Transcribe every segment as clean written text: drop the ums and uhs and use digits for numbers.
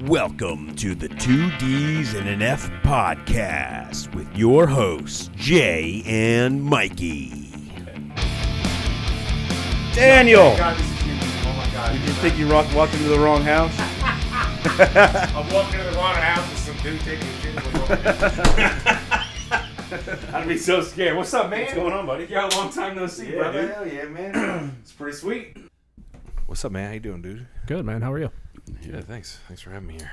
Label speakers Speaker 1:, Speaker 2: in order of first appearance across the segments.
Speaker 1: Welcome to the 2Ds and an F podcast with your hosts, Jay and Mikey. Daniel!
Speaker 2: Oh my God.
Speaker 1: Did you think you walked into the wrong house?
Speaker 2: I'm walking into the wrong house with some dude taking a shit in the wrong. I'd be so scared. What's up, man?
Speaker 1: What's going on, buddy?
Speaker 2: Yeah, long time no see, brother.
Speaker 1: Dude.
Speaker 2: Hell yeah, man. It's pretty sweet.
Speaker 3: What's up, man? How you doing, dude?
Speaker 4: Good, man. How are you?
Speaker 3: Yeah, thanks. Thanks for having me here.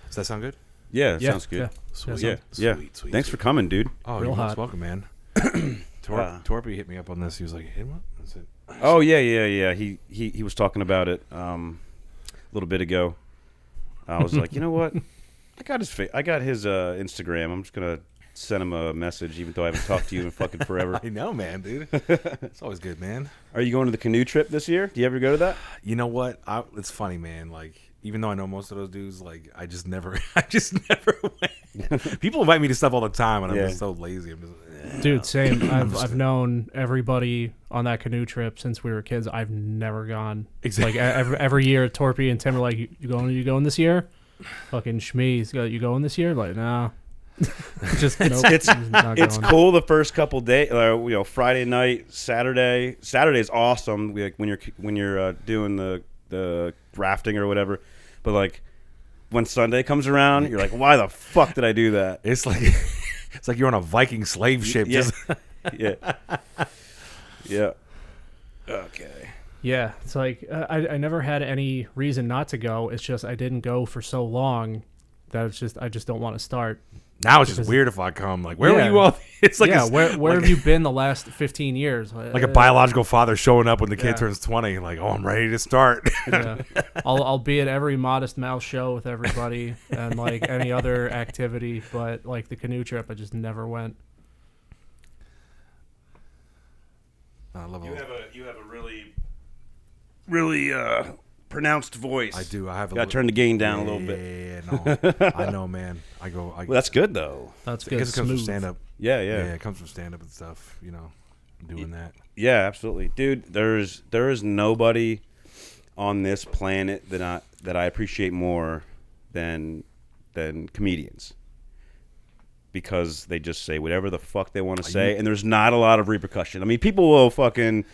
Speaker 3: Does that sound good?
Speaker 1: Yeah, sounds good.
Speaker 3: Sweet.
Speaker 1: Yeah.
Speaker 3: Sweet.
Speaker 1: Thanks for coming, dude.
Speaker 3: Oh,
Speaker 4: Real
Speaker 3: you're most
Speaker 4: hot.
Speaker 3: welcome, man. Torpy hit me up on this. He was like, "Hey, what?" I said,
Speaker 1: Oh, yeah. He was talking about it a little bit ago. I was like, you know what? I got his Instagram. I'm just gonna send him a message, even though I haven't talked to you in fucking forever.
Speaker 3: I know, man, dude. It's always good, man.
Speaker 1: Are you going to the canoe trip this year? Do you ever go to that?
Speaker 3: You know what? It's funny, man. Like, even though I know most of those dudes, like, I just never went. People invite me to stuff all the time, and I'm just so lazy. I'm just,
Speaker 4: Dude, same. I've known everybody on that canoe trip since we were kids. I've never gone.
Speaker 3: Exactly.
Speaker 4: Like every year, Torpy and Tim are like, "You going this year?" Fucking Shmee's, "You going this year?" Like, nah. Just nope,
Speaker 1: It's
Speaker 4: not
Speaker 1: it's
Speaker 4: going.
Speaker 1: cool the first couple days. Friday night, Saturday. Saturday's awesome. When you're doing the rafting or whatever. But like when Sunday comes around, you're like, why the fuck did I do that?
Speaker 3: it's like you're on a Viking slave ship.
Speaker 1: Yeah.
Speaker 3: Just
Speaker 1: Yeah. Okay.
Speaker 4: Yeah, it's like I never had any reason not to go. It's just I didn't go for so long that I just don't want to start.
Speaker 3: now it's just weird if I come. Like, where were
Speaker 4: Yeah.
Speaker 3: you all? It's like
Speaker 4: where have you been the last 15 years?
Speaker 3: like a biological father showing up when the kid
Speaker 4: Yeah.
Speaker 3: turns 20. Like, oh, I'm ready to start.
Speaker 4: Yeah. I'll be at every Modest Mouse show with everybody and like any other activity, but like the canoe trip, I just never went.
Speaker 3: I love
Speaker 1: You
Speaker 3: it.
Speaker 1: have a really pronounced voice.
Speaker 3: I do. I have.
Speaker 1: Gotta turn the gain down a little bit.
Speaker 3: Yeah, no, I know, man.
Speaker 1: Well, that's good though.
Speaker 4: That's
Speaker 3: I
Speaker 4: good.
Speaker 3: guess it comes from
Speaker 4: Smooth.
Speaker 3: stand up.
Speaker 1: Yeah.
Speaker 3: It comes from stand up and stuff. You know, doing that.
Speaker 1: Yeah, absolutely, dude. There is nobody on this planet that I appreciate more than comedians, because they just say whatever the fuck they want to say, and there's not a lot of repercussion. I mean, people will fucking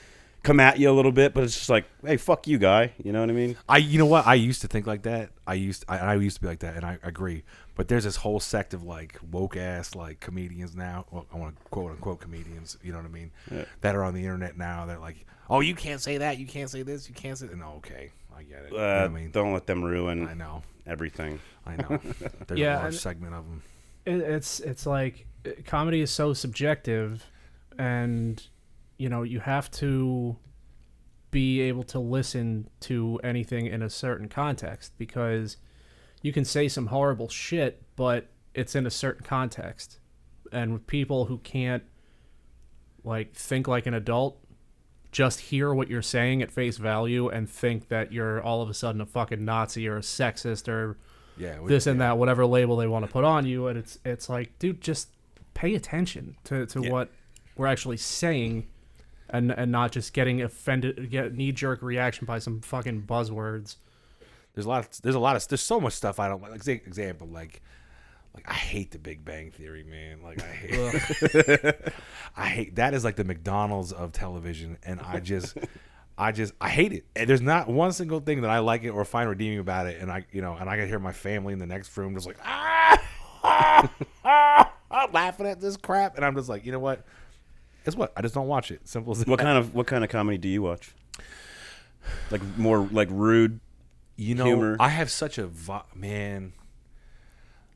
Speaker 1: come at you a little bit, but it's just like, hey, fuck you, guy. You know what I mean?
Speaker 3: You know what? I used to think like that. I used to be like that, and I agree. But there's this whole sect of like woke ass like comedians now. Well, I want to quote unquote comedians. You know what I mean?
Speaker 1: Yeah.
Speaker 3: That are on the internet now. They're like, oh, you can't say that. You can't say this. You can't say. No, okay, I get it. You know what I mean?
Speaker 1: Don't let them ruin
Speaker 3: I know.
Speaker 1: everything.
Speaker 3: I know. There's
Speaker 4: Yeah,
Speaker 3: a large
Speaker 4: and-
Speaker 3: segment of them.
Speaker 4: It's like comedy is so subjective, and you know you have to be able to listen to anything in a certain context, because you can say some horrible shit, but it's in a certain context. And with people who can't like think like an adult, just hear what you're saying at face value and think that you're all of a sudden a fucking Nazi or a sexist or
Speaker 3: Yeah.
Speaker 4: this and that, whatever label they want to put on you. And it's like, dude, just pay attention to what we're actually saying, and not just getting offended, get knee-jerk reaction by some fucking buzzwords.
Speaker 3: There's so much stuff I don't like. Example, like I hate the Big Bang Theory, man. Like I hate that is like the McDonald's of television, and I hate it. And there's not one single thing that I like it or find redeeming about it. And I can hear my family in the next room just like I'm laughing at this crap, and I'm just like, you know what? Guess what? I just don't watch it. Simple as that.
Speaker 1: What kind of comedy do you watch? Like more like rude. Humor.
Speaker 3: I have such a man.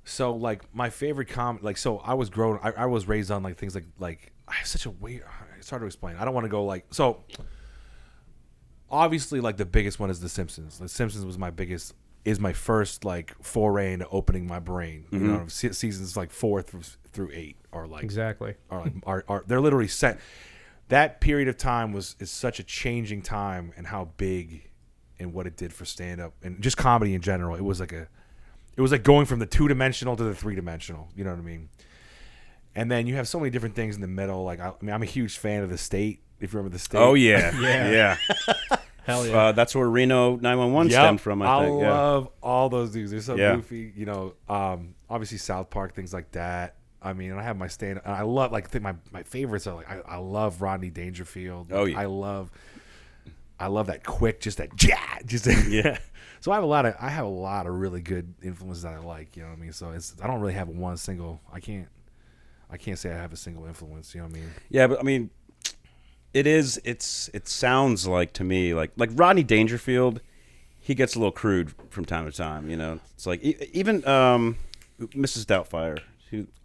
Speaker 3: So like my favorite so I was raised on like things like I have such a weird. It's hard to explain. I don't want to go like so. Obviously, like the biggest one is The Simpsons. The Simpsons is my first like foray into opening my brain. You know, seasons like 4 through 8 are like
Speaker 4: Exactly.
Speaker 3: are they're literally set. That period of time is such a changing time, and how big and what it did for stand up and just comedy in general. It was like going from the 2-dimensional to the 3-dimensional. You know what I mean? And then you have so many different things in the middle. Like I'm a huge fan of The State. If you remember The State.
Speaker 1: Oh yeah, yeah.
Speaker 4: Hell yeah.
Speaker 1: That's where Reno 911 stemmed from, I think.
Speaker 3: I love all those dudes. They're so
Speaker 1: Yeah.
Speaker 3: goofy. You know, obviously South Park, things like that. I mean, I have my stand. I love, like, I think my favorites are, like, I love Rodney Dangerfield.
Speaker 1: Oh, yeah.
Speaker 3: I love that quick, just that,
Speaker 1: Yeah.
Speaker 3: So I have a lot of really good influences that I like. You know what I mean? So I don't really have one single. I can't say I have a single influence. You know what I mean?
Speaker 1: Yeah, but I mean, it sounds like to me like Rodney Dangerfield, he gets a little crude from time to time. You know, it's like even Mrs. Doubtfire.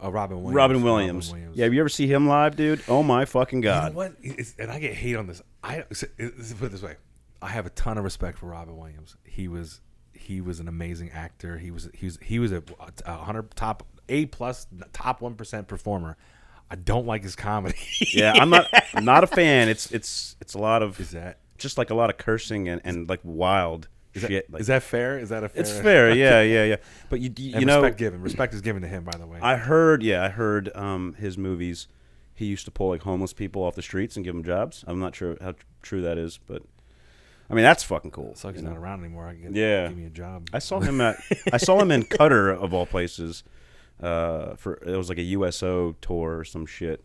Speaker 3: Robin Williams.
Speaker 1: Robin Williams. Yeah, have you ever see him live, dude? Oh my fucking god!
Speaker 3: You know what? And I get hate on this. Put it this way: I have a ton of respect for Robin Williams. He was an amazing actor. He was a 100 top A+ top 1% performer. I don't like his comedy.
Speaker 1: Yeah, I'm not a fan. It's a lot of just like a lot of cursing and like wild shit.
Speaker 3: Is that fair? Is that a fair?
Speaker 1: It's fair. Yeah. But you know,
Speaker 3: respect is given to him, by the way.
Speaker 1: I heard his movies. He used to pull like homeless people off the streets and give them jobs. I'm not sure how true that is, but I mean that's fucking cool.
Speaker 3: So he's not around anymore. I can give me a job.
Speaker 1: I saw him in Qatar of all places. It was like a USO tour or some shit.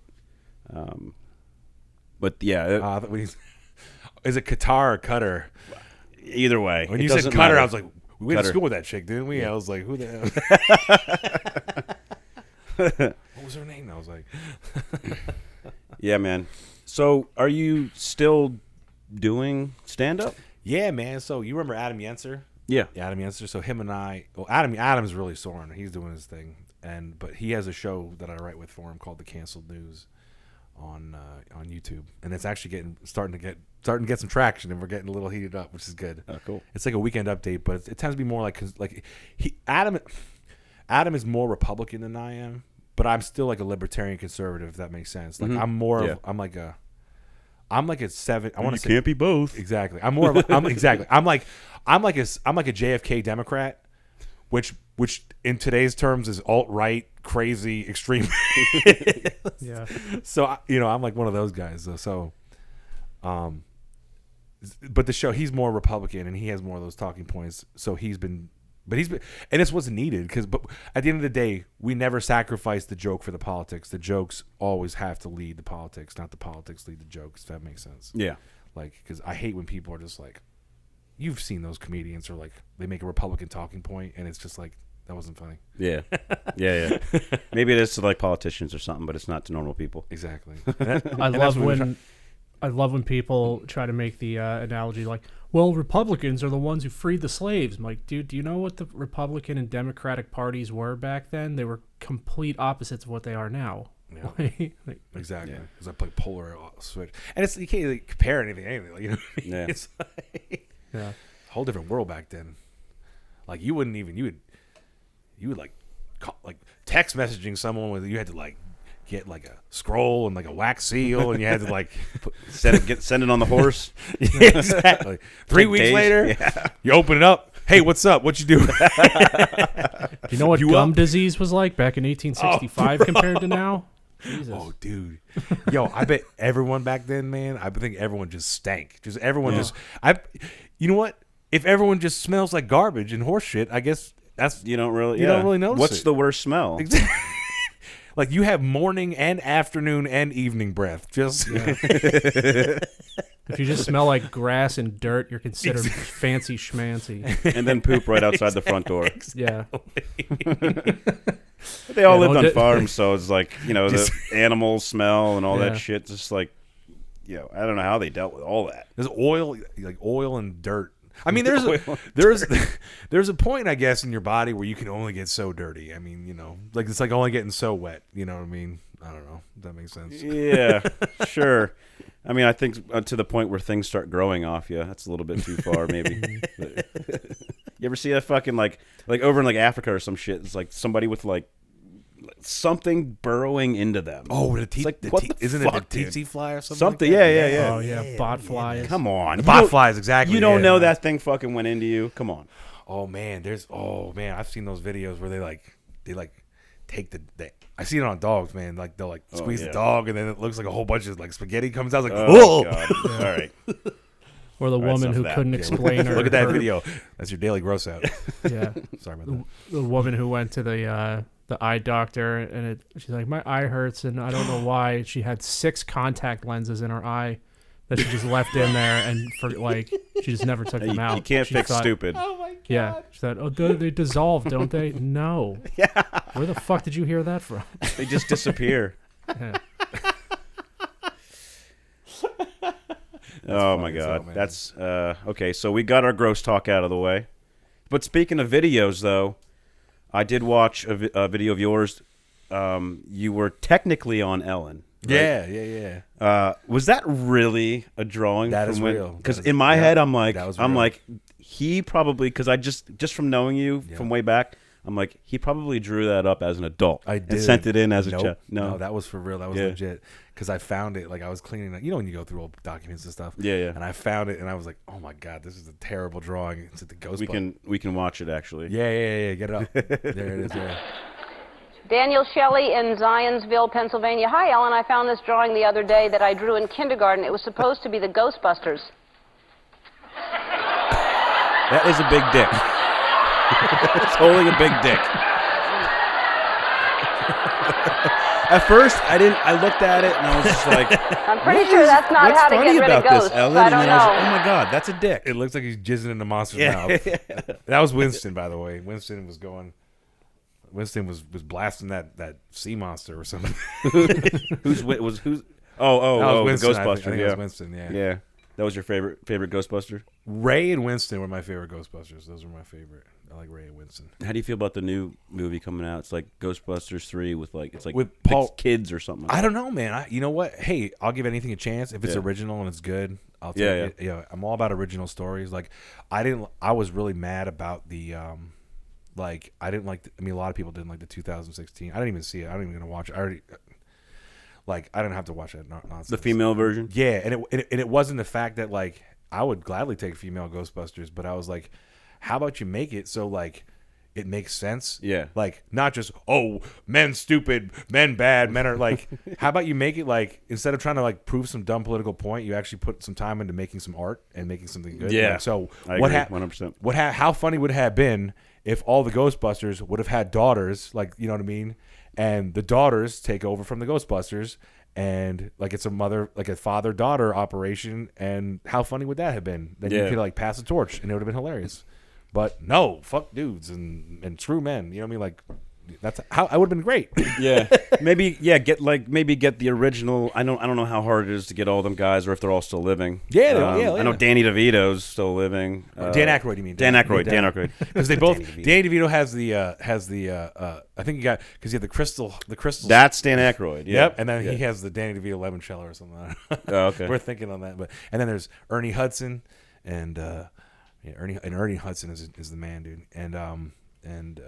Speaker 1: But yeah,
Speaker 3: is it Qatar or Qatar?
Speaker 1: Either way,
Speaker 3: when you said Qatar, I was like, we went to school with that chick, didn't we? Yeah. I was like, who the hell? What was her name? I was like,
Speaker 1: yeah, man. So, are you still doing stand up?
Speaker 3: Yeah, man. So you remember Adam Yenser?
Speaker 1: Yeah,
Speaker 3: Adam Yenser. So him and Adam's really soaring. He's doing his thing, but he has a show that I write with for him called The Canceled News on YouTube, and it's actually starting to get some traction, and we're getting a little heated up, which is good.
Speaker 1: Oh, cool.
Speaker 3: It's like a weekend update, but it tends to be more like Adam is more Republican than I am, but I'm still like a libertarian conservative, if that makes sense. Like I'm more of I'm like a 7. I want to say
Speaker 1: can't be both.
Speaker 3: Exactly. I'm more of a, I'm like a JFK Democrat, which in today's terms is alt-right, crazy, extreme.
Speaker 4: Yeah.
Speaker 3: So I'm like one of those guys. So, but the show, he's more Republican and he has more of those talking points. So he's been, and it's what's needed but at the end of the day, we never sacrifice the joke for the politics. The jokes always have to lead the politics, not the politics lead the jokes. If that makes sense.
Speaker 1: Yeah.
Speaker 3: Like, because I hate when people are just like, you've seen those comedians, or like they make a Republican talking point and it's just like, that wasn't funny.
Speaker 1: Yeah. Maybe it is to like politicians or something, but it's not to normal people.
Speaker 3: Exactly.
Speaker 4: I love when people try to make the analogy like, well, Republicans are the ones who freed the slaves. I'm like, dude, do you know what the Republican and Democratic parties were back then? They were complete opposites of what they are now.
Speaker 3: Yeah. Exactly. It's like polar switch, and you can't really compare anything. Like, you know what I mean?
Speaker 1: Yeah.
Speaker 3: It's like, a whole different world back then. Like you would like text messaging someone with, you had to like get like a scroll and like a wax seal, and you had to like
Speaker 1: send it on the horse.
Speaker 3: Yeah, exactly. 3 weeks later, you open it up. Hey, what's up? What you doing?
Speaker 4: You know what gum disease was like back in 1865 compared to now? Jesus.
Speaker 3: Oh, dude. Yo, I bet everyone back then, man, I think everyone just stank. You know what? If everyone just smells like garbage and horse shit, I guess you don't really notice.
Speaker 1: What's the worst smell?
Speaker 3: Exactly. Like you have morning and afternoon and evening breath. Just
Speaker 4: if you just smell like grass and dirt, you're considered fancy schmancy.
Speaker 1: And then poop right outside the front door.
Speaker 4: Yeah.
Speaker 1: They all lived on farms, so it's like, the animal smell and all that shit. Just like, I don't know how they dealt with all that.
Speaker 3: There's oil and dirt. I mean, there's a point, I guess, in your body where you can only get so dirty. I mean, like it's like only getting so wet. You know what I mean? I don't know if that makes sense.
Speaker 1: Yeah, sure. I mean, I think to the point where things start growing off you, that's a little bit too far, maybe. You ever see that fucking like over in like Africa or some shit? It's like somebody with like something burrowing into them.
Speaker 3: Oh,
Speaker 1: isn't it the
Speaker 3: tsetse fly or something?
Speaker 1: Something,
Speaker 3: like
Speaker 1: yeah.
Speaker 4: Oh yeah, bot flies.
Speaker 1: Come on,
Speaker 3: bot flies, exactly.
Speaker 1: You don't know that thing fucking went into you. Come on.
Speaker 3: Oh man, I've seen those videos where they take the I see it on dogs, man. Like they'll squeeze the dog, and then it looks like a whole bunch of like spaghetti comes out. Like,
Speaker 1: oh god, all right.
Speaker 4: Or the
Speaker 1: All right,
Speaker 4: woman
Speaker 1: enough
Speaker 4: who
Speaker 1: of that.
Speaker 4: couldn't explain her.
Speaker 3: Look at that
Speaker 4: her-
Speaker 3: video. That's your daily gross out.
Speaker 4: Yeah.
Speaker 3: Sorry about that.
Speaker 4: The woman who went to the eye doctor and she's like, my eye hurts and I don't know why. She had 6 contact lenses in her eye that she just left in there and she just never took them out.
Speaker 1: You can't
Speaker 4: She
Speaker 1: fix
Speaker 4: thought-
Speaker 1: stupid.
Speaker 4: Yeah. She thought, oh, they dissolve, don't they? No. Yeah. Where the fuck did you hear that from?
Speaker 1: They just disappear.
Speaker 4: Yeah.
Speaker 1: Oh my
Speaker 3: funny as
Speaker 1: god,
Speaker 3: hell, man.
Speaker 1: that's okay. So we got our gross talk out of the way. But speaking of videos, though, I did watch a video of yours. You were technically on Ellen. Right?
Speaker 3: Yeah.
Speaker 1: Was that really a drawing?
Speaker 3: That is real.
Speaker 1: Because
Speaker 3: That is-
Speaker 1: in my
Speaker 3: yeah,
Speaker 1: head, I'm like,
Speaker 3: that was real.
Speaker 1: he probably, because I just from knowing you from way back, I'm like, he probably drew that up as an adult.
Speaker 3: I did.
Speaker 1: And sent it in as a
Speaker 3: Nope.
Speaker 1: child.
Speaker 3: No, that was for real. That was
Speaker 1: Yeah.
Speaker 3: legit. Because I found it. Like I was cleaning. You know when you go through old documents and stuff.
Speaker 1: Yeah.
Speaker 3: And I found it, and I was like, "Oh my god, this is a terrible drawing." It's at the ghost.
Speaker 1: We can watch it actually.
Speaker 3: Yeah. Get it up. There it is. Yeah.
Speaker 5: Daniel Shelly in Zionsville, Pennsylvania. Hi, Ellen. I found this drawing the other day that I drew in kindergarten. It was supposed to be the Ghostbusters.
Speaker 1: That is a big dick. It's holding a big dick. At first, I looked at it and I was just like,
Speaker 5: I'm pretty sure that's not
Speaker 1: what's
Speaker 5: how to
Speaker 1: funny
Speaker 5: get rid
Speaker 1: about
Speaker 5: of ghosts.
Speaker 1: this, Ellen?
Speaker 5: I
Speaker 1: And
Speaker 5: don't
Speaker 1: then I was like,
Speaker 5: know.
Speaker 1: oh my god, that's a dick.
Speaker 3: It looks like he's jizzing in the monster's
Speaker 1: Yeah.
Speaker 3: mouth. That was Winston, by the way. Winston was was blasting that sea monster or something.
Speaker 1: who's?
Speaker 3: That was
Speaker 1: The
Speaker 3: Winston,
Speaker 1: Ghostbuster.
Speaker 3: I think it
Speaker 1: yeah.
Speaker 3: was Winston. Yeah.
Speaker 1: Yeah. That was your favorite Ghostbuster?
Speaker 3: Ray and Winston were my favorite Ghostbusters. Those were my favorite. I like Ray and Winston.
Speaker 1: How do you feel about the new movie coming out? It's like Ghostbusters 3 with
Speaker 3: With Paul-
Speaker 1: kids or something.
Speaker 3: I don't know, man. You know what? Hey, I'll give anything a chance if it's
Speaker 1: Yeah.
Speaker 3: original and it's good. I'll take
Speaker 1: Yeah,
Speaker 3: it. Yeah, I'm all about original stories. Like, I was really mad about the, I didn't like. A lot of people didn't like the 2016. I didn't even see it. I didn't even gonna watch it. I already, I didn't have to watch that nonsense.
Speaker 1: The female version?
Speaker 3: Yeah, and it wasn't the fact that I would gladly take female Ghostbusters, but I was like, how about you make it so it makes sense?
Speaker 1: Yeah.
Speaker 3: Not just, oh, men stupid, men bad, men are how about you make it instead of trying to prove some dumb political point, you actually put some time into making some art and making something good.
Speaker 1: Yeah.
Speaker 3: So
Speaker 1: I
Speaker 3: what
Speaker 1: agree, 100%.
Speaker 3: how funny would it have been if all the Ghostbusters would have had daughters, you know what I mean? And the daughters take over from the Ghostbusters and it's a father-daughter operation, and how funny would that have been? Then you could pass the torch and it would have been hilarious. But no, fuck dudes and true men. You know what I mean? That's how I would have been great.
Speaker 1: Yeah. Get the original. I don't know how hard it is to get all them guys or if they're all still living.
Speaker 3: Yeah.
Speaker 1: I know Danny DeVito's still living.
Speaker 3: Dan Aykroyd, you mean?
Speaker 1: Dan Aykroyd.
Speaker 3: Because they both. Danny DeVito has the I think because he had the crystals.
Speaker 1: That's Dan Aykroyd. Yeah.
Speaker 3: Yep, and then he has the Danny DeVito limoncello or something.
Speaker 1: Oh, okay.
Speaker 3: We're thinking on that, and then there's Ernie Hudson, and Ernie Hudson is the man, dude, and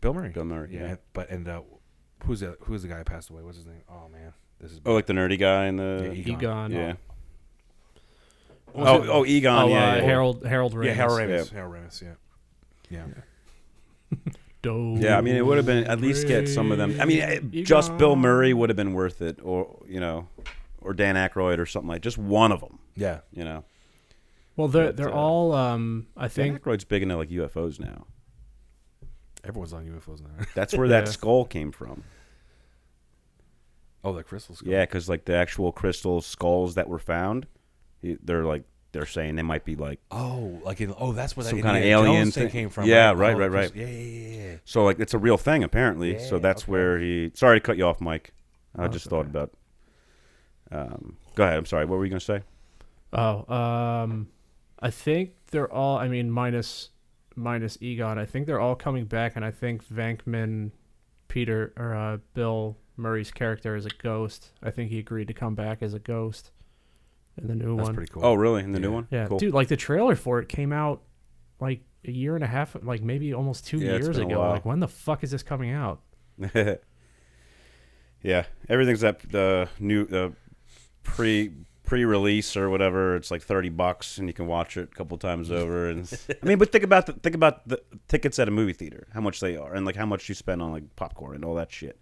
Speaker 3: Bill Murray.
Speaker 1: Yeah.
Speaker 3: Who's the guy who passed away? What's his name? Oh man, this is
Speaker 1: Oh, like the nerdy guy in the
Speaker 4: Egon.
Speaker 1: Yeah.
Speaker 3: Oh,
Speaker 1: Egon. Yeah.
Speaker 4: Harold Ramis.
Speaker 3: yeah, Harold
Speaker 1: Yeah.
Speaker 3: Ramis. Harold Ramis. Yeah.
Speaker 1: Yeah, it would have been at least get some of them. Just Bill Murray would have been worth it, or or Dan Aykroyd or something just one of them.
Speaker 3: Yeah.
Speaker 4: Well, they're all. I
Speaker 1: Dan
Speaker 4: think
Speaker 1: Aykroyd's big into UFOs now.
Speaker 3: Everyone's on UFOs now.
Speaker 1: That's where that skull came from.
Speaker 3: Oh, the crystal skull.
Speaker 1: Yeah, because the actual crystal skulls that were found, they're saying they might be
Speaker 3: that's where that
Speaker 1: some kind of
Speaker 3: Indiana
Speaker 1: alien
Speaker 3: Jones thing came from.
Speaker 1: Yeah,
Speaker 3: right?
Speaker 1: right.
Speaker 3: Yeah.
Speaker 1: So it's a real thing apparently. So that's where he. Sorry to cut you off, Mike. I just thought about. Go ahead. I'm sorry. What were you gonna say?
Speaker 4: I think they're all. Minus Egon. I think they're all coming back, and I think Venkman, Bill Murray's character is a ghost. I think he agreed to come back as a ghost in the new
Speaker 3: That's
Speaker 4: one.
Speaker 3: pretty cool.
Speaker 1: Oh, really? In the new one?
Speaker 4: Yeah,
Speaker 1: Cool.
Speaker 4: dude. The trailer for it came out a year and a half, maybe almost 2
Speaker 1: Yeah, it's
Speaker 4: years
Speaker 1: been a
Speaker 4: ago.
Speaker 1: while.
Speaker 4: When the fuck is this coming out?
Speaker 1: Yeah, everything's at the new pre-release or whatever. It's $30 and you can watch it a couple times over. And but think about the tickets at a movie theater, how much they are, and how much you spend on popcorn and all that shit.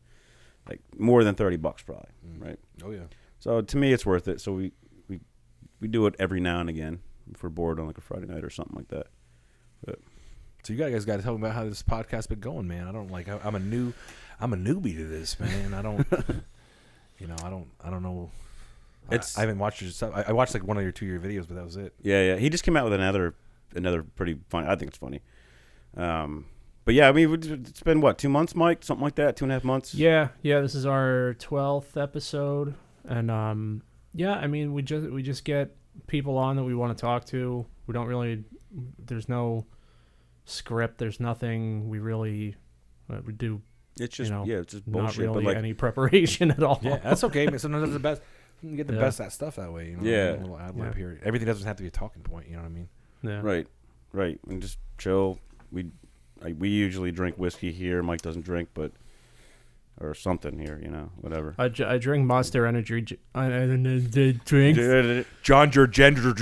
Speaker 1: More than $30 probably, right?
Speaker 3: Oh yeah.
Speaker 1: So to me, it's worth it. So we do it every now and again if we're bored on like a Friday night or something like that. But
Speaker 3: So you guys got to tell me about how this podcast been going, man. I don't like. I'm a newbie to this, man. I don't. I don't know. I haven't watched your stuff. I watched like one of your 2-year videos, but that was it.
Speaker 1: yeah. He just came out with another pretty funny. I think it's funny. But yeah, I mean, it's been what, 2 months, Mike? Something like that, 2.5 months.
Speaker 4: Yeah. This is our 12th episode, and yeah, I mean, we just get people on that we want to talk to. We don't really. There's no script. There's nothing we really we do.
Speaker 1: It's just it's just
Speaker 4: not
Speaker 1: bullshit.
Speaker 4: really
Speaker 1: But like,
Speaker 4: any preparation at all.
Speaker 3: Yeah, that's okay. Man. Sometimes that's the best. You get the best of that stuff that way. You know?
Speaker 1: Yeah.
Speaker 3: A little ad lib here. Everything doesn't have to be a talking point. You know what I mean?
Speaker 4: Yeah.
Speaker 1: right, and just chill. We usually drink whiskey here. Mike doesn't drink, or something here, whatever.
Speaker 4: I drink Monster Energy drinks.
Speaker 3: John, your gender.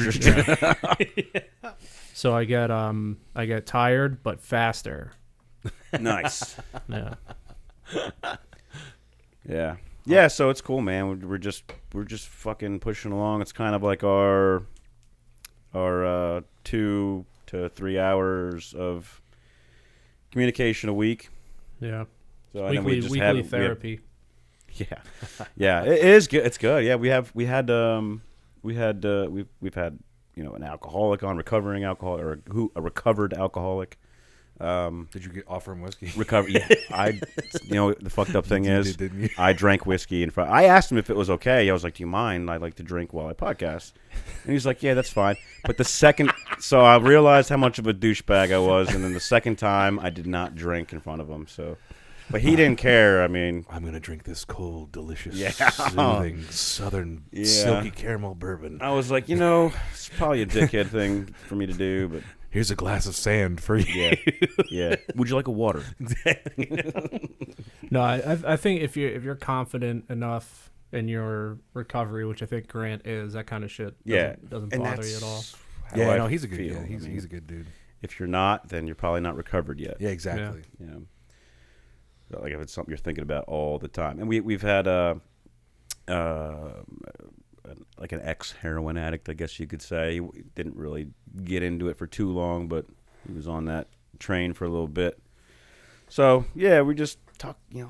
Speaker 4: So I get tired but faster.
Speaker 1: Nice.
Speaker 4: Yeah.
Speaker 1: Yeah. So it's cool, man. We're just fucking pushing along. It's kind of like our 2 to 3 hours of communication a week.
Speaker 4: Yeah.
Speaker 1: So and then
Speaker 4: Weekly therapy.
Speaker 1: Yeah. It is good. It's good. Yeah. We've had an alcoholic on, recovering alcoholic, or a recovered alcoholic.
Speaker 3: Did you offer him whiskey?
Speaker 1: Recover. Yeah. The fucked up thing is,
Speaker 3: didn't you?
Speaker 1: I drank whiskey in front. I asked him if it was okay. I was like, "Do you mind? I like to drink while I podcast." And he's like, "Yeah, that's fine." But the second, so I realized how much of a douchebag I was, and then the second time, I did not drink in front of him. So, but he didn't care. I mean,
Speaker 3: I'm gonna drink this cold, delicious,
Speaker 1: Yeah.
Speaker 3: soothing, southern,
Speaker 1: Yeah.
Speaker 3: silky caramel bourbon.
Speaker 1: I was like, it's probably a dickhead thing for me to do, but
Speaker 3: Here's a glass of sand for you.
Speaker 1: yeah. Would you like a water?
Speaker 4: No, I think if you're confident enough in your recovery, which I think Grant is, that kind of shit doesn't
Speaker 1: And
Speaker 4: bother you at all.
Speaker 3: Yeah,
Speaker 1: I
Speaker 3: no, he's a good.
Speaker 1: feel.
Speaker 3: Yeah,
Speaker 1: I mean,
Speaker 3: he's a good dude.
Speaker 1: If you're not, then you're probably not recovered yet.
Speaker 3: Yeah, exactly.
Speaker 1: Like if it's something you're thinking about all the time. And we've had like an ex-heroin addict, I guess you could say. He didn't really get into it for too long, but he was on that train for a little bit. So yeah, we just talk. We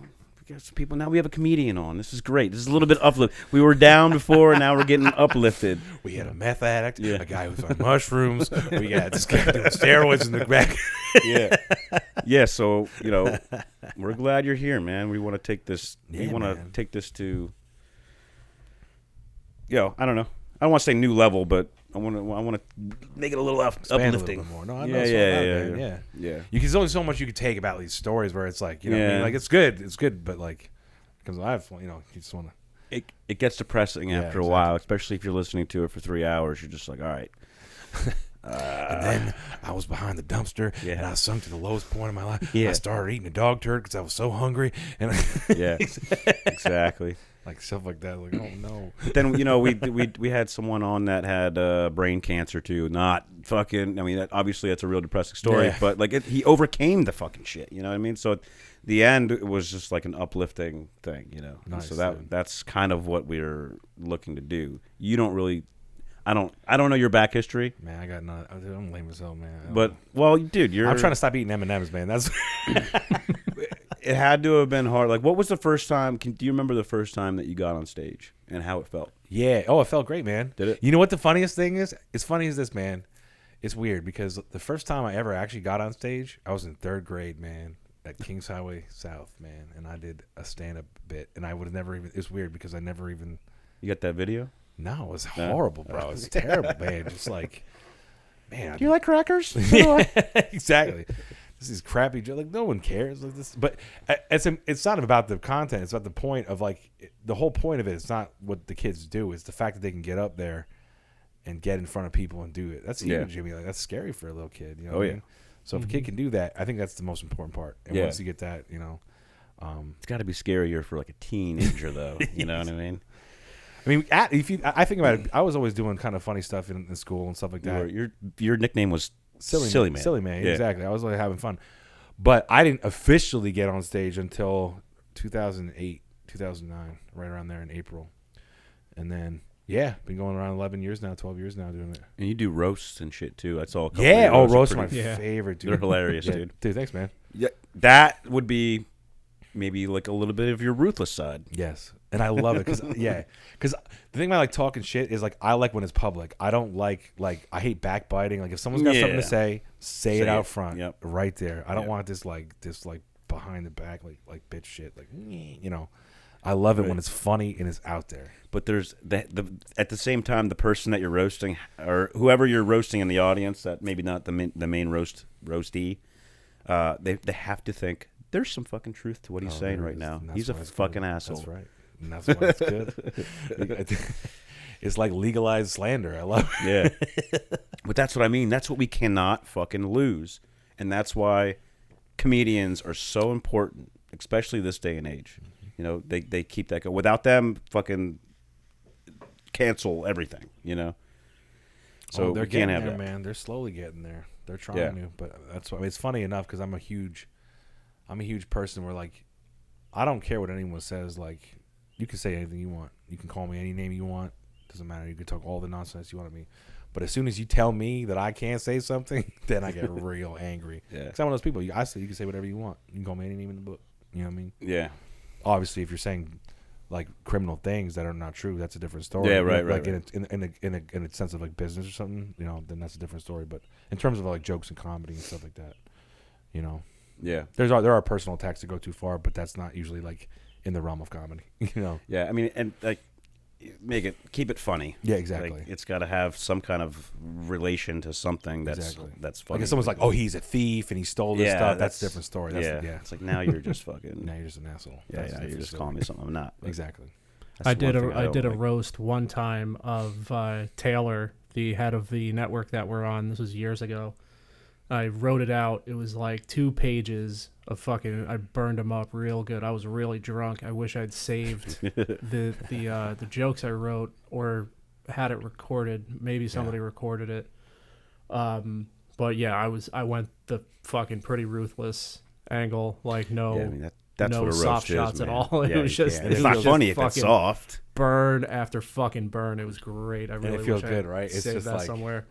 Speaker 1: got some people now. We have a comedian on. This is great. This is a little bit uplift. We were down before, and now we're getting uplifted.
Speaker 3: We had a meth addict,
Speaker 1: Yeah.
Speaker 3: a guy who's on mushrooms. We got this guy doing steroids in the back.
Speaker 1: Yeah. So we're glad you're here, man. We want to take this.
Speaker 3: Yeah,
Speaker 1: we want to
Speaker 3: man.
Speaker 1: take this to. I don't know. I don't want to say new level, but I want to make it a little
Speaker 3: Expand
Speaker 1: uplifting.
Speaker 3: a little bit more. No, I
Speaker 1: Yeah,
Speaker 3: know it's
Speaker 1: yeah,
Speaker 3: all
Speaker 1: yeah,
Speaker 3: about that,
Speaker 1: yeah.
Speaker 3: There's only so much you could take about these stories where it's like, what I mean?
Speaker 1: Yeah.
Speaker 3: Like it's good, but like, because you just want to.
Speaker 1: It gets depressing
Speaker 3: Yeah,
Speaker 1: after a while, especially if you're listening to it for 3 hours. You're just like, all right.
Speaker 3: And then I was behind the dumpster,
Speaker 1: Yeah.
Speaker 3: and I sunk to the lowest point of my life.
Speaker 1: Yeah.
Speaker 3: I started eating a dog turd because I was so hungry, and
Speaker 1: Yeah, exactly.
Speaker 3: like stuff like that. Like, oh no.
Speaker 1: But then we had someone on that had brain cancer too. Not fucking. I mean, obviously that's a real depressing story.
Speaker 3: Yeah.
Speaker 1: But like he overcame the fucking shit. You know what I mean? So at the end, it was just like an uplifting thing.
Speaker 3: Nice,
Speaker 1: so
Speaker 3: dude.
Speaker 1: that's kind of what we're looking to do. You don't really. I don't know your back history.
Speaker 3: Man, I got nothing. I'm lame as hell, man.
Speaker 1: But well, dude,
Speaker 3: I'm trying to stop eating M&Ms, man. That's
Speaker 1: It had to have been hard. Like, what was the first time? Do you remember the first time that you got on stage and how it felt?
Speaker 3: yeah. Oh, it felt great, man.
Speaker 1: Did it?
Speaker 3: You know what the funniest thing is? As funny as this, man. It's weird because the first time I ever actually got on stage, I was in 3rd grade, man, at Kings Highway South, man, and I did a stand-up bit, and I would have never even. It's weird because I never even.
Speaker 1: You got that video?
Speaker 3: No, it was horrible, bro. It's terrible, man. Just like, man.
Speaker 1: Do you like crackers?
Speaker 3: Yeah, exactly. This is crappy. Like no one cares. Like this, but it's not about the content. It's about the point of like the whole point of it. It's not what the kids do. It's the fact that they can get up there and get in front of people and do it. That's even Jimmy. Like that's scary for a little kid. You know what I mean? So if a kid can do that, I think that's the most important part. And once you get that,
Speaker 1: It's got to be scarier for like a teenager, though. You know what I mean?
Speaker 3: I mean, I think about it. I was always doing kind of funny stuff in school and stuff like that.
Speaker 1: Your nickname was Silly Man.
Speaker 3: Silly Man,
Speaker 1: Yeah.
Speaker 3: exactly. I was like having fun. But I didn't officially get on stage until 2008, 2009, right around there in April. And then Yeah, been going around 11 years now, 12 years now doing it.
Speaker 1: And you do roasts and shit too. I saw a couple.
Speaker 3: Yeah,
Speaker 1: of
Speaker 3: roast my
Speaker 4: Yeah.
Speaker 3: favorite, dude.
Speaker 1: They're hilarious,
Speaker 3: Yeah.
Speaker 1: dude.
Speaker 3: Dude, thanks, man.
Speaker 1: Yeah, that would be maybe like a little bit of your ruthless side.
Speaker 3: Yes, and I love it because because the thing about like talking shit is like I like when it's public. I don't like I hate backbiting. Like if someone's got something to say it out front,
Speaker 1: Yep.
Speaker 3: right there. I don't
Speaker 1: Yep.
Speaker 3: want this behind the back like bitch shit. Like you know, I love it when it's funny and it's out there.
Speaker 1: But there's the at the same time, the person that you're roasting or whoever you're roasting in the audience, that maybe not the main roastee, they have to think there's some fucking truth to what he's saying right now. He's a fucking asshole.
Speaker 3: That's right. And that's why it's good. It's like legalized slander. I love it.
Speaker 1: Yeah. But that's what I mean. That's what we cannot fucking lose. And that's why comedians are so important, especially this day and age. You know, they keep that going. Without them, fucking cancel everything, you know? So
Speaker 3: they're
Speaker 1: we can't
Speaker 3: getting
Speaker 1: have
Speaker 3: there,
Speaker 1: that.
Speaker 3: man. They're slowly getting there. They're trying
Speaker 1: Yeah.
Speaker 3: to, but that's why it's funny enough because I'm a huge person where like I don't care what anyone says. Like you can say anything you want. You can call me any name you want. Doesn't matter. You can talk all the nonsense you want to me. But as soon as you tell me that I can't say something, then I get real angry.
Speaker 1: Yeah.
Speaker 3: Because I'm one of those people. I say you can say whatever you want. You can call me any name in the book. You know what I mean?
Speaker 1: Yeah.
Speaker 3: Obviously, if you're saying like criminal things that are not true, that's a different story.
Speaker 1: Yeah, right,
Speaker 3: Like
Speaker 1: right.
Speaker 3: in a sense of like business or something, you know, then that's a different story. But in terms of like jokes and comedy and stuff like that, you know,
Speaker 1: Yeah.
Speaker 3: there are personal attacks that go too far, but that's not usually like in the realm of comedy. You know?
Speaker 1: Yeah. I mean, and like, keep it funny.
Speaker 3: Yeah, exactly.
Speaker 1: Like, it's got to have some kind of relation to something that's funny.
Speaker 3: Like if someone's like, "Oh, he's a thief and he stole this stuff," that's a different story. That's,
Speaker 1: yeah. It's like now you're just fucking.
Speaker 3: Now you're just an asshole.
Speaker 1: Yeah,
Speaker 3: That's a
Speaker 1: you're
Speaker 3: different
Speaker 1: just
Speaker 3: story.
Speaker 1: calling me something I'm not. But
Speaker 3: Exactly.
Speaker 1: that's
Speaker 4: I
Speaker 1: the
Speaker 4: did
Speaker 1: one thing
Speaker 4: I
Speaker 1: don't
Speaker 4: did a
Speaker 1: like.
Speaker 4: roast one time of Taylor, the head of the network that we're on. This was years ago. I wrote it out. It was like 2 pages of fucking. I burned them up real good. I was really drunk. I wish I'd saved the jokes I wrote or had it recorded. Maybe somebody recorded it. But yeah, I went the fucking pretty ruthless angle. Like no.
Speaker 1: Yeah, I mean, that's
Speaker 4: no
Speaker 1: what a roast
Speaker 4: soft
Speaker 1: is,
Speaker 4: shots at
Speaker 1: man.
Speaker 4: all. It
Speaker 1: Yeah,
Speaker 4: was
Speaker 1: you
Speaker 4: just
Speaker 1: can't.
Speaker 4: it
Speaker 1: It's
Speaker 4: was
Speaker 1: not
Speaker 4: just
Speaker 1: funny if it's
Speaker 4: fucking
Speaker 1: soft.
Speaker 4: burn after fucking burn. It was great. I really
Speaker 3: it feels
Speaker 4: wish
Speaker 3: good,
Speaker 4: I
Speaker 3: right? It's
Speaker 4: saved
Speaker 3: just
Speaker 4: that
Speaker 3: like-
Speaker 4: somewhere.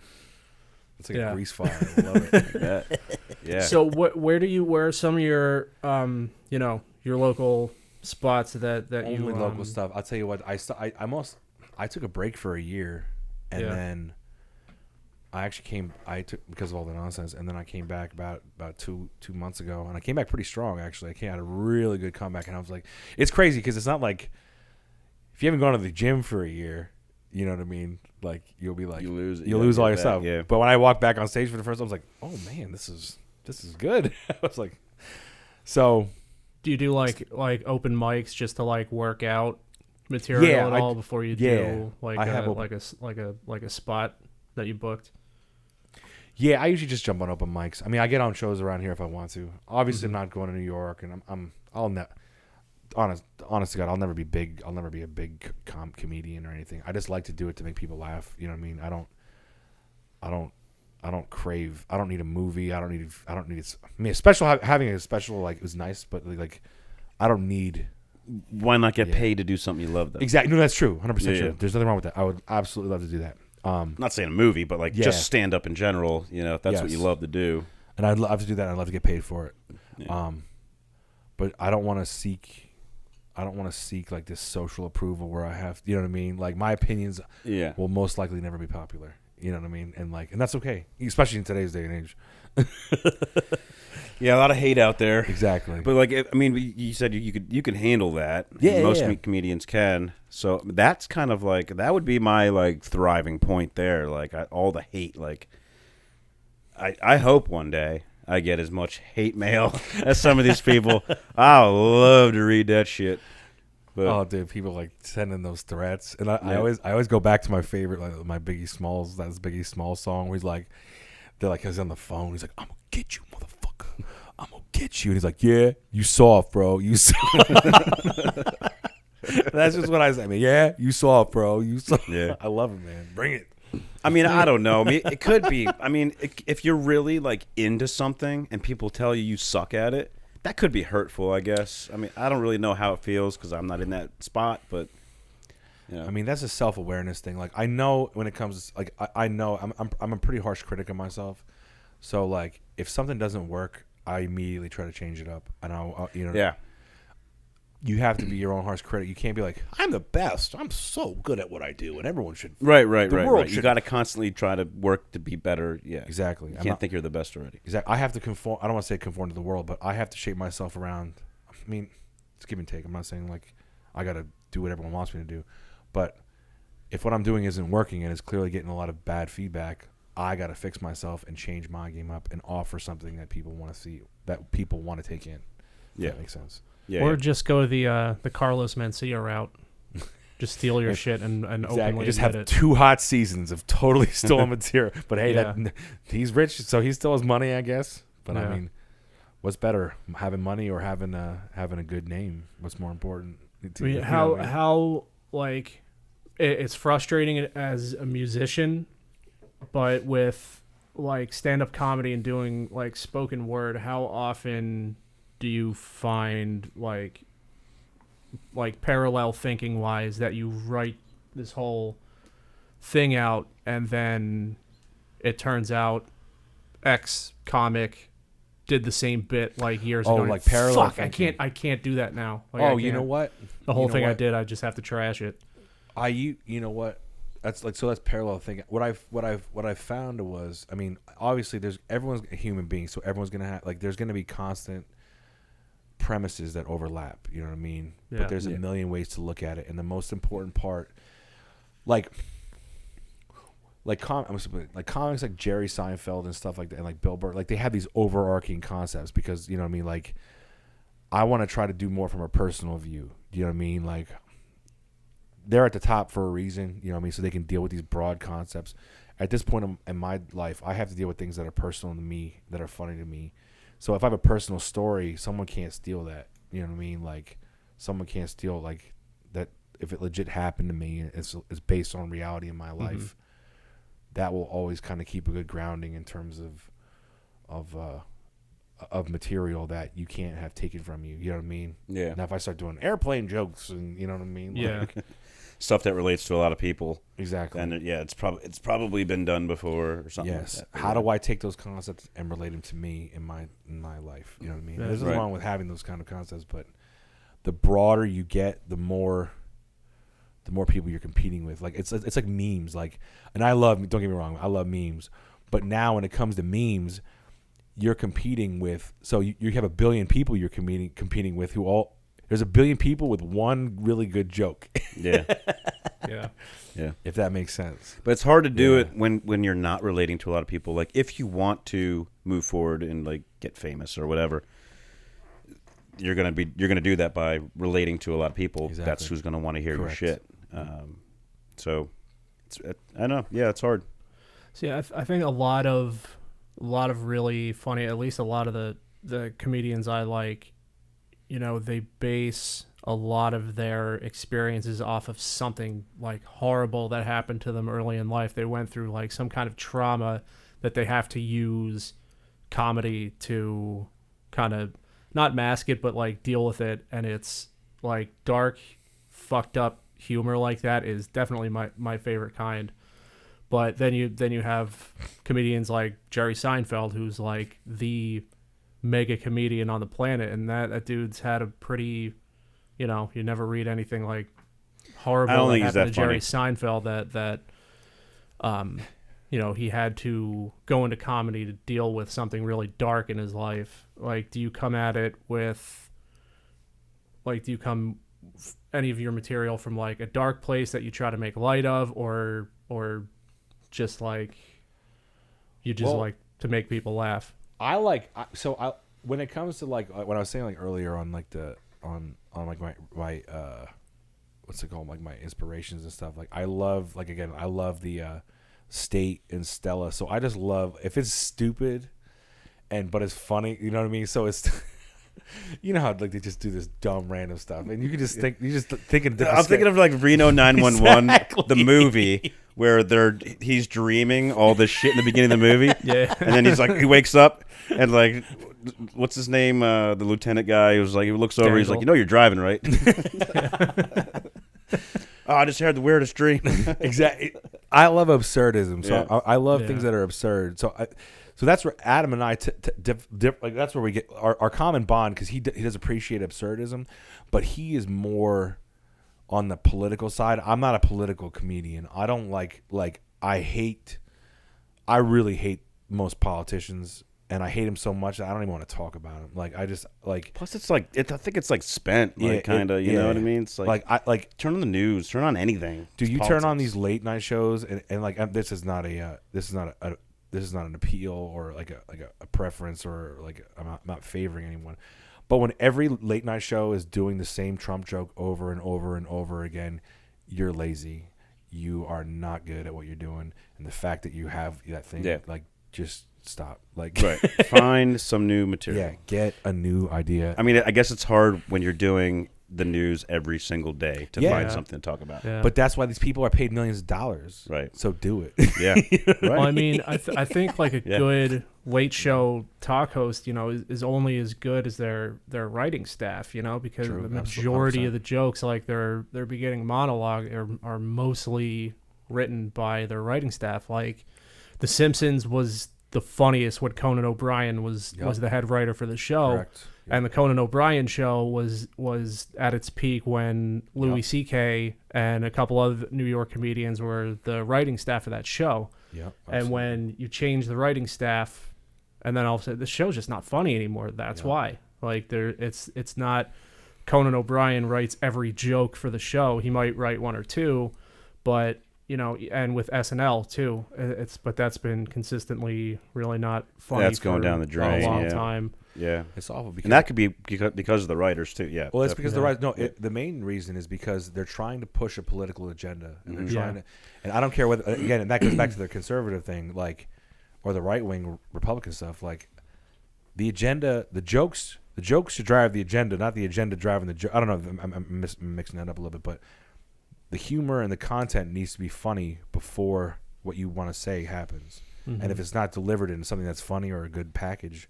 Speaker 3: It's like
Speaker 4: Yeah.
Speaker 3: a grease fire. I love it.
Speaker 1: Yeah.
Speaker 4: So where are some of your your local spots that you
Speaker 3: Only local stuff. I'll tell you what. I took a break for a year, and
Speaker 4: Yeah.
Speaker 3: then I actually came. I took because of all the nonsense, and then I came back about 2 months ago, and I came back pretty strong. Actually, I had a really good comeback, and I was like, it's crazy because it's not like if you haven't gone to the gym for a year, you know what I mean. Like you'll be like
Speaker 1: You lose it.
Speaker 3: you'll
Speaker 1: You
Speaker 3: lose all
Speaker 1: gotta
Speaker 3: your
Speaker 1: get
Speaker 3: stuff.
Speaker 1: back, yeah.
Speaker 3: But when I walked back on stage for the first time, I was like, oh man, this is good. I was like, so.
Speaker 4: do you do like open mics just to like work out material
Speaker 3: Yeah,
Speaker 4: at all before you
Speaker 3: yeah.
Speaker 4: do like
Speaker 3: I have
Speaker 4: like a spot that you booked?
Speaker 3: Yeah, I usually just jump on open mics. I mean, I get on shows around here if I want to. Obviously, I'm not going to New York, and honest to God, I'll never be big. I'll never be a big comedian or anything. I just like to do it to make people laugh. You know what I mean? I don't crave. I don't need a movie. I don't need. I mean, a special having a special like was nice, but like, I don't need.
Speaker 1: Why not get paid to do something you love, though?
Speaker 3: Exactly. No, that's true. 100%
Speaker 1: Yeah,
Speaker 3: true.
Speaker 1: yeah.
Speaker 3: There's nothing wrong with that. I would absolutely love to do that.
Speaker 1: I'm not saying a movie, but like
Speaker 3: Yeah.
Speaker 1: just stand up in general. You know, if that's what
Speaker 3: Yes.
Speaker 1: you love to do.
Speaker 3: And I'd love to do that. I'd love to get paid for it.
Speaker 1: Yeah.
Speaker 3: But I don't want to seek like this social approval where I have, you know what I mean? Like my opinions
Speaker 1: Yeah.
Speaker 3: will most likely never be popular. You know what I mean? And that's okay, especially in today's day and age.
Speaker 1: Yeah, a lot of hate out there.
Speaker 3: Exactly.
Speaker 1: But like, I mean, you said you could handle that.
Speaker 3: Yeah,
Speaker 1: most
Speaker 3: yeah.
Speaker 1: comedians can. So that's kind of like that would be my like thriving point there. Like all the hate. Like, I hope one day I get as much hate mail as some of these people. I would love to read that shit. But
Speaker 3: Oh, dude, people like sending those threats, and I
Speaker 1: Yeah.
Speaker 3: always go back to my favorite, like my Biggie Smalls. That's Biggie Smalls song. Where he's like, he's on the phone. He's like, "I'm gonna get you, motherfucker. I'm gonna get you." And he's like, "Yeah, you soft, bro. You soft." That's just what I say. I mean, yeah, you soft, bro. You soft.
Speaker 1: Yeah.
Speaker 3: I love it, man. Bring it.
Speaker 1: I mean, I don't know. I mean, it could be. I mean, if you're really like into something and people tell you suck at it, that could be hurtful, I guess. I mean, I don't really know how it feels because I'm not in that spot, but You know?
Speaker 3: I mean, that's a self-awareness thing. Like, I know when it comes, like, I know I'm a pretty harsh critic of myself. So, like, if something doesn't work, I immediately try to change it up. And I'll you know,
Speaker 1: yeah.
Speaker 3: you have to be your own harsh critic. You can't be like, I'm the best. I'm so good at what I do, and everyone should.
Speaker 1: Right.
Speaker 3: world
Speaker 1: You
Speaker 3: should-
Speaker 1: got to constantly try to work to be better. Yeah,
Speaker 3: Exactly.
Speaker 1: You can't think you're the best already.
Speaker 3: Exactly. I have to conform. I don't want to say conform to the world, but I have to shape myself around. I mean, it's give and take. I'm not saying like I got to do what everyone wants me to do, but if what I'm doing isn't working and it's clearly getting a lot of bad feedback, I got to fix myself and change my game up and offer something that people want to see, that people want to take in.
Speaker 1: Yeah,
Speaker 3: That makes sense.
Speaker 1: Yeah,
Speaker 4: Or
Speaker 1: yeah.
Speaker 4: just go the Carlos Mencia route. Just steal your shit and openly
Speaker 3: Just
Speaker 4: admit
Speaker 3: have
Speaker 4: it.
Speaker 3: 2 hot seasons of totally stolen material. But hey,
Speaker 4: Yeah.
Speaker 3: he's rich, so he still has money, I guess. But I
Speaker 4: Yeah.
Speaker 3: mean, what's better, having money or having a good name? What's more important?
Speaker 4: I mean, how like it's frustrating as a musician, but with like stand-up comedy and doing like spoken word, how often do you find like parallel thinking wise that you write this whole thing out and then it turns out X comic did the same bit like years ago?
Speaker 3: like parallel
Speaker 4: Fuck,
Speaker 3: thinking.
Speaker 4: I can't do that now. Like, I
Speaker 3: you know
Speaker 4: can't.
Speaker 3: what?
Speaker 4: The whole
Speaker 3: You know
Speaker 4: thing I
Speaker 3: what?
Speaker 4: did, I just have to trash it.
Speaker 3: You know what? That's parallel thinking. What I've found was, I mean, obviously everyone's a human being, so everyone's gonna have there's gonna be constant premises that overlap. You know what I mean?
Speaker 4: Yeah.
Speaker 3: But there's a million ways to look at it, and the most important part, like comics like Jerry Seinfeld and stuff like that, and like Bill Burr, like they have these overarching concepts because you know what I mean. Like, I want to try to do more from a personal view. You know what I mean? Like, they're at the top for a reason, you know what I mean? So they can deal with these broad concepts. At this point in my life, I have to deal with things that are personal to me, that are funny to me. So if I have a personal story, someone can't steal that. You know what I mean? Like, someone can't steal like that. If it legit happened to me, it's based on reality in my life. That will always kind of keep a good grounding in terms of material that you can't have taken from you. You know what I mean?
Speaker 1: Yeah.
Speaker 3: Now if I start doing airplane jokes and you know what I mean?
Speaker 4: Yeah.
Speaker 3: Like,
Speaker 1: Stuff that relates to a lot of people.
Speaker 3: exactly.
Speaker 1: And it's probably been done before or something.
Speaker 3: Yes.
Speaker 1: Like that.
Speaker 3: How do I take those concepts and relate them to me in my life? You know what I mean?
Speaker 4: Yeah.
Speaker 3: There's nothing
Speaker 1: Right.
Speaker 3: wrong with having those kind of concepts, but the broader you get, the more people you're competing with. Like it's like memes. Like, and don't get me wrong, I love memes, but now when it comes to memes, you're competing with. So you have a billion people you're competing with there's a billion people with one really good joke.
Speaker 1: Yeah.
Speaker 4: Yeah.
Speaker 1: Yeah.
Speaker 3: If that makes sense.
Speaker 1: But it's hard to do
Speaker 3: Yeah.
Speaker 1: it when you're not relating to a lot of people. Like if you want to move forward and like get famous or whatever, you're gonna do that by relating to a lot of people.
Speaker 3: Exactly.
Speaker 1: That's who's gonna want to hear
Speaker 3: Correct.
Speaker 1: your shit. So I don't know. Yeah, it's hard.
Speaker 4: See, I think a lot of really funny, at least a lot of the comedians I like, you know, they base a lot of their experiences off of something like horrible that happened to them early in life. They went through like some kind of trauma that they have to use comedy to kind of not mask it, but like deal with it. And it's like dark, fucked up humor like that is definitely my favorite kind. But then you have comedians like Jerry Seinfeld, who's like the mega comedian on the planet, and that dude's had a pretty, you know, you never read anything like horrible
Speaker 1: I don't
Speaker 4: that
Speaker 1: think he's
Speaker 4: happened
Speaker 1: that
Speaker 4: to Jerry
Speaker 1: funny.
Speaker 4: Seinfeld that you know, he had to go into comedy to deal with something really dark in his life. Like, do you come at it with, like, any of your material from like a dark place that you try to make light of, or just like you just
Speaker 3: Well,
Speaker 4: like to make people laugh?
Speaker 3: When it comes to like when I was saying like earlier on like on like my what's it called, like my inspirations and stuff, like I love the State and Stella. So I just love if it's stupid but it's funny, you know what I mean? So it's you know how like they just do this dumb random stuff and you can just think thinking
Speaker 1: I'm thinking of like Reno 911,
Speaker 3: Exactly.
Speaker 1: the movie where he's dreaming all this shit in the beginning of the movie.
Speaker 4: Yeah.
Speaker 1: And then he wakes up and like, what's his name? The lieutenant guy who's like, he looks over, he's like,
Speaker 4: Daniel.
Speaker 1: you know, you're driving, right? Oh, I just had the weirdest dream.
Speaker 3: Exactly. I love absurdism, so
Speaker 1: Yeah.
Speaker 3: I love things that are absurd. So that's where Adam and I like that's where we get our common bond, because he does appreciate absurdism, but he is more on the political side. I'm not a political comedian. I don't like I really hate most politicians, and I hate him so much that I don't even want to talk about him. Like I just like.
Speaker 1: Plus, it's like I think it's like spent, like kind of. You know what I mean? It's like
Speaker 3: I
Speaker 1: turn on the news, turn on anything.
Speaker 3: Do
Speaker 1: It's
Speaker 3: you
Speaker 1: politics.
Speaker 3: turn on these late night shows and like this is not an appeal or like a preference, or like I'm not favoring anyone, but when every late night show is doing the same Trump joke over and over and over again, you're lazy. You are not good at what you're doing, and the fact that you have that thing, like just stop. Like
Speaker 1: Right. Find some new material.
Speaker 3: yeah, get a new idea.
Speaker 1: I mean, I guess it's hard when you're doing the news every single day to
Speaker 3: Yeah.
Speaker 1: find something to talk about.
Speaker 4: Yeah.
Speaker 3: But that's why these people are paid millions of dollars.
Speaker 1: Right.
Speaker 3: So do it.
Speaker 1: Yeah.
Speaker 4: Well, I
Speaker 1: Right.
Speaker 4: mean, I think like a
Speaker 1: Yeah.
Speaker 4: good late show talk host, is only as good as their writing staff, because
Speaker 3: True,
Speaker 4: the majority
Speaker 3: 100%.
Speaker 4: of the jokes, like their beginning monologue, are mostly written by their writing staff. Like The Simpsons was the funniest when Conan O'Brien was the head writer for the show.
Speaker 3: Correct.
Speaker 4: And the Conan O'Brien show was at its peak when Louis C.K. and a couple of New York comedians were the writing staff of that show.
Speaker 3: Yeah.
Speaker 4: And when you change the writing staff, and then all of a sudden the show's just not funny anymore. That's why. Like it's not Conan O'Brien writes every joke for the show. He might write one or two, but and with SNL too, but that's been consistently really not funny.
Speaker 1: That's going
Speaker 4: for
Speaker 1: down the drain,
Speaker 4: a long
Speaker 1: yeah.
Speaker 4: time.
Speaker 1: Yeah.
Speaker 3: it's awful because
Speaker 1: And that could be because of the writers too. Yeah.
Speaker 3: well, it's because
Speaker 1: definitely.
Speaker 3: the main reason is because they're trying to push a political agenda, and they're
Speaker 1: Mhm.
Speaker 3: trying to, and I don't care whether again, and that goes back to their conservative thing, like, or the right wing Republican stuff, like the agenda, the jokes should drive the agenda, not the agenda driving the joke. I don't know, I'm mixing that up a little bit, but the humor and the content needs to be funny before what you want to say happens, and if it's not delivered in something that's funny or a good package,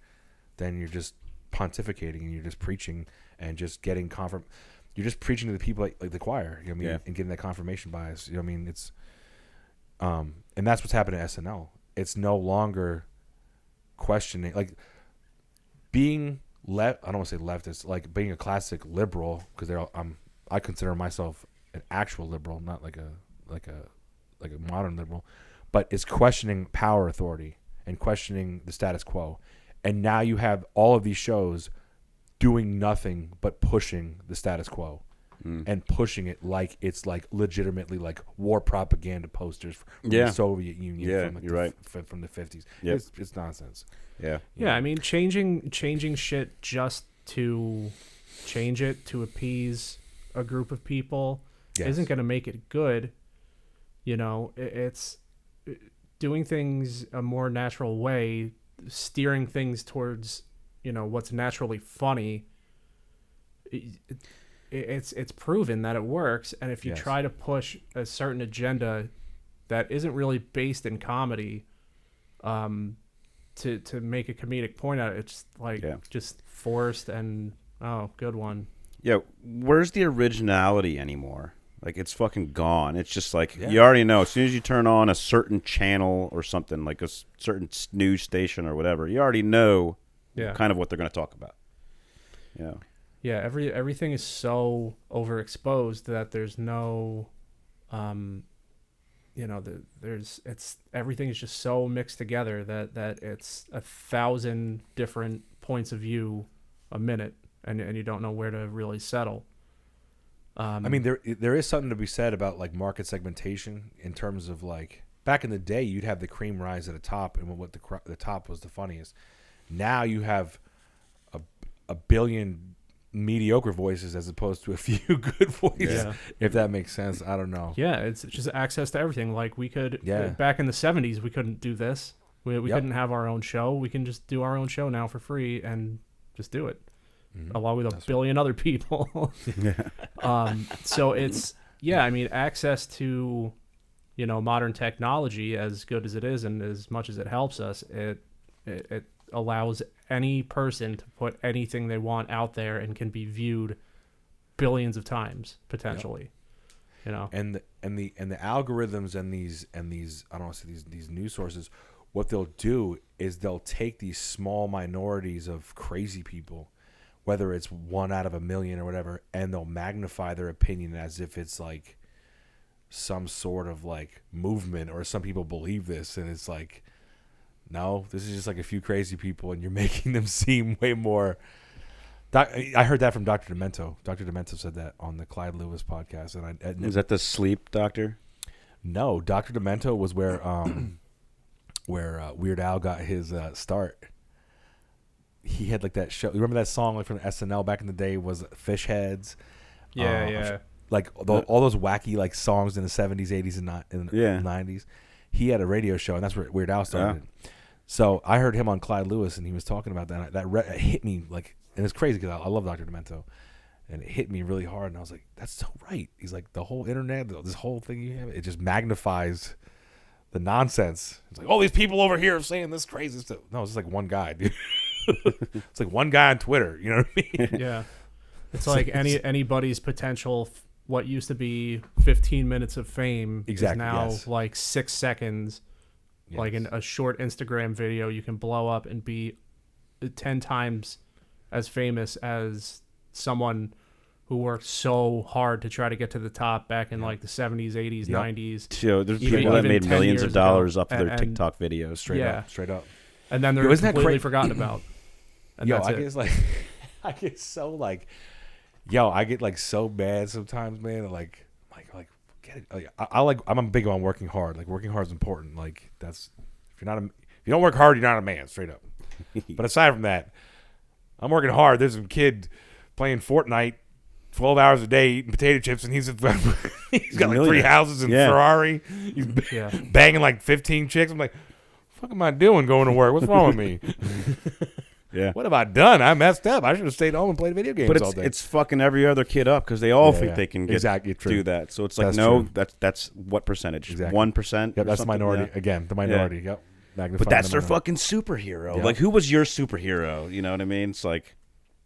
Speaker 3: then you're just pontificating and you're just preaching and just getting you're just preaching to the people like the choir, you know what I mean,
Speaker 1: Yeah.
Speaker 3: and getting that confirmation bias. You know what I mean? It's and that's what's happening at SNL. It's no longer questioning, like being I don't want to say leftist, like being a classic liberal, because I consider myself an actual liberal, not like a modern liberal, but it's questioning power authority and questioning the status quo. And now you have all of these shows doing nothing but pushing the status quo and pushing it like it's like legitimately like war propaganda posters from the Soviet Union.
Speaker 1: Yeah,
Speaker 3: from like
Speaker 1: you're right.
Speaker 3: From the 50s.
Speaker 1: Yep.
Speaker 3: It's nonsense.
Speaker 1: Yeah.
Speaker 4: Yeah, I mean, changing shit just to change it to appease a group of people isn't going to make it good. It's doing things a more natural way, steering things towards, what's naturally funny. It's proven that it works, and if you try to push a certain agenda that isn't really based in comedy, to make a comedic point out, it's like just forced and good one.
Speaker 1: Yeah. Where's the originality anymore? Like, it's fucking gone. It's just like you already know. As soon as you turn on a certain channel or something, like a certain news station or whatever, you already know kind of what they're going to talk about. Yeah.
Speaker 4: Yeah, everything is so overexposed that there's no, everything is just so mixed together that it's 1,000 different points of view a minute, and you don't know where to really settle.
Speaker 3: I mean, there is something to be said about like market segmentation in terms of like back in the day, you'd have the cream rise at the top, and what the top was the funniest. Now you have a billion mediocre voices as opposed to a few good voices.
Speaker 4: Yeah.
Speaker 3: If that makes sense, I don't know.
Speaker 4: Yeah, it's just access to everything. Like we could back in the 70s, we couldn't do this. We couldn't have our own show. We can just do our own show now for free and just do it. Along with a billion other people. So it's, I mean, access to, modern technology, as good as it is and as much as it helps us, it allows any person to put anything they want out there and can be viewed billions of times, potentially. You know,
Speaker 3: and the algorithms and these I don't want to say these news sources, what they'll do is they'll take these small minorities of crazy people, whether it's 1 out of a million or whatever, and they'll magnify their opinion as if it's like some sort of like movement, or some people believe this, and it's like, no, this is just like a few crazy people, and you're making them seem way more. I heard that from Dr. Demento. Dr. Demento said that on the Clyde Lewis podcast, and
Speaker 1: Is that the sleep doctor?
Speaker 3: no, Dr. Demento was where Weird Al got his start. He had like that show. You remember that song like from SNL back in the day was Fish Heads?
Speaker 4: yeah.
Speaker 3: Like all those wacky like songs in the 70s, 80s, and 90s. He had a radio show, and that's where Weird Al started. Yeah. So I heard him on Clyde Lewis, and he was talking about that. That hit me like, and it's crazy because I love Dr. Demento, and it hit me really hard. And I was like, that's so right. He's like, the whole internet, this whole thing you have, it just magnifies the nonsense. It's like, all these people over here are saying this crazy stuff. No, it's just like one guy, dude. It's like one guy on Twitter. You know what I mean?
Speaker 4: Yeah. It's like anybody's potential. What used to be 15 minutes of fame is now like 6 seconds. Yes. Like in a short Instagram video, you can blow up and be 10 times as famous as someone who worked so hard to try to get to the top back in like the 70s, 80s, 90s.
Speaker 1: So there's people that made millions of dollars off of their TikTok videos, straight up.
Speaker 4: And then they're completely forgotten about. And
Speaker 3: I get like, I get so like, I get like so bad sometimes, man. Like get it. Like, I'm big on working hard. Like working hard is important. Like that's if you don't work hard, you're not a man. Straight up. But aside from that, I'm working hard. There's some kid playing Fortnite 12 hours a day eating potato chips, and he's got like 3 houses in Ferrari. He's banging like 15 chicks. I'm like, what the fuck am I doing going to work? What's wrong with me?
Speaker 1: Yeah.
Speaker 3: What have I done? I messed up. I should have stayed home and played video games all day.
Speaker 1: But it's fucking every other kid up because they all think they can do that. So it's like, that's what percentage?
Speaker 3: Exactly.
Speaker 1: 1%?
Speaker 3: Yep, that's the minority. Yeah. Again, the minority. Yep.
Speaker 1: But that's their fucking superhero. Yep. Like, who was your superhero? You know what I mean? It's like,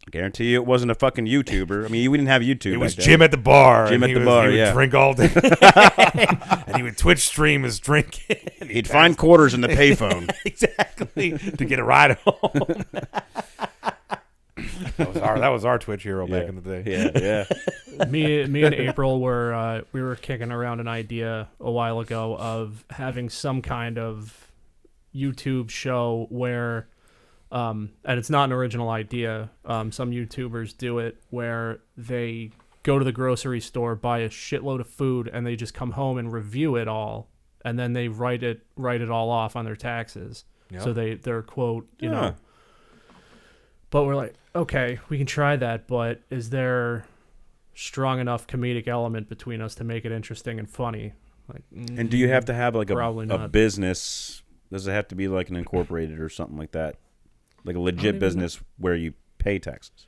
Speaker 1: I guarantee you it wasn't a fucking YouTuber. I mean, we didn't have YouTube.
Speaker 3: It was Jim at the bar.
Speaker 1: Jim at the bar,
Speaker 3: he would drink all day. And he would Twitch stream his drinking.
Speaker 1: He'd find quarters in the payphone.
Speaker 3: Exactly. To get a ride home. That was our Twitch hero back in the day.
Speaker 1: Yeah.
Speaker 4: Me and April we were kicking around an idea a while ago of having some kind of YouTube show where and it's not an original idea. Some YouTubers do it where they go to the grocery store, buy a shitload of food, and they just come home and review it all, and then they write it all off on their taxes. Yep. So their quote, you know. But we're like, okay, we can try that, but is there strong enough comedic element between us to make it interesting and funny? Like,
Speaker 1: and do you have to have like a business? Does it have to be like an incorporated or something like that? Like a legit business where you pay taxes?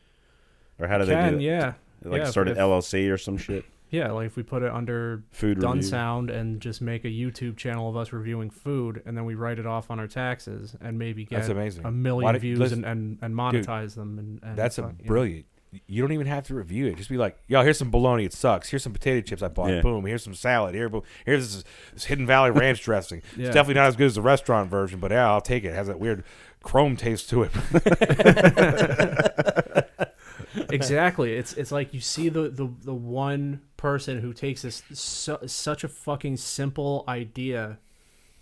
Speaker 1: Or how do they do it?
Speaker 4: Yeah.
Speaker 1: Like start an LLC or some shit?
Speaker 4: Yeah, like if we put it under
Speaker 1: Food
Speaker 4: Done
Speaker 1: review.
Speaker 4: Sound and just make a YouTube channel of us reviewing food, and then we write it off on our taxes and maybe get a million views and monetize them. And
Speaker 3: that's brilliant. You don't even have to review it. Just be like, yo, here's some bologna. It sucks. Here's some potato chips I bought. Yeah. Boom. Here's some salad. Here's this Hidden Valley Ranch dressing. It's definitely not as good as the restaurant version, but yeah, I'll take it. It has that weird chrome taste to it.
Speaker 4: Exactly. It's like you see the one person who takes this such a fucking simple idea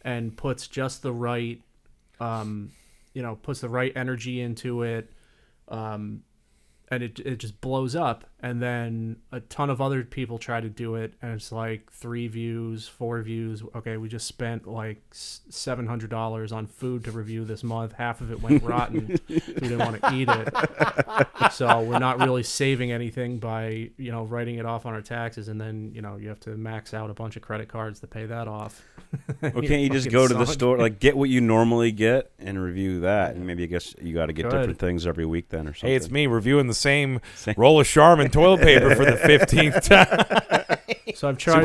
Speaker 4: and puts just the right, puts the right energy into it, and it just blows up. And then a ton of other people try to do it, and it's like 3 views, 4 views. Okay, we just spent like $700 on food to review this month. Half of it went rotten. We didn't want to eat it, so we're not really saving anything by writing it off on our taxes. And then you have to max out a bunch of credit cards to pay that off.
Speaker 1: Well, can't you just go to the store, like get what you normally get and review that? And maybe I guess you got to get different things every week then or something.
Speaker 3: Hey, it's me reviewing the same roll of Charmin toilet paper for the 15th time.
Speaker 4: So I've tried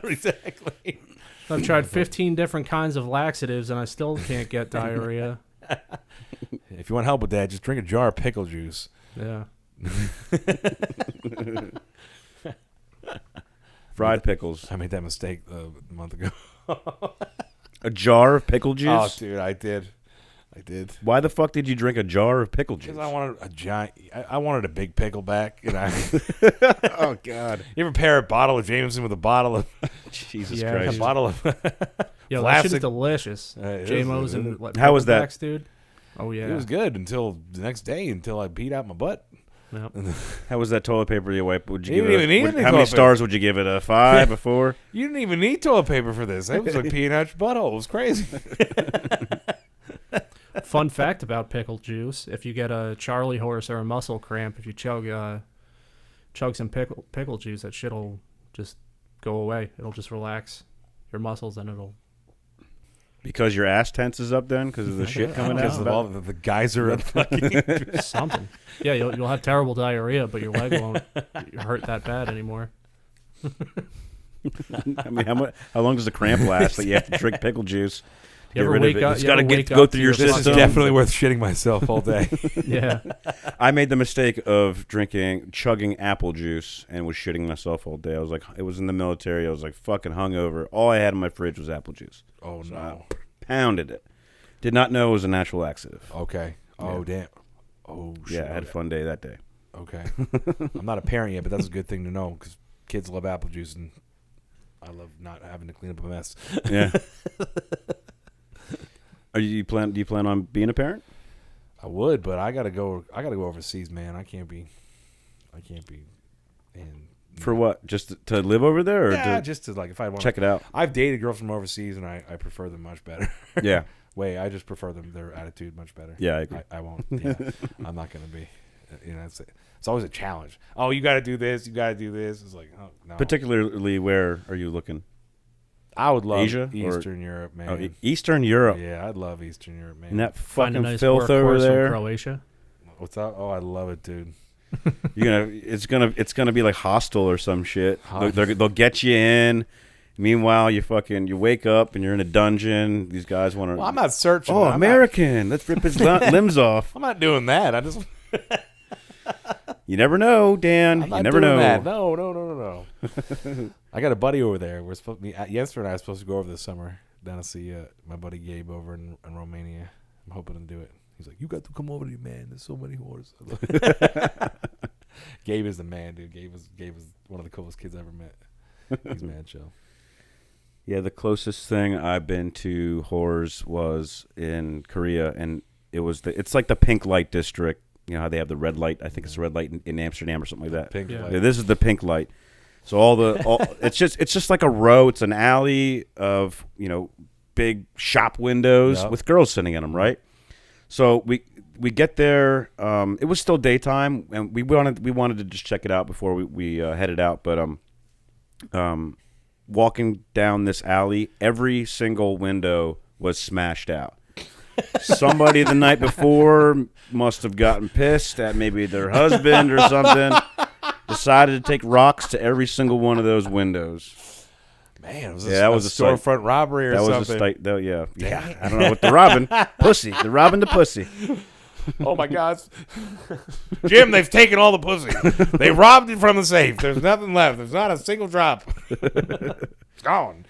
Speaker 3: exactly.
Speaker 4: I've tried 15 different kinds of laxatives, and I still can't get diarrhea.
Speaker 3: If you want help with that, just drink a jar of pickle juice.
Speaker 4: Yeah.
Speaker 1: Fried pickles.
Speaker 3: I made that mistake a month ago.
Speaker 1: A jar of pickle juice?
Speaker 3: Oh, dude, I did.
Speaker 1: Why the fuck did you drink a jar of pickle juice?
Speaker 3: Because I wanted a giant. I wanted a big pickle back, and I.
Speaker 1: Oh God!
Speaker 3: You ever pair a bottle of Jameson with a bottle of
Speaker 1: Jesus
Speaker 4: Yeah,
Speaker 3: a
Speaker 1: Christ!
Speaker 3: bottle of
Speaker 4: Yo, that shit is
Speaker 3: Classic.
Speaker 4: delicious.
Speaker 3: It is,
Speaker 4: JMO's
Speaker 3: it is.
Speaker 4: and
Speaker 1: How was that?
Speaker 4: packs, dude? Oh yeah.
Speaker 3: It was good until the next day, until I peed out my butt.
Speaker 4: Yep.
Speaker 1: How was that toilet paper you wiped? Would you
Speaker 3: You
Speaker 1: give
Speaker 3: didn't
Speaker 1: it?
Speaker 3: even need
Speaker 1: Would,
Speaker 3: any
Speaker 1: how many
Speaker 3: toilet paper.
Speaker 1: stars would you give it? A 5, a 4?
Speaker 3: You didn't even need toilet paper for this. It was like peeing out your butthole. It was crazy.
Speaker 4: Fun fact about pickle juice: if you get a Charlie horse or a muscle cramp, if you chug some pickle juice, that shit'll just go away. It'll just relax your muscles, and it'll.
Speaker 1: Because your ass tenses up then because of the shit coming
Speaker 3: Because
Speaker 1: out.
Speaker 3: of all the geyser of fucking.
Speaker 4: Something. Yeah, you'll have terrible diarrhea, but your leg won't hurt that bad anymore.
Speaker 1: I mean, how long does the cramp last that you have to drink pickle juice?
Speaker 4: You ever
Speaker 1: rid of
Speaker 4: wake
Speaker 1: it?
Speaker 4: up?
Speaker 1: It's
Speaker 4: you
Speaker 1: got to
Speaker 4: ever wake
Speaker 1: go
Speaker 4: up
Speaker 1: through
Speaker 4: to
Speaker 1: your
Speaker 4: your
Speaker 3: This is
Speaker 1: system.
Speaker 3: definitely worth shitting myself all day.
Speaker 4: Yeah.
Speaker 1: I made the mistake of chugging apple juice and was shitting myself all day. I was like, it was in the military. I was like fucking hungover. All I had in my fridge was apple juice.
Speaker 3: Oh
Speaker 1: So
Speaker 3: no.
Speaker 1: I pounded it. Did not know it was a natural laxative.
Speaker 3: Okay. Oh
Speaker 1: Yeah.
Speaker 3: damn. Oh shit.
Speaker 1: Yeah, I had a fun day that day.
Speaker 3: Okay. I'm not a parent yet, but that's a good thing to know because kids love apple juice and I love not having to clean up a mess.
Speaker 1: Yeah. Do you plan on being a parent?
Speaker 3: I would, but I gotta go overseas, man. I can't be in
Speaker 1: For what? Just to live over there, or
Speaker 3: yeah,
Speaker 1: to
Speaker 3: just to like if I want
Speaker 1: check it out?
Speaker 3: I've dated girls from overseas and I prefer them much better.
Speaker 1: Yeah.
Speaker 3: I just prefer their attitude much better.
Speaker 1: Yeah, I agree.
Speaker 3: I won't. Yeah, I'm not gonna be. It's always a challenge. Oh, you got to do this. You got to do this. It's like, oh no.
Speaker 1: Particularly, where are you looking?
Speaker 3: I would love
Speaker 1: Asia or-
Speaker 3: Eastern Europe, man.
Speaker 1: Oh, Eastern Europe.
Speaker 3: Yeah, I'd love Eastern Europe, man.
Speaker 1: And that
Speaker 4: Find a
Speaker 1: fucking
Speaker 4: nice
Speaker 1: filth over
Speaker 4: workhorse from
Speaker 1: there.
Speaker 4: Croatia.
Speaker 3: What's that? Oh, I love it, dude.
Speaker 1: It's gonna be like Hostel or some shit. They'll get you in. Meanwhile, you wake up and you're in a dungeon. These guys want to.
Speaker 3: Well, I'm not searching.
Speaker 1: Oh,
Speaker 3: I'm
Speaker 1: American! Let's rip his limbs off.
Speaker 3: I'm not doing that. I just.
Speaker 1: You never know, Dan.
Speaker 3: I'm not
Speaker 1: You never
Speaker 3: doing
Speaker 1: know.
Speaker 3: that. No. I got a buddy over there. We're supposed to be. Yester and I are supposed to go over this summer down to see my buddy Gabe over in Romania. I'm hoping to do it. He's like, you got to come over here, man. There's so many whores. Gabe is the man, dude. Gabe was one of the coolest kids I ever met. He's mad chill.
Speaker 1: Yeah, the closest thing I've been to whores was in Korea, and it's like the pink light district. You know how they have the red light? I think it's the red light in Amsterdam or something like that.
Speaker 3: Pink
Speaker 4: Yeah.
Speaker 3: light.
Speaker 1: Yeah, this is the pink light. So it's just like a row. It's an alley of big shop windows
Speaker 3: Yep.
Speaker 1: with girls sitting in them, right? So we get there. It was still daytime, and we wanted to just check it out before we headed out. But walking down this alley, every single window was smashed out. Somebody the night before must have gotten pissed at maybe their husband or something. Decided to take rocks to every single one of those windows.
Speaker 3: Man, it was
Speaker 1: Yeah, that was a sight.
Speaker 3: storefront robbery or
Speaker 1: That
Speaker 3: something.
Speaker 1: was a state. Yeah. I don't know what they're robbing. Pussy. They're robbing the pussy.
Speaker 3: Oh my God, Jim! They've taken all the pussy. They robbed it from the safe. There's nothing left. There's not a single drop. It's gone.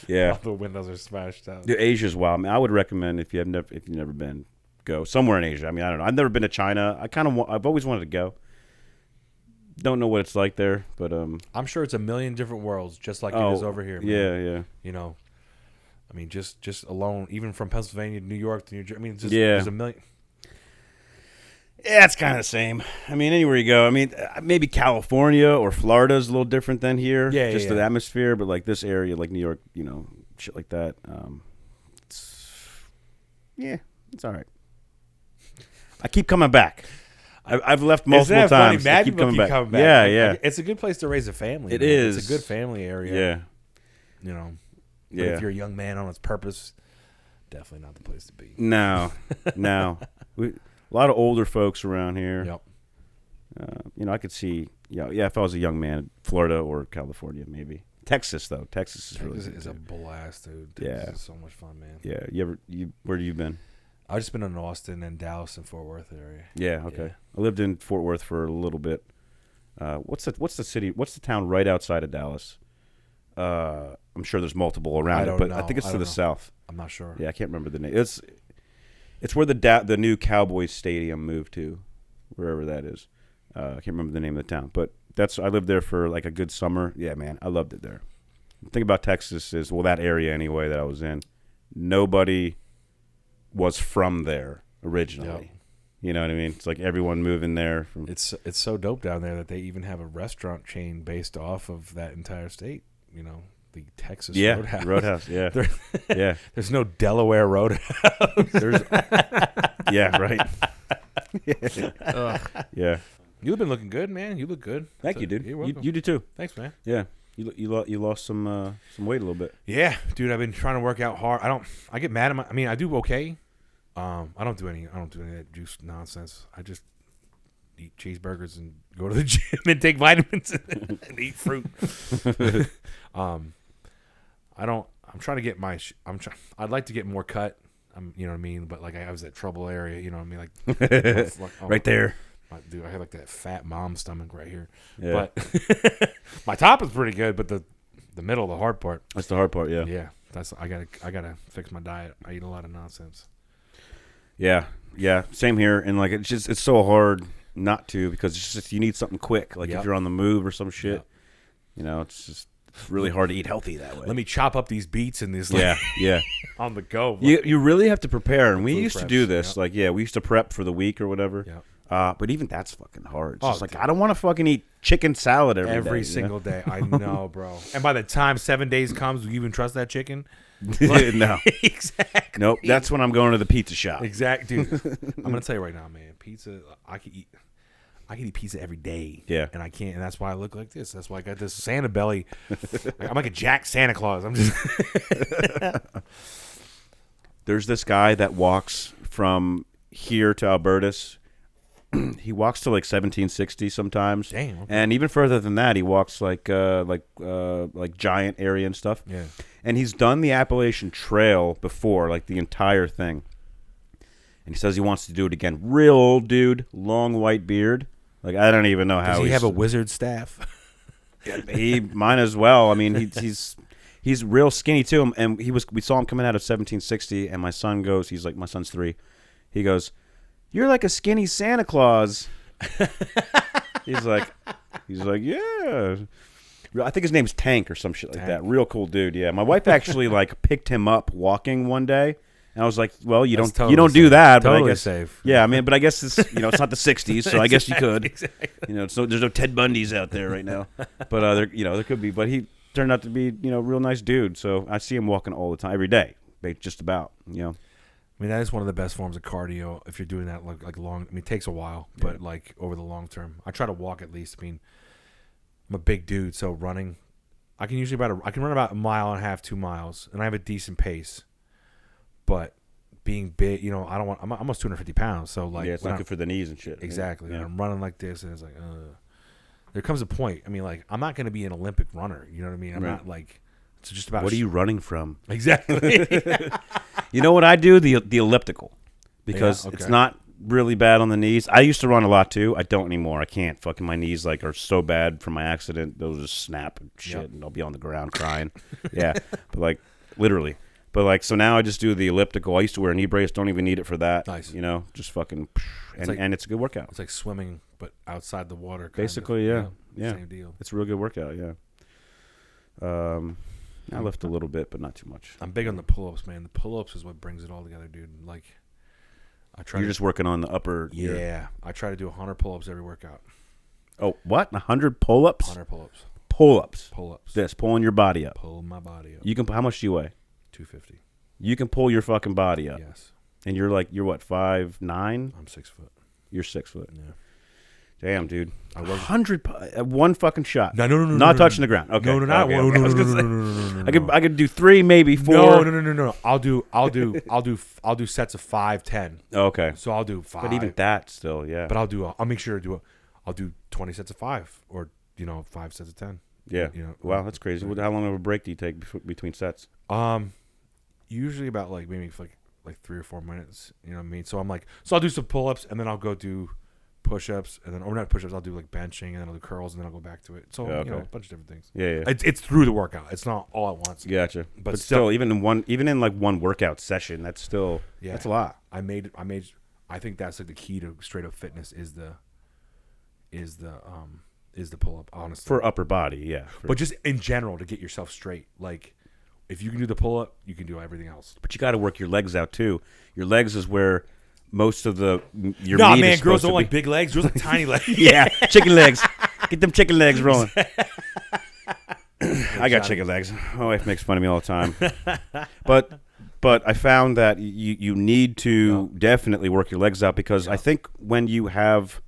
Speaker 1: Yeah.
Speaker 3: All the windows are smashed out.
Speaker 1: Dude, Asia's wild. I mean, I would recommend if you've never been, go somewhere in Asia. I mean, I don't know. I've never been to China. I've always wanted to go. Don't know what it's like there, but
Speaker 3: I'm sure it's a million different worlds, just like it is over here. Man.
Speaker 1: Yeah.
Speaker 3: You know, I mean, just alone, even from Pennsylvania to New York to New Jersey. I mean, it's just,
Speaker 1: Yeah.
Speaker 3: there's a million.
Speaker 1: Yeah, it's kind of the same. I mean, anywhere you go. I mean, maybe California or Florida is a little different than here.
Speaker 3: Yeah,
Speaker 1: just
Speaker 3: yeah.
Speaker 1: the atmosphere. But like this area, like New York, shit like that. It's all right. I keep coming back. I've left multiple
Speaker 3: Isn't that
Speaker 1: times.
Speaker 3: funny?
Speaker 1: I
Speaker 3: Mad
Speaker 1: keep
Speaker 3: people
Speaker 1: coming
Speaker 3: keep
Speaker 1: back.
Speaker 3: coming back.
Speaker 1: Yeah,
Speaker 3: Like,
Speaker 1: yeah,
Speaker 3: It's a good place to raise a family.
Speaker 1: It
Speaker 3: man.
Speaker 1: is.
Speaker 3: It's a good family area.
Speaker 1: yeah.
Speaker 3: You know. But
Speaker 1: Yeah.
Speaker 3: if you're a young man on its purpose, definitely not the place to be.
Speaker 1: No. A lot of older folks around here.
Speaker 3: Yep.
Speaker 1: I could see. If I was a young man, Florida or California, maybe. Texas though. Texas is really
Speaker 3: Texas
Speaker 1: good,
Speaker 3: is a
Speaker 1: too.
Speaker 3: blast, dude.
Speaker 1: Yeah.
Speaker 3: Texas is so much fun, man.
Speaker 1: Yeah. Where have you been?
Speaker 3: I've just been in Austin and Dallas and Fort Worth area.
Speaker 1: Yeah. Okay.
Speaker 3: Yeah.
Speaker 1: I lived in Fort Worth for a little bit. What's the city? What's the town right outside of Dallas? I'm sure there's multiple around it, but I think it's to the south.
Speaker 3: I'm not sure.
Speaker 1: Yeah, I can't remember the name. It's where the new Cowboys stadium moved to, wherever that is. I can't remember the name of the town, but I lived there for like a good summer. Yeah, man, I loved it there. The thing about Texas is, well, that area anyway that I was in, nobody was from there originally.
Speaker 3: Yep.
Speaker 1: You know what I mean? It's like everyone moving there from.
Speaker 3: It's so dope down there that they even have a restaurant chain based off of that entire state. You know, the Texas
Speaker 1: Roadhouse. Yeah, yeah.
Speaker 3: There's no Delaware Roadhouse.
Speaker 1: Yeah, right. Yeah.
Speaker 3: You've been looking good, man. You look good.
Speaker 1: Thank you, dude.
Speaker 3: You're welcome.
Speaker 1: You do too.
Speaker 3: Thanks, man.
Speaker 1: Yeah. You lost some weight a little bit.
Speaker 3: Yeah, dude. I've been trying to work out hard. I get mad at I do okay. I don't do any of that juice nonsense. I just eat cheeseburgers and go to the gym and take vitamins and eat fruit. I'm trying to get I'd like to get more cut. You know what I mean? But like I was at trouble area. You know what I mean? Like
Speaker 1: right there.
Speaker 3: Dude, I have like that fat mom stomach right here.
Speaker 1: Yeah.
Speaker 3: But my top is pretty good, but the middle, the hard part.
Speaker 1: That's the hard part. Yeah.
Speaker 3: Yeah. I gotta fix my diet. I eat a lot of nonsense.
Speaker 1: Yeah. Same here. And like it's so hard not to, because it's just you need something quick. Like if you're on the move or some shit, you know, it's really hard to eat healthy that way.
Speaker 3: Let me chop up these beets and these.
Speaker 1: Yeah.
Speaker 3: On the go.
Speaker 1: You really have to prepare, and we
Speaker 3: Food
Speaker 1: used to
Speaker 3: preps,
Speaker 1: do this. Like we used to prep for the week or whatever.
Speaker 3: Yeah.
Speaker 1: But even that's fucking hard. It's just like,
Speaker 3: dude.
Speaker 1: I don't want to fucking eat chicken salad every day,
Speaker 3: single day. I know, bro. And by the time 7 days comes, do you even trust that chicken?
Speaker 1: No.
Speaker 3: Exactly.
Speaker 1: Nope. That's when I'm going to the pizza shop.
Speaker 3: Exactly, dude. I'm gonna tell you right now, man. Pizza. I could eat pizza every day.
Speaker 1: Yeah.
Speaker 3: And I can't. And that's why I look like this. That's why I got this Santa belly. I'm like a Jack Santa Claus. I'm just.
Speaker 1: There's this guy that walks from here to Albertus. He walks to like 1760 sometimes.
Speaker 3: Damn. Okay.
Speaker 1: And even further than that, he walks like Giant area and stuff.
Speaker 3: Yeah.
Speaker 1: And he's done the Appalachian Trail before, like the entire thing. And he says he wants to do it again. Real old dude, long white beard. Like I don't even know how.
Speaker 3: Does he have a wizard staff?
Speaker 1: He might as well. I mean, he's real skinny too. And we saw him coming out of 1760. And my son goes, he's like, my son's 3. He goes, "You're like a skinny Santa Claus." He's like, yeah. I think his name's Tank or some shit like that. Real cool dude. Yeah. My wife actually like picked him up walking one day, and I was like, "Well, you don't do that."
Speaker 3: Totally
Speaker 1: but I guess,
Speaker 3: safe.
Speaker 1: Yeah. I mean, but I guess it's it's not the '60s, so I guess you could.
Speaker 3: Exactly.
Speaker 1: There's no Ted Bundys out there right now, but there could be. But he turned out to be real nice dude. So I see him walking all the time, every day, just about.
Speaker 3: I mean, that is one of the best forms of cardio if you're doing that like long. I mean, it takes a while, but like over the long term, I try to walk at least. I mean, I'm a big dude, so running, I can run about 1.5 miles, 2 miles, and I have a decent pace. But being big, I'm almost 250 pounds, so like
Speaker 1: it's not good for the knees and shit.
Speaker 3: Exactly.
Speaker 1: Yeah.
Speaker 3: And I'm running like this, and it's like, there comes a point. I mean, like I'm not going to be an Olympic runner. You know what I mean? I'm not like. It's just about.
Speaker 1: What are you running from?
Speaker 3: Exactly.
Speaker 1: You know what I do? The elliptical, because it's not really bad on the knees. I used to run a lot too. I don't anymore. I can't. Fucking my knees are so bad from my accident. They'll just snap and shit, and I'll be on the ground crying. Yeah, but like literally. But like so now I just do the elliptical. I used to wear a knee brace. Don't even need it for that.
Speaker 3: Nice.
Speaker 1: Just fucking and it's a good workout.
Speaker 3: It's like swimming, but outside the water.
Speaker 1: Basically, yeah.
Speaker 3: Same deal.
Speaker 1: It's a real good workout. Yeah. I lift a little bit, but not too much.
Speaker 3: I'm big on the pull-ups, man. The pull-ups is what brings it all together, dude. Like,
Speaker 1: You're just working on the upper.
Speaker 3: Yeah, I try to do 100 pull-ups every workout.
Speaker 1: Oh, what? 100 pull-ups?
Speaker 3: 100 pull-ups.
Speaker 1: Pull-ups.
Speaker 3: Pull-ups.
Speaker 1: Pulling your body up.
Speaker 3: Pull my body up.
Speaker 1: You can. How much do you weigh?
Speaker 3: 250.
Speaker 1: You can pull your fucking body up.
Speaker 3: Yes.
Speaker 1: And you're what, 5'9"?
Speaker 3: I'm 6 foot.
Speaker 1: You're 6 foot.
Speaker 3: Yeah.
Speaker 1: Damn, dude. 100 one fucking shot.
Speaker 3: No.
Speaker 1: Not touching the ground. Okay.
Speaker 3: No.
Speaker 1: I could do 3, maybe 4.
Speaker 3: No. I'll do sets of 5, 10.
Speaker 1: Okay.
Speaker 3: So I'll do 5.
Speaker 1: But even that still, yeah.
Speaker 3: But I'll make sure to I'll do 20 sets of 5 or 5 sets of 10.
Speaker 1: Yeah. Wow, that's crazy. How long of a break do you take between sets?
Speaker 3: Usually about maybe like 3 or 4 minutes. You know what I mean? So I'm so I'll do some pull-ups and then I'll go do push-ups, and then or not push-ups. I'll do like benching, and then I'll do curls, and then I'll go back to it. So
Speaker 1: Yeah,
Speaker 3: you know,
Speaker 1: okay.
Speaker 3: a bunch of different things.
Speaker 1: Yeah.
Speaker 3: It's through the workout. It's not all at once.
Speaker 1: Gotcha.
Speaker 3: But
Speaker 1: But still, even in like one workout session, that's still
Speaker 3: Yeah.
Speaker 1: that's a lot.
Speaker 3: I think that's like the key to straight up fitness is the pull up, honestly.
Speaker 1: For upper body, yeah.
Speaker 3: But just in general to get yourself straight. Like if you can do the pull up, you can do everything else.
Speaker 1: But you got to work your legs out too. Your legs is where most of your
Speaker 3: Nah,
Speaker 1: meat
Speaker 3: man,
Speaker 1: is
Speaker 3: girls
Speaker 1: supposed to
Speaker 3: don't
Speaker 1: be.
Speaker 3: like big legs. Girls like tiny legs.
Speaker 1: Yeah, chicken legs. Get them chicken legs rolling. I got chicken legs. My wife makes fun of me all the time. But I found that you need to definitely work your legs out because I think when you have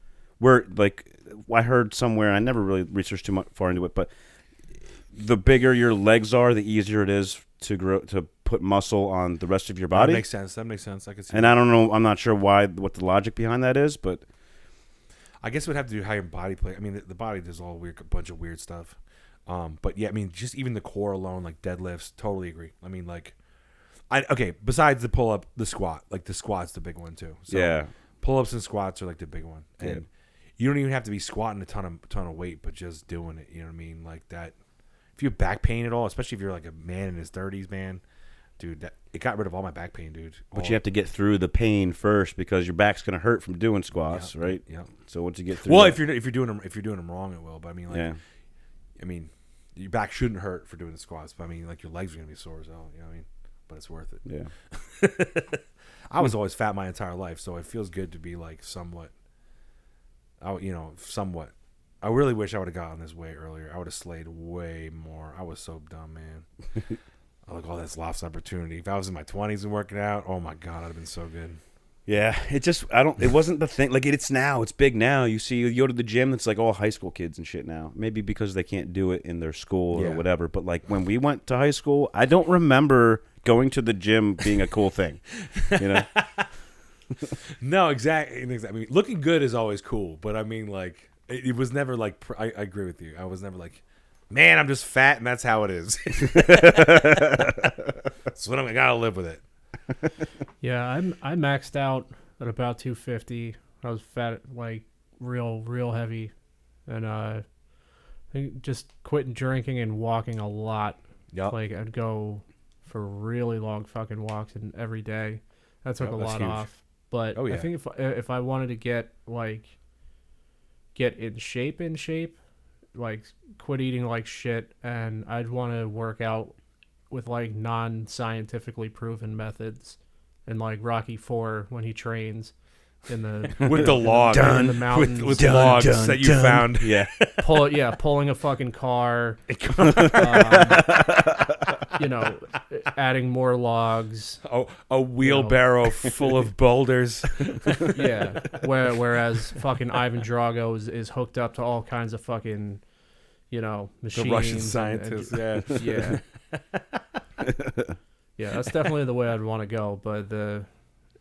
Speaker 1: I heard somewhere, I never really researched too much far into it, but the bigger your legs are, the easier it is to put muscle on the rest of your body.
Speaker 3: That makes sense. I can see.
Speaker 1: And I don't know. I'm not sure what the logic behind that is, but
Speaker 3: I guess it would have to do how your body play. I mean, the body does all a bunch of weird stuff. But yeah, I mean, just even the core alone, like deadlifts, totally agree. I mean, like, besides the pull up, the squat, like the squat's the big one too. So
Speaker 1: yeah,
Speaker 3: pull ups and squats are like the big one, and you don't even have to be squatting a ton of weight, but just doing it. You know what I mean? Like that. If you have back pain at all, especially if you're like a man in his 30s, man, dude, it got rid of all my back pain, dude.
Speaker 1: but you have to get through the pain first because your back's gonna hurt from doing squats, right?
Speaker 3: Yeah.
Speaker 1: So once you get through,
Speaker 3: Well,
Speaker 1: that,
Speaker 3: if you're doing them wrong, it will. But I mean, like, I mean, your back shouldn't hurt for doing the squats. But I mean, like, your legs are gonna be sore as hell. You know what I mean? But it's worth it.
Speaker 1: yeah.
Speaker 3: I was always fat my entire life, so it feels good to be like somewhat. Somewhat. I really wish I would have gotten this way earlier. I would have slayed way more. I was so dumb, man. Like, all that's lost opportunity. If I was in my 20s and working out, oh my god, I'd have been so good.
Speaker 1: Yeah, it wasn't the thing. Like it's now, it's big now. You go to the gym, it's like all high school kids and shit now. Maybe because they can't do it in their school or whatever. But like when we went to high school, I don't remember going to the gym being a cool thing. You know?
Speaker 3: No, exactly. I mean, looking good is always cool, but I mean, like, it was never like. I agree with you. I was never like, man, I'm just fat and that's how it is. So I gotta live with it.
Speaker 4: Yeah, I maxed out at about 250. I was fat, like real heavy, and I think just quitting drinking and walking a lot.
Speaker 3: Yep.
Speaker 4: Like I'd go for really long fucking walks and every day. That took a
Speaker 3: that's
Speaker 4: lot
Speaker 3: huge.
Speaker 4: off. But
Speaker 3: Oh, yeah.
Speaker 4: I think if I wanted to get in shape, like quit eating like shit, and I'd want to work out with like non-scientifically proven methods, and like Rocky IV when he trains in the
Speaker 3: With the log,
Speaker 4: in the mountains,
Speaker 3: with logs that you found.
Speaker 1: Yeah.
Speaker 4: pulling a fucking car, adding more logs.
Speaker 3: A wheelbarrow full of boulders.
Speaker 4: Yeah, whereas fucking Ivan Drago is hooked up to all kinds of fucking, machines.
Speaker 3: The Russian scientists.
Speaker 4: Yeah. Yeah, that's definitely the way I'd want to go. But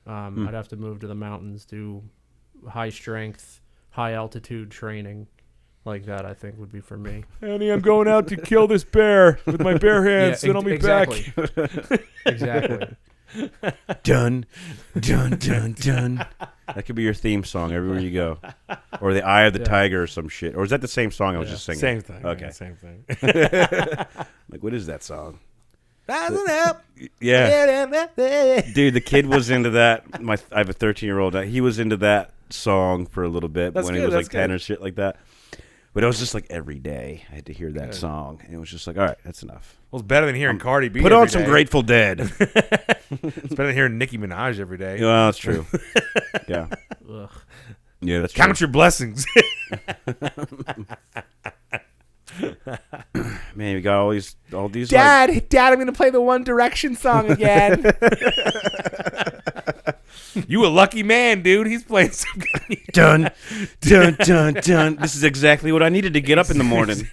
Speaker 4: I'd have to move to the mountains, do high strength, high altitude training. Like that, I think would be for me.
Speaker 3: Annie, I'm going out to kill this bear with my bare hands. Sit on me
Speaker 4: exactly.
Speaker 3: back.
Speaker 4: Exactly.
Speaker 1: Dun, dun, dun, dun. That could be your theme song everywhere you go, or the Eye of the Tiger or some shit. Or is that the same song I was just singing?
Speaker 3: Same thing.
Speaker 1: Okay.
Speaker 3: Man, same thing.
Speaker 1: Like, what is that song?
Speaker 3: Doesn't help.
Speaker 1: Yeah, dude, the kid was into that. I have a 13-year-old. He was into that song for a little bit when he was like 10 or shit like that. But it was just like every day I had to hear that song, and it was just like, all right, that's enough.
Speaker 3: Well, it's better than hearing Cardi B.
Speaker 1: Put on
Speaker 3: every
Speaker 1: some
Speaker 3: day.
Speaker 1: Grateful Dead.
Speaker 3: It's better than hearing Nicki Minaj every day.
Speaker 1: Well, that's true. Yeah.
Speaker 4: Ugh.
Speaker 1: Yeah, that's true.
Speaker 3: Count your blessings.
Speaker 1: Man, we got all these.
Speaker 3: Dad, I'm gonna play the One Direction song again. You a lucky man, dude. He's playing some.
Speaker 1: Dun, dun, dun, dun. This is exactly what I needed to get up in the morning.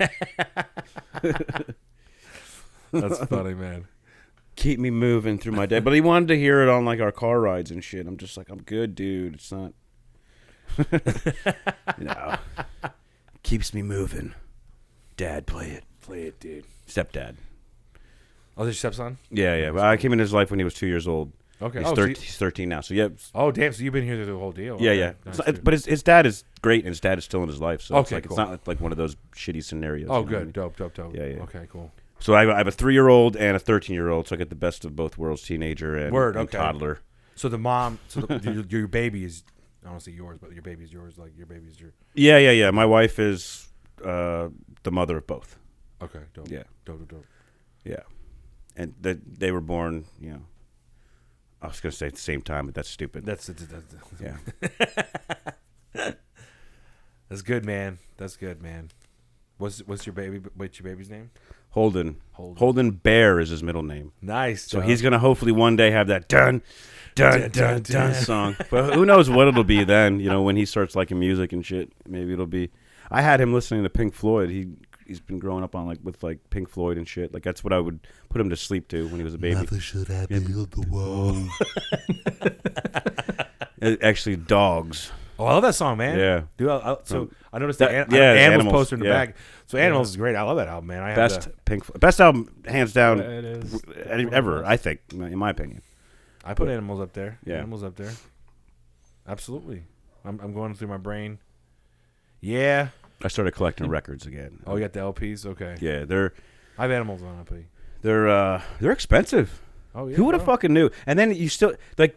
Speaker 3: That's funny, man.
Speaker 1: Keep me moving through my day. But he wanted to hear it on like our car rides and shit. I'm just like, I'm good, dude. It's not. Keeps me moving. Dad, play it.
Speaker 3: Play it, dude.
Speaker 1: Stepdad.
Speaker 3: Oh, this your stepson?
Speaker 1: Yeah. Well, I came into his life when he was 2 years old.
Speaker 3: Okay.
Speaker 1: He's 13 now. So yeah.
Speaker 3: Oh, damn. So you've been here through the whole deal.
Speaker 1: Yeah,
Speaker 3: Okay.
Speaker 1: yeah.
Speaker 3: Nice,
Speaker 1: So,
Speaker 3: dude.
Speaker 1: but his dad is great, and his dad is still in his life. So
Speaker 3: Okay,
Speaker 1: it's
Speaker 3: cool.
Speaker 1: not like one of those shitty scenarios.
Speaker 3: Oh,
Speaker 1: you know what I
Speaker 3: good.
Speaker 1: mean?
Speaker 3: Dope.
Speaker 1: Yeah, yeah.
Speaker 3: Okay, cool.
Speaker 1: So I have a 3-year-old and a 13-year-old. So I get the best of both worlds: teenager and,
Speaker 3: Word,
Speaker 1: and
Speaker 3: okay.
Speaker 1: toddler.
Speaker 3: So the mom, your baby is, I don't want to say yours, but your baby is yours. Like your baby is your.
Speaker 1: Yeah. My wife is the mother of both.
Speaker 3: Okay, dope.
Speaker 1: Yeah.
Speaker 3: Dope.
Speaker 1: Yeah, and they were born. I was gonna say at the same time, but that's stupid.
Speaker 3: That's
Speaker 1: yeah.
Speaker 3: That's good, man. What's your baby's name?
Speaker 1: Holden Bear is his middle name.
Speaker 3: Nice.
Speaker 1: So he's gonna hopefully one day have that dun song. But who knows what it'll be then? When he starts liking music and shit, maybe it'll be. I had him listening to Pink Floyd. He's been growing up on with Pink Floyd and shit. Like that's what I would put him to sleep to when he was a baby.
Speaker 6: Never should I build the wall.
Speaker 1: Actually, Dogs.
Speaker 3: Oh, I love that song, man.
Speaker 1: Yeah.
Speaker 3: Dude, I noticed
Speaker 1: that-
Speaker 3: the
Speaker 1: yeah,
Speaker 3: Animals
Speaker 1: Animals,
Speaker 3: poster in the
Speaker 1: yeah.
Speaker 3: back. So Animals is great. I love that album, man. I have
Speaker 1: Best album hands down
Speaker 4: It is.
Speaker 1: ever. I think, in my opinion.
Speaker 3: I put Animals up there.
Speaker 1: Yeah.
Speaker 3: Animals up there. Absolutely. I'm going through my brain. Yeah.
Speaker 1: I started collecting records again.
Speaker 3: Oh, you got the LPs? Okay.
Speaker 1: Yeah,
Speaker 3: I have Animals on LP.
Speaker 1: they're expensive.
Speaker 3: Oh, yeah.
Speaker 1: Who would have
Speaker 3: bro.
Speaker 1: fucking knew? And then you still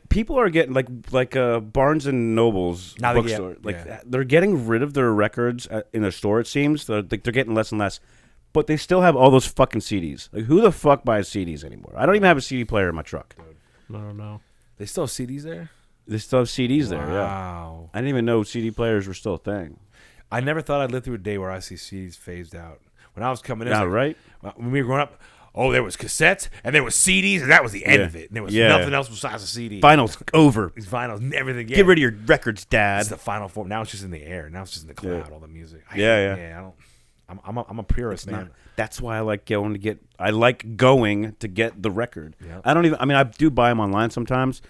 Speaker 1: people are getting like Barnes and Noble's
Speaker 3: Now they
Speaker 1: bookstore.
Speaker 3: get-
Speaker 1: They're getting rid of their records in their store. It seems they're getting less and less, but they still have all those fucking CDs. Like who the fuck buys CDs anymore? I don't even have a CD player in my truck.
Speaker 4: I don't know.
Speaker 3: They still have CDs there?
Speaker 1: They still have CDs there. Yeah,
Speaker 3: Wow.
Speaker 1: I didn't even know CD players were still a thing.
Speaker 3: I never thought I'd live through a day where I see CDs phased out. When I was coming in,
Speaker 1: Yeah,
Speaker 3: it's like-
Speaker 1: right.
Speaker 3: when we were growing up, there was cassettes and there was CDs and that was the end
Speaker 1: Yeah.
Speaker 3: of it. And there was
Speaker 1: Yeah.
Speaker 3: nothing else besides a CD.
Speaker 1: Finals over.
Speaker 3: These vinyls and everything. Yeah.
Speaker 1: Get rid of your records, Dad.
Speaker 3: It's the final form. Now it's just in the air. Now it's just in the cloud.
Speaker 1: Yeah.
Speaker 3: All the music.
Speaker 1: Yeah.
Speaker 3: I'm a purist, man.
Speaker 1: That's why I like going to get. I like going to get the record.
Speaker 3: Yeah.
Speaker 1: I don't even. I mean, I do buy them online sometimes,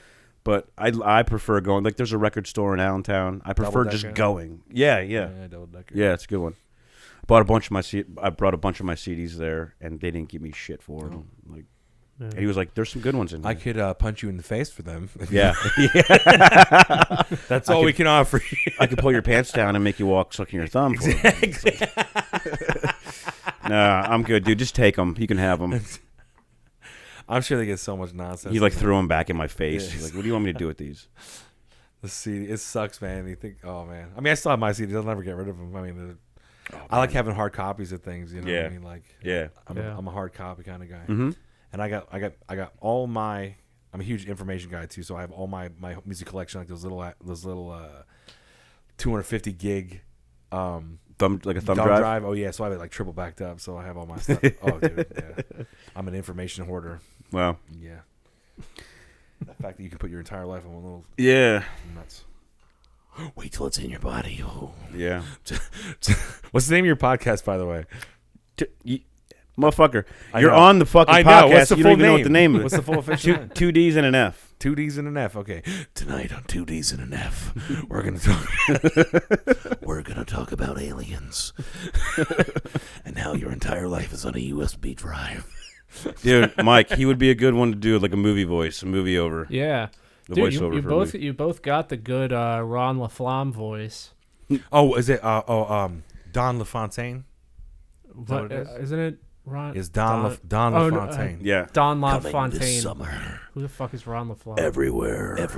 Speaker 1: but I prefer going. Like, there's a record store in Allentown. I prefer just
Speaker 3: Double-decker?
Speaker 1: going. Yeah.
Speaker 3: Double-decker.
Speaker 1: Yeah, it's a good one. Bought a bunch of my I brought a bunch of my CDs there, and they didn't give me shit for them. Like, and he was like, "There's some good ones in here."
Speaker 3: I could punch you in the face for them.
Speaker 1: Yeah,
Speaker 3: That's all we can offer you.
Speaker 1: I could pull your pants down and make you walk sucking your thumb. For them. Nah, I'm good, dude. Just take them. You can have them.
Speaker 3: I'm sure they get so much nonsense.
Speaker 1: He threw them back in my face.
Speaker 3: Yeah.
Speaker 1: He's like, "What do you want me to do with these?"
Speaker 3: The CD, it sucks, man. You think, oh man. I mean, I still have my CDs. I'll never get rid of them. I mean, I like having hard copies of things. You know what I mean? Like,
Speaker 1: Yeah.
Speaker 3: I'm a hard copy kind of guy.
Speaker 1: Mm-hmm.
Speaker 3: And I got all my. I'm a huge information guy too, so I have all my music collection, like those little 250 gig
Speaker 1: Thumb drive.
Speaker 3: drive. Oh yeah, so I have it like triple backed up, so I have all my stuff. Oh dude, yeah. I'm an information hoarder.
Speaker 1: Wow.
Speaker 3: Yeah. The fact that you can put your entire life on one little
Speaker 1: Yeah.
Speaker 3: nuts.
Speaker 6: Wait till it's in your body. Oh.
Speaker 1: Yeah.
Speaker 3: What's the name of your podcast, by the way?
Speaker 1: Motherfucker,
Speaker 3: I
Speaker 1: you're
Speaker 3: know.
Speaker 1: on the fucking
Speaker 3: I
Speaker 1: podcast.
Speaker 3: know. What's the
Speaker 1: you
Speaker 3: full
Speaker 1: don't even know what the
Speaker 3: name?
Speaker 1: name is.
Speaker 3: What's the full official name?
Speaker 1: Two D's and an F.
Speaker 3: 2 D's and an F. Okay.
Speaker 6: Tonight on 2 D's and an F,
Speaker 3: We're gonna talk.
Speaker 6: we're gonna talk about aliens and how your entire life is on a USB drive.
Speaker 1: Dude, Mike, he would be a good one to do like a movie voice, a movie over.
Speaker 4: Yeah.
Speaker 1: The
Speaker 4: Dude,
Speaker 1: voiceover
Speaker 4: you
Speaker 1: for
Speaker 4: both
Speaker 1: me.
Speaker 4: you both got the good Ron LaFlamme voice.
Speaker 3: Oh, is it? Don LaFontaine
Speaker 4: What
Speaker 3: what it is?
Speaker 4: isn't it? Ron
Speaker 3: is Don
Speaker 4: Oh, no,
Speaker 3: LaFontaine.
Speaker 1: Yeah.
Speaker 4: Don
Speaker 6: Coming this
Speaker 4: LaFontaine.
Speaker 6: summer,
Speaker 4: Who the fuck is Ron LaFlamme?
Speaker 6: everywhere.
Speaker 3: That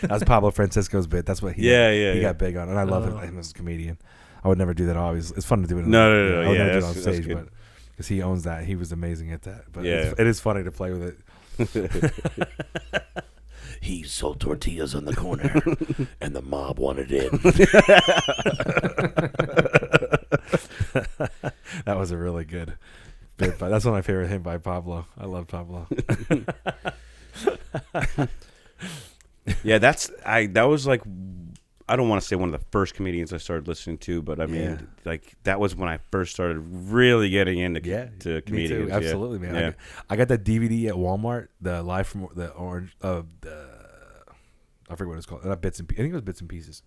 Speaker 3: was Pablo Francisco's bit. That's what he.
Speaker 1: Yeah,
Speaker 3: did.
Speaker 1: yeah,
Speaker 3: He
Speaker 1: yeah.
Speaker 3: got big on, and I love him as a comedian. I would never do that. Obviously, it's fun to do it.
Speaker 1: No,
Speaker 3: I would
Speaker 1: yeah,
Speaker 3: never do it on
Speaker 1: that's
Speaker 3: stage,
Speaker 1: good.
Speaker 3: but because he owns that, he was amazing at that. But
Speaker 1: Yeah.
Speaker 3: it is funny to play with it.
Speaker 6: He sold tortillas on the corner, and the mob wanted in.
Speaker 3: That was a really good bit. But that's one of my favorite hit by Pablo. I love Pablo.
Speaker 1: Yeah, that was like, I don't want to say one of the first comedians I started listening to, but I mean,
Speaker 3: Yeah.
Speaker 1: like that was when I first started really getting into to
Speaker 3: Me
Speaker 1: comedians.
Speaker 3: too.
Speaker 1: Yeah.
Speaker 3: Absolutely, man.
Speaker 1: Yeah.
Speaker 3: I got that DVD at Walmart, the live from the orange I forget what it's called. Not bits and I think it was Bits and Pieces.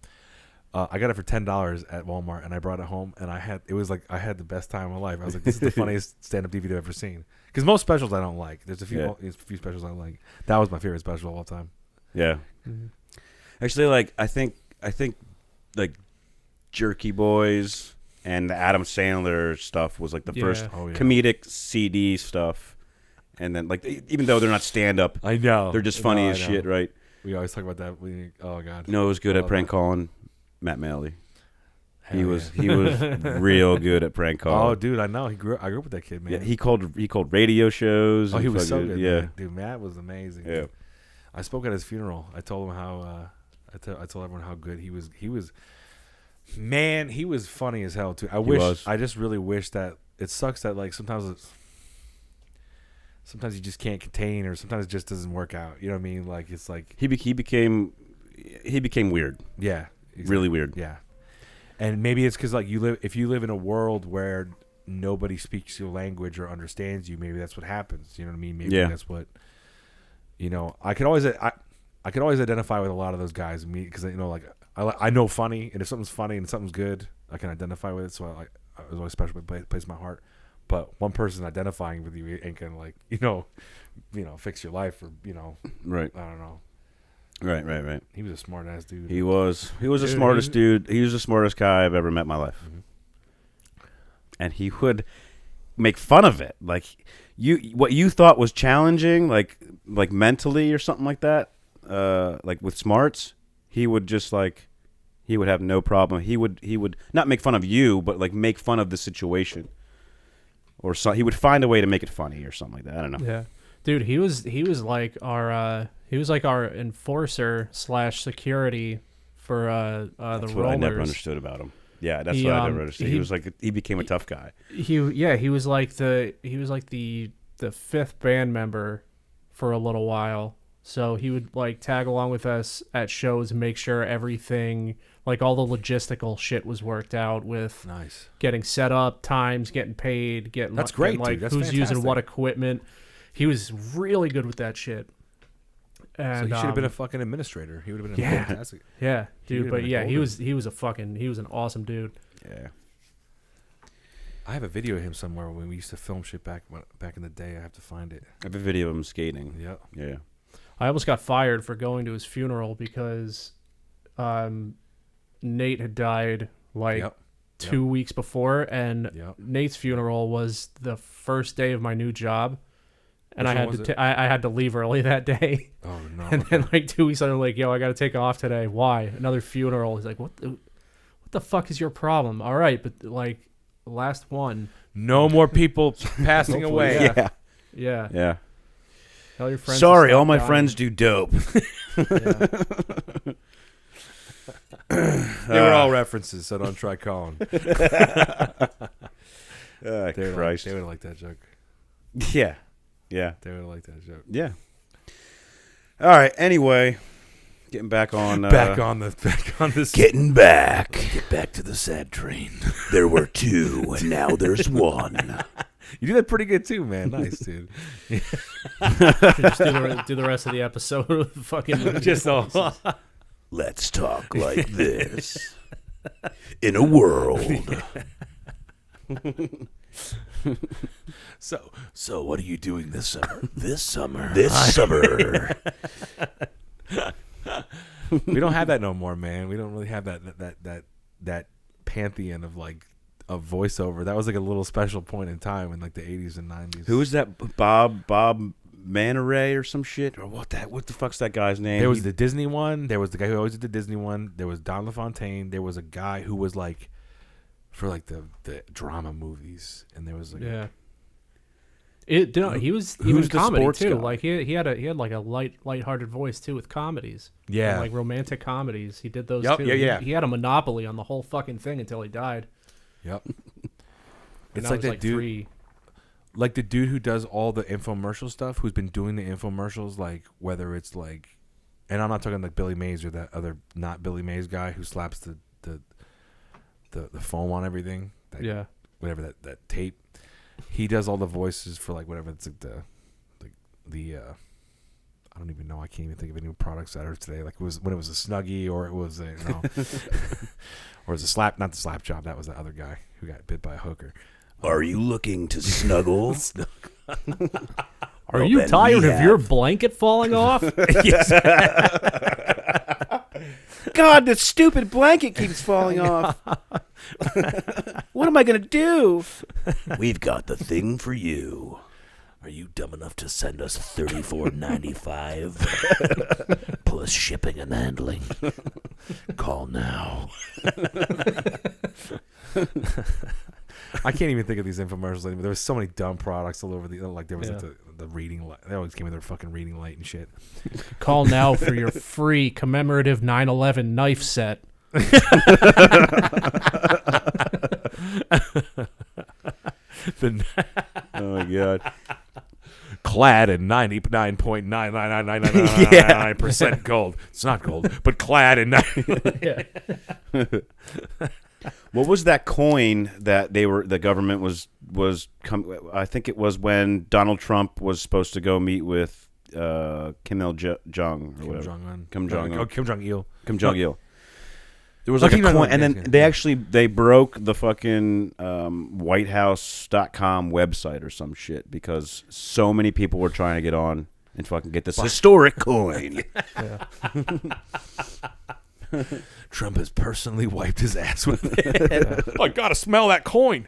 Speaker 3: I got it for $10 at Walmart, and I brought it home, and I had the best time of my life. I was like, this is the funniest stand-up DVD I've ever seen. Because most specials I don't like. There's a few specials I don't like. That was my favorite special of all time.
Speaker 1: Yeah. Mm-hmm. Actually, like I think like Jerky Boys and the Adam Sandler stuff was like the first comedic CD stuff. And then like even though they're not stand-up,
Speaker 3: I know
Speaker 1: they're just funny as shit, right?
Speaker 3: We always talk about that. Oh god.
Speaker 1: You know, it was good at prank calling. Matt Malley. He was real good at prank calling.
Speaker 3: Oh, dude, I know. I grew up with that kid, man.
Speaker 1: Yeah, he called radio shows.
Speaker 3: Oh, he was so good.
Speaker 1: Yeah,
Speaker 3: man. Dude, Matt was amazing.
Speaker 1: Yeah,
Speaker 3: I spoke at his funeral. I told him how. I told everyone how good he was. Man, he was funny as hell too. I just really wish that. It sucks that like sometimes you just can't contain, or sometimes it just doesn't work out. You know what I mean? Like it's like
Speaker 1: he became weird.
Speaker 3: Yeah. Exactly.
Speaker 1: Really weird.
Speaker 3: Yeah. And maybe it's because like if you live in a world where nobody speaks your language or understands you, maybe that's what happens. You know what I mean? Maybe that's what. You know, I could always identify with a lot of those guys. Me, because you know, like I know funny, and if something's funny and something's good, I can identify with it. So I was always special, but place in my heart. But one person identifying with you ain't gonna like you know, fix your life, or
Speaker 1: right.
Speaker 3: I don't know.
Speaker 1: Right.
Speaker 3: He was a smart ass dude.
Speaker 1: He was the smartest dude. He was the smartest guy I've ever met in my life. Mm-hmm. And he would make fun of it. Like what you thought was challenging, like mentally or something like that, like with smarts, he would just like he would have no problem. He would not make fun of you, but like make fun of the situation. Or so he would find a way to make it funny or something like that. I don't know.
Speaker 4: Yeah. Dude, he was like our enforcer / security for the
Speaker 1: That's
Speaker 4: Rollers.
Speaker 1: what I never understood about him. Yeah, that's what I never understood. He was like he became a tough guy.
Speaker 4: He was like the fifth band member for a little while. So he would like tag along with us at shows and make sure everything, like all the logistical shit, was worked out with getting set up, times, getting paid,
Speaker 3: that's great,
Speaker 4: like
Speaker 3: dude. That's
Speaker 4: who's
Speaker 3: fantastic.
Speaker 4: using what equipment. He was really good with that shit. And,
Speaker 3: so he should have been a fucking administrator. He would have been fantastic.
Speaker 4: Yeah, dude. But yeah, he was an awesome dude.
Speaker 1: Yeah.
Speaker 3: I have a video of him somewhere when we used to film shit back in the day. I have to find it.
Speaker 1: I have a video of him skating.
Speaker 3: Yep.
Speaker 1: Yeah.
Speaker 4: I almost got fired for going to his funeral because Nate had died like 2 weeks before, and Nate's funeral was the first day of my new job. And I had to leave early that day.
Speaker 3: Oh no!
Speaker 4: And then like 2 weeks later, I'm like, yo, I got to take off today. Why? Another funeral. He's like, what the fuck is your problem? All right, but like last one.
Speaker 3: No more people passing away.
Speaker 4: Yeah. Tell your friends.
Speaker 1: Sorry, all my friends do dope.
Speaker 3: They were all references, so don't try calling.
Speaker 1: Christ.
Speaker 3: They would have liked that joke.
Speaker 1: Yeah. Yeah.
Speaker 3: They would have liked that joke.
Speaker 1: Yeah. All right. Anyway, getting back on
Speaker 6: this. Getting back. Get back to the sad train. There were two, and now there's one.
Speaker 3: You do that pretty good too, man. Nice, dude.
Speaker 4: Just do the rest of the episode with fucking
Speaker 3: just all.
Speaker 6: Let's talk like this. In a world. So what are you doing this summer? This summer.
Speaker 3: We don't have that no more, man. We don't really have that pantheon of like of voiceover. That was like a little special point in time in like the 80s and 90s.
Speaker 1: Who was that? Bob Manaray or some shit? Or what the fuck's that guy's name?
Speaker 3: There was the Disney one. There was the guy who always did the Disney one. There was Don LaFontaine. There was a guy who was like for like the drama movies, and there was like
Speaker 4: he was even comedy too.
Speaker 1: Guy?
Speaker 4: Like he had like a lighthearted voice too with comedies.
Speaker 3: Yeah,
Speaker 4: and like romantic comedies. He did those too.
Speaker 3: Yeah.
Speaker 4: He had a monopoly on the whole fucking thing until he died.
Speaker 3: Yep.
Speaker 4: It's like that dude.
Speaker 3: Like the dude who does all the infomercial stuff, who's been doing the infomercials, like whether it's like, and I'm not talking like Billy Mays or that other not Billy Mays guy who slaps the foam on everything. Whatever that tape. He does all the voices for like whatever it's like the I don't even know. I can't even think of any products that are today. Like it was when it was a Snuggie or it was a or it was a slap. Not the slap job. That was the other guy who got bit by a hooker.
Speaker 6: Are you looking to snuggle?
Speaker 4: Are you tired of your blanket falling off?
Speaker 1: God, this stupid blanket keeps falling off. What am I gonna do?
Speaker 6: We've got the thing for you. Are you dumb enough to send us $34.95 plus shipping and handling? Call now.
Speaker 3: I can't even think of these infomercials anymore. There was so many dumb products all over the like. There was like the reading light. They always gave me their fucking reading light and shit.
Speaker 4: Call now for your free commemorative 9/11 knife set.
Speaker 1: Oh my god.
Speaker 3: Clad in 99.99999% gold. It's not gold, but clad in 90.
Speaker 1: What was that coin that the government was I think it was when Donald Trump was supposed to go meet with Kim Il-jung or whatever. Kim Jong-un.
Speaker 3: Kim Jong-il.
Speaker 1: Kim Jong-il. There was like a coin, and then they broke the fucking WhiteHouse.com website or some shit because so many people were trying to get on and fucking get this historic coin.
Speaker 3: Trump has personally wiped his ass with it. I gotta smell that coin.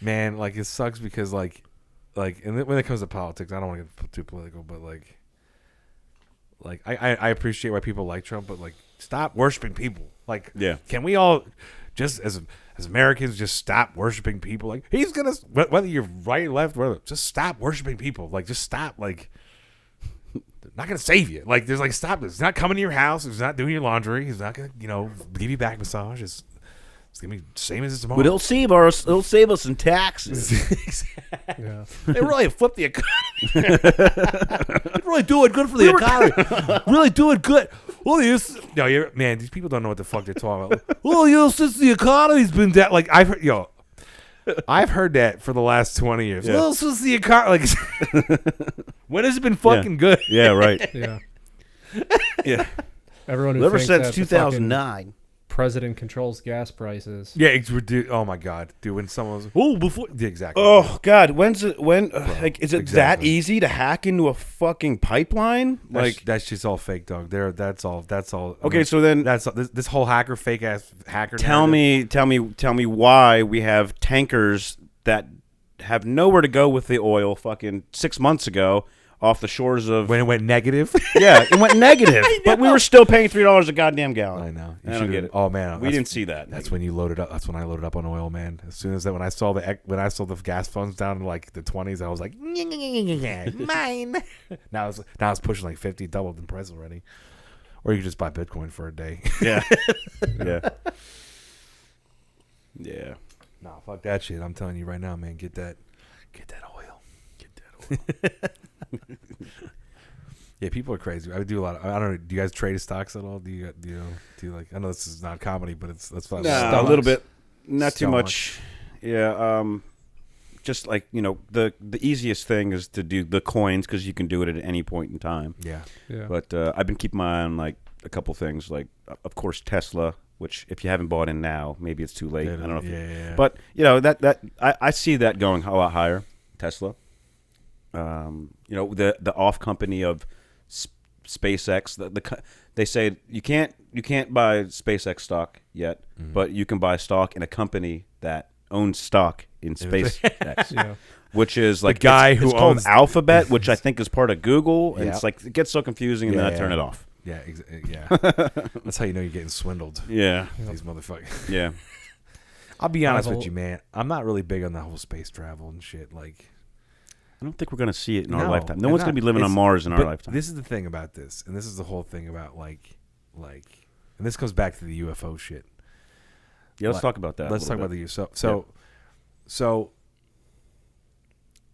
Speaker 3: Man, like it sucks because like, and when it comes to politics, I don't want to get too political, but like I appreciate why people like Trump, but like stop worshiping people. Like, can we all just as Americans just stop worshiping people? Like he's gonna whether you're right, left, whatever, just stop worshiping people. Like just stop. Like they're not gonna save you. Like there's like stop. He's not coming to your house. He's not doing your laundry. He's not gonna give you back massage. It's gonna be the same as tomorrow.
Speaker 1: But it'll save us some taxes.
Speaker 3: They really flipped the economy. They're really doing good for the economy. Really doing good. Well, man, these people don't know what the fuck they're talking about. Well, since the economy's been down, like I've heard that for the last 20 years.
Speaker 1: Yeah.
Speaker 3: Well, since the economy, like, when has it been fucking good?
Speaker 1: Yeah, right.
Speaker 4: Yeah.
Speaker 1: Yeah.
Speaker 4: Everyone who
Speaker 1: Ever
Speaker 4: thinks
Speaker 1: since
Speaker 4: that
Speaker 1: 2009.
Speaker 4: president controls gas prices.
Speaker 3: Yeah, oh my god, dude! When someone was exactly.
Speaker 1: Oh god, is it that easy to hack into a fucking pipeline?
Speaker 3: That's just all fake, dog. That's all.
Speaker 1: Okay, so then
Speaker 3: that's this whole fake ass hacker.
Speaker 1: Tell me why we have tankers that have nowhere to go with the oil fucking 6 months ago off the shores of
Speaker 3: when it went negative.
Speaker 1: Yeah, it went negative, but we were still paying $3 a goddamn gallon.
Speaker 3: I know.
Speaker 1: I don't get it.
Speaker 3: Oh man,
Speaker 1: we didn't see that.
Speaker 3: That's when you loaded up. That's when I loaded up on oil, man. As soon as that, when I saw the gas funds down in like the 20s, I was like, mine. Now it's pushing like 50, doubled in price already. Or you can just buy Bitcoin for a day.
Speaker 1: Yeah, yeah.
Speaker 3: Nah, fuck that shit. I'm telling you right now, man. Get that oil. Yeah, people are crazy. I do a lot of, I don't know. Do you guys trade stocks at all? Do you like? I know this is not comedy, but that's fine.
Speaker 1: A little bit, not too much. Yeah, just like the easiest thing is to do the coins because you can do it at any point in time.
Speaker 3: Yeah.
Speaker 1: But I've been keeping my eye on like a couple things, like of course Tesla. Which, if you haven't bought in now, maybe it's too late. I don't know. But that I see that going a lot higher. Tesla. The off company of SpaceX. They say you can't buy SpaceX stock yet, but you can buy stock in a company that owns stock in SpaceX. Which is like
Speaker 3: the guy
Speaker 1: it's
Speaker 3: who
Speaker 1: called
Speaker 3: owns
Speaker 1: Alphabet, which I think is part of Google, and it's like it gets so confusing, and then I turn it off.
Speaker 3: Yeah, that's how you know you're getting swindled.
Speaker 1: Yeah,
Speaker 3: these motherfuckers.
Speaker 1: Yeah,
Speaker 3: I'll be honest with you, man. I'm not really big on the whole space travel and shit. Like,
Speaker 1: I don't think we're gonna see it in our lifetime. No one's gonna be living on Mars in our lifetime.
Speaker 3: This is the thing about this, and this is the whole thing about like, and this goes back to the UFO shit.
Speaker 1: Yeah, let's talk about that.
Speaker 3: Let's talk about the UFO. So.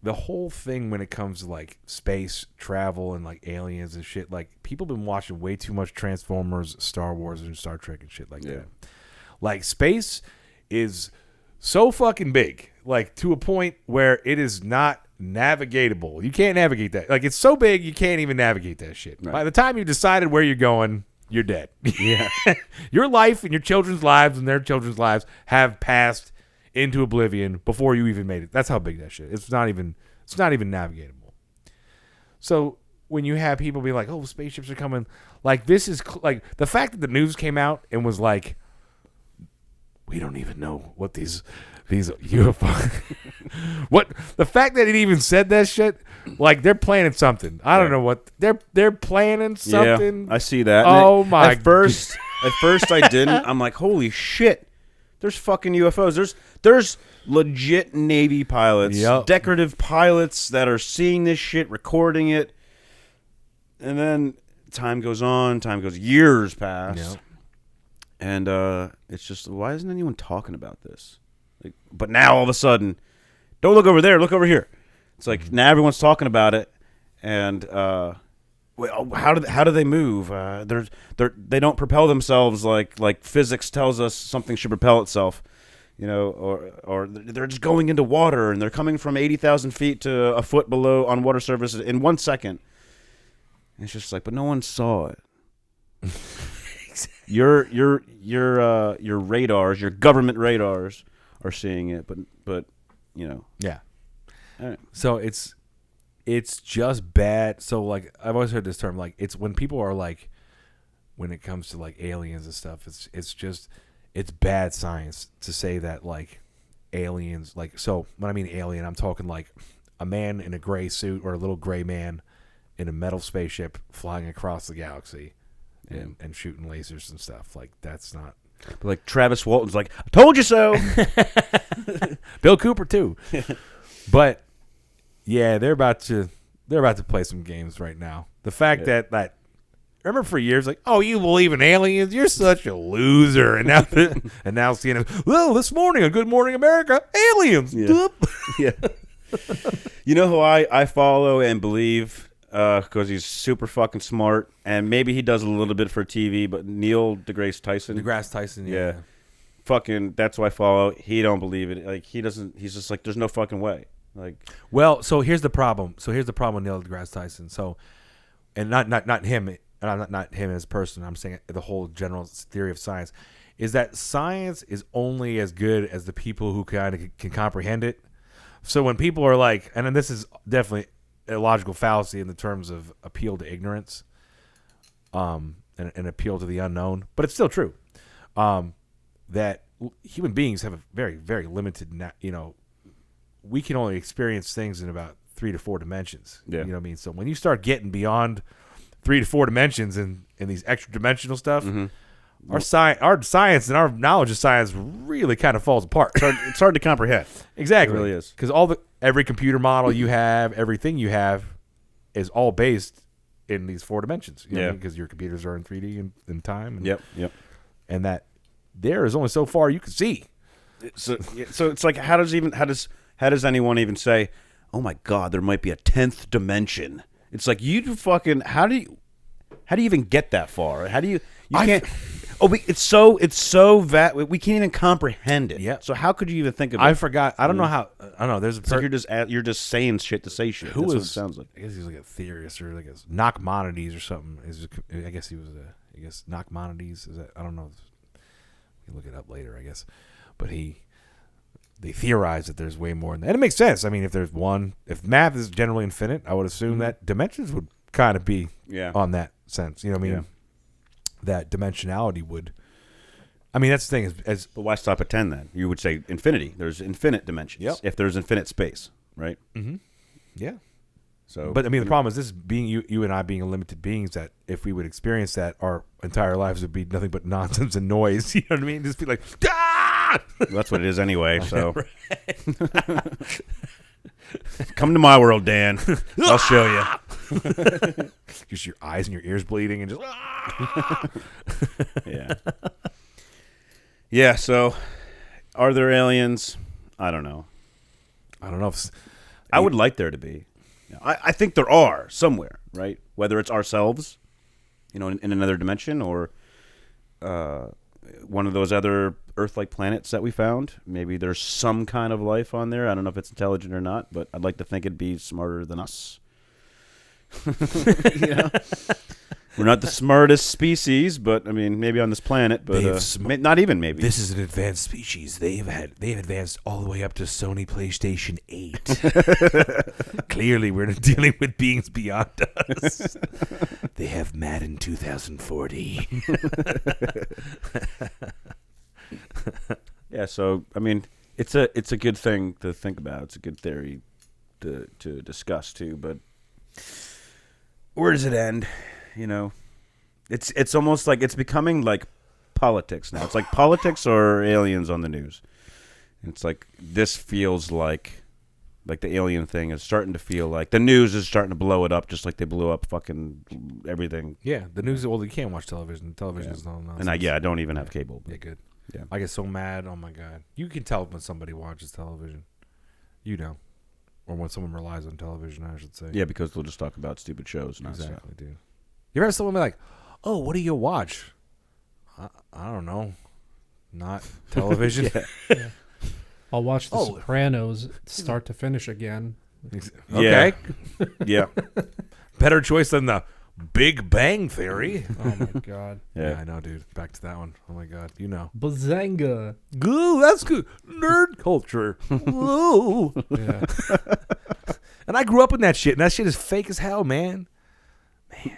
Speaker 3: The whole thing when it comes to like space travel and like aliens and shit, like people been watching way too much Transformers, Star Wars, and Star Trek and shit like that. Like space is so fucking big, like to a point where it is not navigatable. You can't navigate that. Like, it's so big, you can't even navigate that shit.
Speaker 1: Right.
Speaker 3: By the time you decided where you're going, you're dead.
Speaker 1: Yeah.
Speaker 3: Your life and your children's lives and their children's lives have passed into oblivion before you even made it. That's how big that shit. It's not even navigatable. So when you have people be like, "Oh, spaceships are coming," like this is like the fact that the news came out and was like, "We don't even know what these UFO." What the fact that it even said that shit, like they're planning something. I don't know what they're planning something.
Speaker 1: Yeah, I see that.
Speaker 3: Oh my!
Speaker 1: At first I didn't. I'm like, holy shit! There's fucking UFOs. There's legit Navy pilots, decorative pilots that are seeing this shit, recording it, and then time goes on. Years pass, and it's just, why isn't anyone talking about this? Like, but now all of a sudden, don't look over there, look over here. It's like now everyone's talking about it, and how do they move? They don't propel themselves like physics tells us something should propel itself, or they're just going into water and they're coming from 80,000 feet to a foot below on water surface in 1 second. And it's just like, but no one saw it. Your radars, your government radars, are seeing it, but
Speaker 3: Yeah.
Speaker 1: All right.
Speaker 3: So it's just bad. So like I've always heard this term, like it's when people are like, when it comes to like aliens and stuff, it's bad science to say that like aliens, like, so when I mean alien, I'm talking like a man in a gray suit or a little gray man in a metal spaceship flying across the galaxy and shooting lasers and stuff. Like that's not.
Speaker 1: But like Travis Walton's like, I told you so.
Speaker 3: Bill Cooper too. But yeah, they're about to play some games right now. The fact that remember for years, like, oh, you believe in aliens? You're such a loser. And now CNN, well, this morning on Good Morning America, aliens.
Speaker 1: Yeah. Yeah. You know who I follow and believe, because he's super fucking smart, and maybe he does a little bit for TV, but Neil deGrasse Tyson.
Speaker 3: DeGrasse Tyson,
Speaker 1: yeah. Fucking, that's who I follow. He don't believe it. Like, he doesn't, he's just like, there's no fucking way. Like,
Speaker 3: well, so here's the problem. With Neil deGrasse Tyson. So, and not him, not him as a person. I'm saying the whole general theory of science is that science is only as good as the people who kind of can comprehend it. So when people are like, and then this is definitely a logical fallacy in the terms of appeal to ignorance, and appeal to the unknown, but it's still true, that human beings have a very, very limited, we can only experience things in about 3 to 4 dimensions.
Speaker 1: Yeah.
Speaker 3: You know what I mean? So when you start getting beyond 3 to 4 dimensions and these extra dimensional stuff, our science and our knowledge of science really kind of falls apart.
Speaker 1: it's hard to comprehend.
Speaker 3: Exactly.
Speaker 1: It really is.
Speaker 3: Because every computer model you have, everything you have is all based in these 4 dimensions. You know what I mean? Because your computers are in 3D in time. And,
Speaker 1: Yep.
Speaker 3: And that there is only so far you can see.
Speaker 1: So it's like, how does anyone even say, oh my God, there might be a 10th dimension? It's like, you fucking, how do you even get that far? How do you can't, it's so we can't even comprehend it.
Speaker 3: Yeah.
Speaker 1: So how could you even think of it?
Speaker 3: I forgot. I don't know how, I don't know. There's
Speaker 1: like you're just saying shit to say shit. That's what it sounds like.
Speaker 3: I guess he was like a theorist or like a Nachmanides or something. I guess he was Nachmanides. Is that, I don't know. You look it up later, I guess. But they theorize that there's way more than that. And it makes sense. I mean, if math is generally infinite, I would assume that dimensions would kind of be on that sense. You know what I mean?
Speaker 1: Yeah.
Speaker 3: That dimensionality would. I mean, that's the thing.
Speaker 1: But why stop at 10 then? You would say infinity. There's infinite dimensions.
Speaker 3: Yep.
Speaker 1: If there's infinite space, right?
Speaker 3: Mm-hmm. Yeah.
Speaker 1: So,
Speaker 3: but I mean, the problem is this being you and I being limited beings, that if we would experience that, our entire lives would be nothing but nonsense and noise. You know what I mean? Just be like, ah!
Speaker 1: That's what it is anyway. So, come to my world, Dan. I'll show you.
Speaker 3: Just your eyes and your ears bleeding and just.
Speaker 1: Yeah. Yeah. So, are there aliens? I don't know. I would like there to be. I think there are somewhere, right? Whether it's ourselves, in another dimension, or one of those other Earth-like planets that we found. Maybe there's some kind of life on there. I don't know if it's intelligent or not, but I'd like to think it'd be smarter than us. You know? We're not the smartest species, but I mean, maybe on this planet, but not even maybe.
Speaker 3: This is an advanced species. They've advanced all the way up to Sony PlayStation 8. Clearly, we're dealing with beings beyond us. They have Madden 2040.
Speaker 1: Yeah, so I mean, it's a good thing to think about. It's a good theory to discuss too. But where does it end? You know, it's almost like it's becoming like politics now. It's like politics or aliens on the news. It's like this feels like the alien thing is starting to feel like the news is starting to blow it up, just like they blew up fucking everything.
Speaker 3: Yeah, the news. Well, you can't watch television. Television is all nonsense.
Speaker 1: And I don't even have cable.
Speaker 3: Yeah, good.
Speaker 1: Yeah,
Speaker 3: I get so mad. Oh my god, you can tell when somebody watches television. You know, or when someone relies on television, I should say.
Speaker 1: Yeah, because they'll just talk about stupid shows.
Speaker 3: Exactly, dude. You ever have someone be like, "Oh, what do you watch?" I don't know, not television.
Speaker 4: Yeah. I'll watch The Sopranos start to finish again.
Speaker 3: Okay.
Speaker 1: Yeah.
Speaker 3: Better choice than the Big Bang Theory.
Speaker 4: Oh my god.
Speaker 3: Yeah, I know, dude. Back to that one. Oh my god, you know.
Speaker 4: Bazanga.
Speaker 3: Ooh, that's good. Nerd culture. Ooh.
Speaker 4: Yeah.
Speaker 3: And I grew up in that shit, and that shit is fake as hell, man. Man,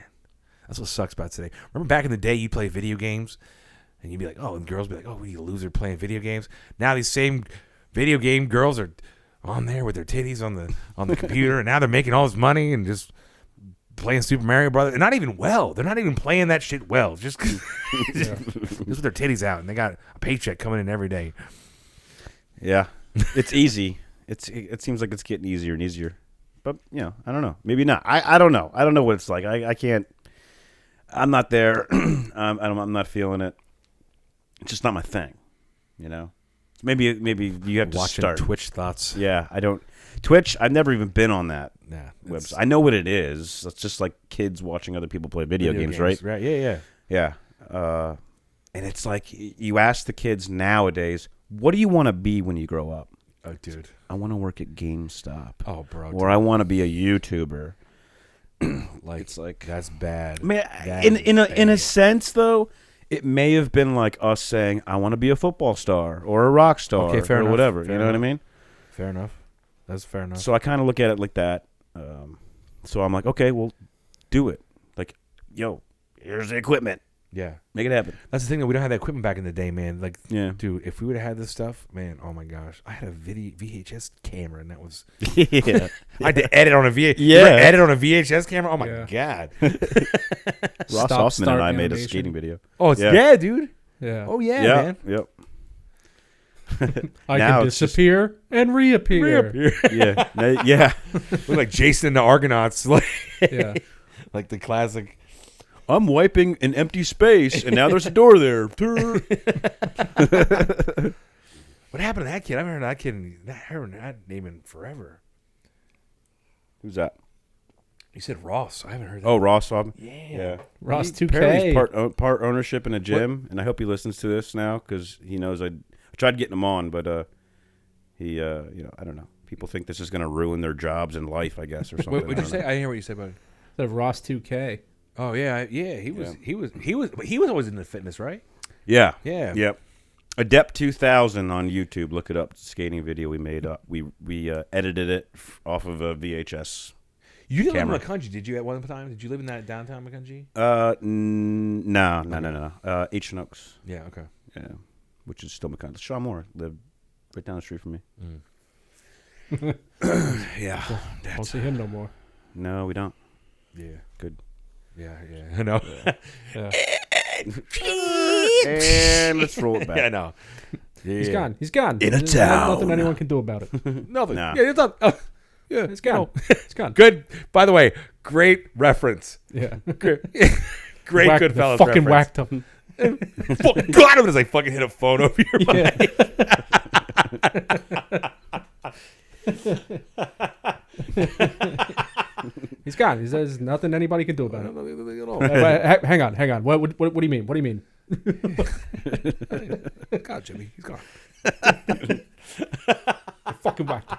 Speaker 3: that's what sucks about today. Remember back in the day, you'd play video games, and you'd be like, oh, and girls would be like, oh, you loser playing video games. Now these same video game girls are on there with their titties on the computer, and now they're making all this money and just playing Super Mario Brothers. And not even well. They're not even playing that shit well. Just with their titties out, and they got a paycheck coming in every day.
Speaker 1: Yeah. It's easy. It seems like it's getting easier and easier. But, you know, I don't know. Maybe not. I don't know. I don't know what it's like. I can't. I'm not there. I'm not feeling it. It's just not my thing, you know? Maybe you have to
Speaker 3: Watching
Speaker 1: start.
Speaker 3: Twitch thoughts.
Speaker 1: Yeah, I don't. Twitch, I've never even been on that
Speaker 3: Yeah,
Speaker 1: website. I know what it is. It's just like kids watching other people play video games, right?
Speaker 3: Right. Yeah.
Speaker 1: Yeah. And it's like you ask the kids nowadays, what do you want to be when you grow up?
Speaker 3: Oh, dude.
Speaker 1: I want to work at GameStop.
Speaker 3: Oh, bro.
Speaker 1: Or I want to be a YouTuber.
Speaker 3: Like,
Speaker 1: It's like
Speaker 3: that's bad.
Speaker 1: I mean,
Speaker 3: That
Speaker 1: in
Speaker 3: is
Speaker 1: a sense though, it may have been like us saying, I want to be a football star or a rock star
Speaker 3: Okay, fair
Speaker 1: or
Speaker 3: enough.
Speaker 1: whatever.
Speaker 3: Fair
Speaker 1: You know what I
Speaker 3: enough.
Speaker 1: mean?
Speaker 3: Fair enough. That's fair enough.
Speaker 1: So I kind of look at it like that. So I'm like, okay, well, do it. Like, yo, here's the equipment.
Speaker 3: yeah.
Speaker 1: Make it happen.
Speaker 3: That's the thing that we don't have that equipment back in the day, man. Like,
Speaker 1: Yeah.
Speaker 3: dude, if we would have had this stuff, man, oh my gosh. I had a VHS camera, and that was...
Speaker 1: Yeah.
Speaker 3: I had to edit on a VHS.
Speaker 1: Yeah.
Speaker 3: Edit on a VHS camera? Oh my
Speaker 4: Yeah.
Speaker 3: God.
Speaker 1: Ross
Speaker 4: Stop,
Speaker 1: Hoffman and
Speaker 4: start
Speaker 1: I made a
Speaker 4: animation.
Speaker 1: skating video.
Speaker 3: Oh, it's,
Speaker 1: Yeah.
Speaker 3: yeah, dude.
Speaker 4: Yeah.
Speaker 3: Oh, yeah,
Speaker 1: Yeah.
Speaker 3: man.
Speaker 1: Yep.
Speaker 4: I
Speaker 1: Now
Speaker 4: can
Speaker 1: it's just-
Speaker 4: disappear and reappear.
Speaker 1: Yeah. Yeah.
Speaker 3: Look like Jason and the Argonauts. Like,
Speaker 4: Yeah.
Speaker 3: like the classic...
Speaker 1: I'm wiping an empty space, and now there's a door there.
Speaker 3: What happened to that kid? I haven't heard that kid. I haven't heard that name in forever.
Speaker 1: Who's that?
Speaker 3: You said Ross. I haven't heard that.
Speaker 1: Oh, Ross Hoffman.
Speaker 3: Yeah.
Speaker 4: Ross
Speaker 1: Apparently he's
Speaker 4: 2K.
Speaker 1: part ownership in a gym, and I hope he listens to this now because he knows I tried getting him on, but he, I don't know. People think this is going to ruin their jobs and life, I guess, or something.
Speaker 3: What did you
Speaker 1: I don't
Speaker 3: say?
Speaker 1: know.
Speaker 3: I didn't hear what you said about it.
Speaker 4: The Ross 2K.
Speaker 3: Oh yeah, yeah. He was always into fitness, right?
Speaker 1: Yeah.
Speaker 3: Yeah.
Speaker 1: Yep. Adept 2000 on YouTube. Look it up. Skating video we made up. We edited it off of a VHS.
Speaker 3: You didn't
Speaker 1: Camera.
Speaker 3: live in McCungy, did you? At one time, did you live in that downtown McCungy?
Speaker 1: No. H and Oaks.
Speaker 3: Yeah. Okay.
Speaker 1: Yeah, which is still McConnell. Sean Moore lived right down the street from me. Yeah.
Speaker 4: Don't see him no more.
Speaker 1: No, we don't.
Speaker 3: Yeah.
Speaker 1: Good.
Speaker 3: Yeah. I know.
Speaker 4: Yeah.
Speaker 1: And let's roll it back.
Speaker 3: Yeah, I know.
Speaker 4: He's gone. He's gone.
Speaker 6: In a
Speaker 4: There's
Speaker 6: town.
Speaker 4: Nothing anyone can do about it.
Speaker 3: Nothing.
Speaker 1: Nah.
Speaker 3: Yeah, it's not. Yeah,
Speaker 4: It's gone.
Speaker 3: no.
Speaker 4: It's gone.
Speaker 3: Good. By the way, great reference.
Speaker 4: Yeah.
Speaker 3: Great
Speaker 4: Whacked-
Speaker 3: Goodfellas
Speaker 4: fucking
Speaker 3: reference.
Speaker 4: whacked him.
Speaker 3: Fucking got him as I fucking hit a phone over your
Speaker 4: Yeah. He's gone. There's nothing anybody can do about it. Hang on. What do you mean? What do you mean?
Speaker 3: God out, Jimmy. He's gone.
Speaker 4: Fucking whacked.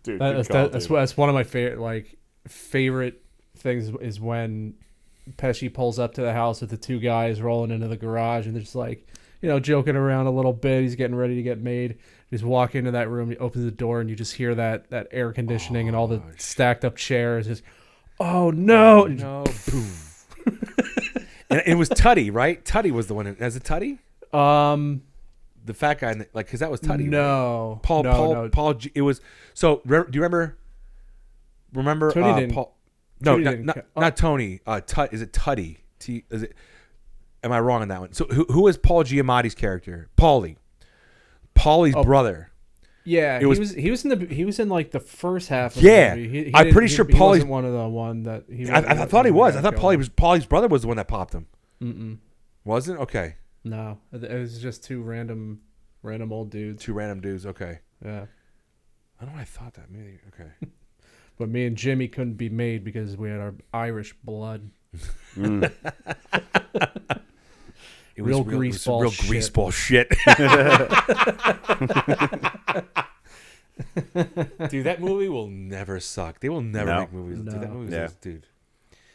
Speaker 1: Dude,
Speaker 4: That's one of my favorite things is when Pesci pulls up to the house with the two guys rolling into the garage, and they're just like, joking around a little bit. He's getting ready to get made. He's walking into that room. He opens the door, and you just hear that air conditioning and all the stacked up chairs. Just, oh no,
Speaker 3: no, boom. And it was Tutty, right? Tutty was the one. Is it Tutty? The fat guy, because that was Tutty.
Speaker 4: No,
Speaker 3: right? Paul. It was. So do you remember?
Speaker 4: Tony didn't.
Speaker 3: Paul. No,
Speaker 4: Tony
Speaker 3: not Tony. Is it Tutty? Is it? Am I wrong on that one? So who is Paul Giamatti's character? Paulie's brother.
Speaker 4: Yeah, he was in like the first half of
Speaker 3: Yeah.
Speaker 4: the movie.
Speaker 3: I'm pretty sure
Speaker 4: he
Speaker 3: Paulie's
Speaker 4: wasn't one of the one that he
Speaker 3: I thought he was. I thought Paulie's brother was the one that popped him. Wasn't? Okay.
Speaker 4: No, it was just two random old dudes.
Speaker 3: Two random dudes. Okay.
Speaker 4: Yeah.
Speaker 3: I don't know why I thought that. Maybe. Okay.
Speaker 4: But me and Jimmy couldn't be made because we had our Irish blood.
Speaker 3: It was real greaseball shit. Dude, that movie will never suck. They will never make movies.
Speaker 4: No.
Speaker 3: Dude, that movie is dude.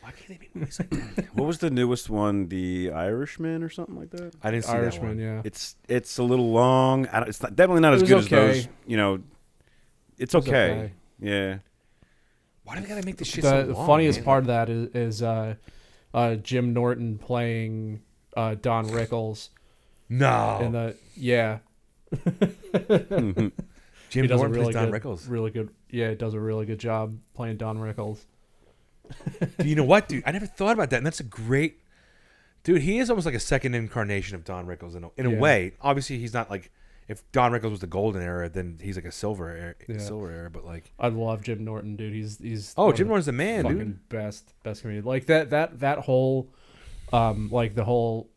Speaker 3: Why can't they make movies like that?
Speaker 1: What was the newest one? The Irishman or something like that?
Speaker 3: I didn't see
Speaker 4: Irishman,
Speaker 3: that one.
Speaker 4: yeah.
Speaker 1: It's a little long. It's definitely not as good as those. It's okay. Yeah.
Speaker 3: Why do they gotta make this shit
Speaker 4: The
Speaker 3: so long?
Speaker 4: funniest
Speaker 3: man?
Speaker 4: part of that is Jim Norton playing Don Rickles.
Speaker 3: No.
Speaker 4: In the Jim
Speaker 3: Jim
Speaker 4: does
Speaker 3: Norton
Speaker 4: a really
Speaker 3: plays Don
Speaker 4: good,
Speaker 3: Rickles.
Speaker 4: really good. Yeah, he does a really good job playing Don Rickles.
Speaker 3: Dude, you know what, dude? I never thought about that, and that's a great. Dude, he is almost like a second incarnation of Don Rickles in a way. Obviously, he's not like if Don Rickles was the golden era, then he's like a silver era. But like,
Speaker 4: I love Jim Norton, dude. He's
Speaker 3: Jim Norton's the man,
Speaker 4: fucking
Speaker 3: dude.
Speaker 4: best comedian. Like that whole, like the whole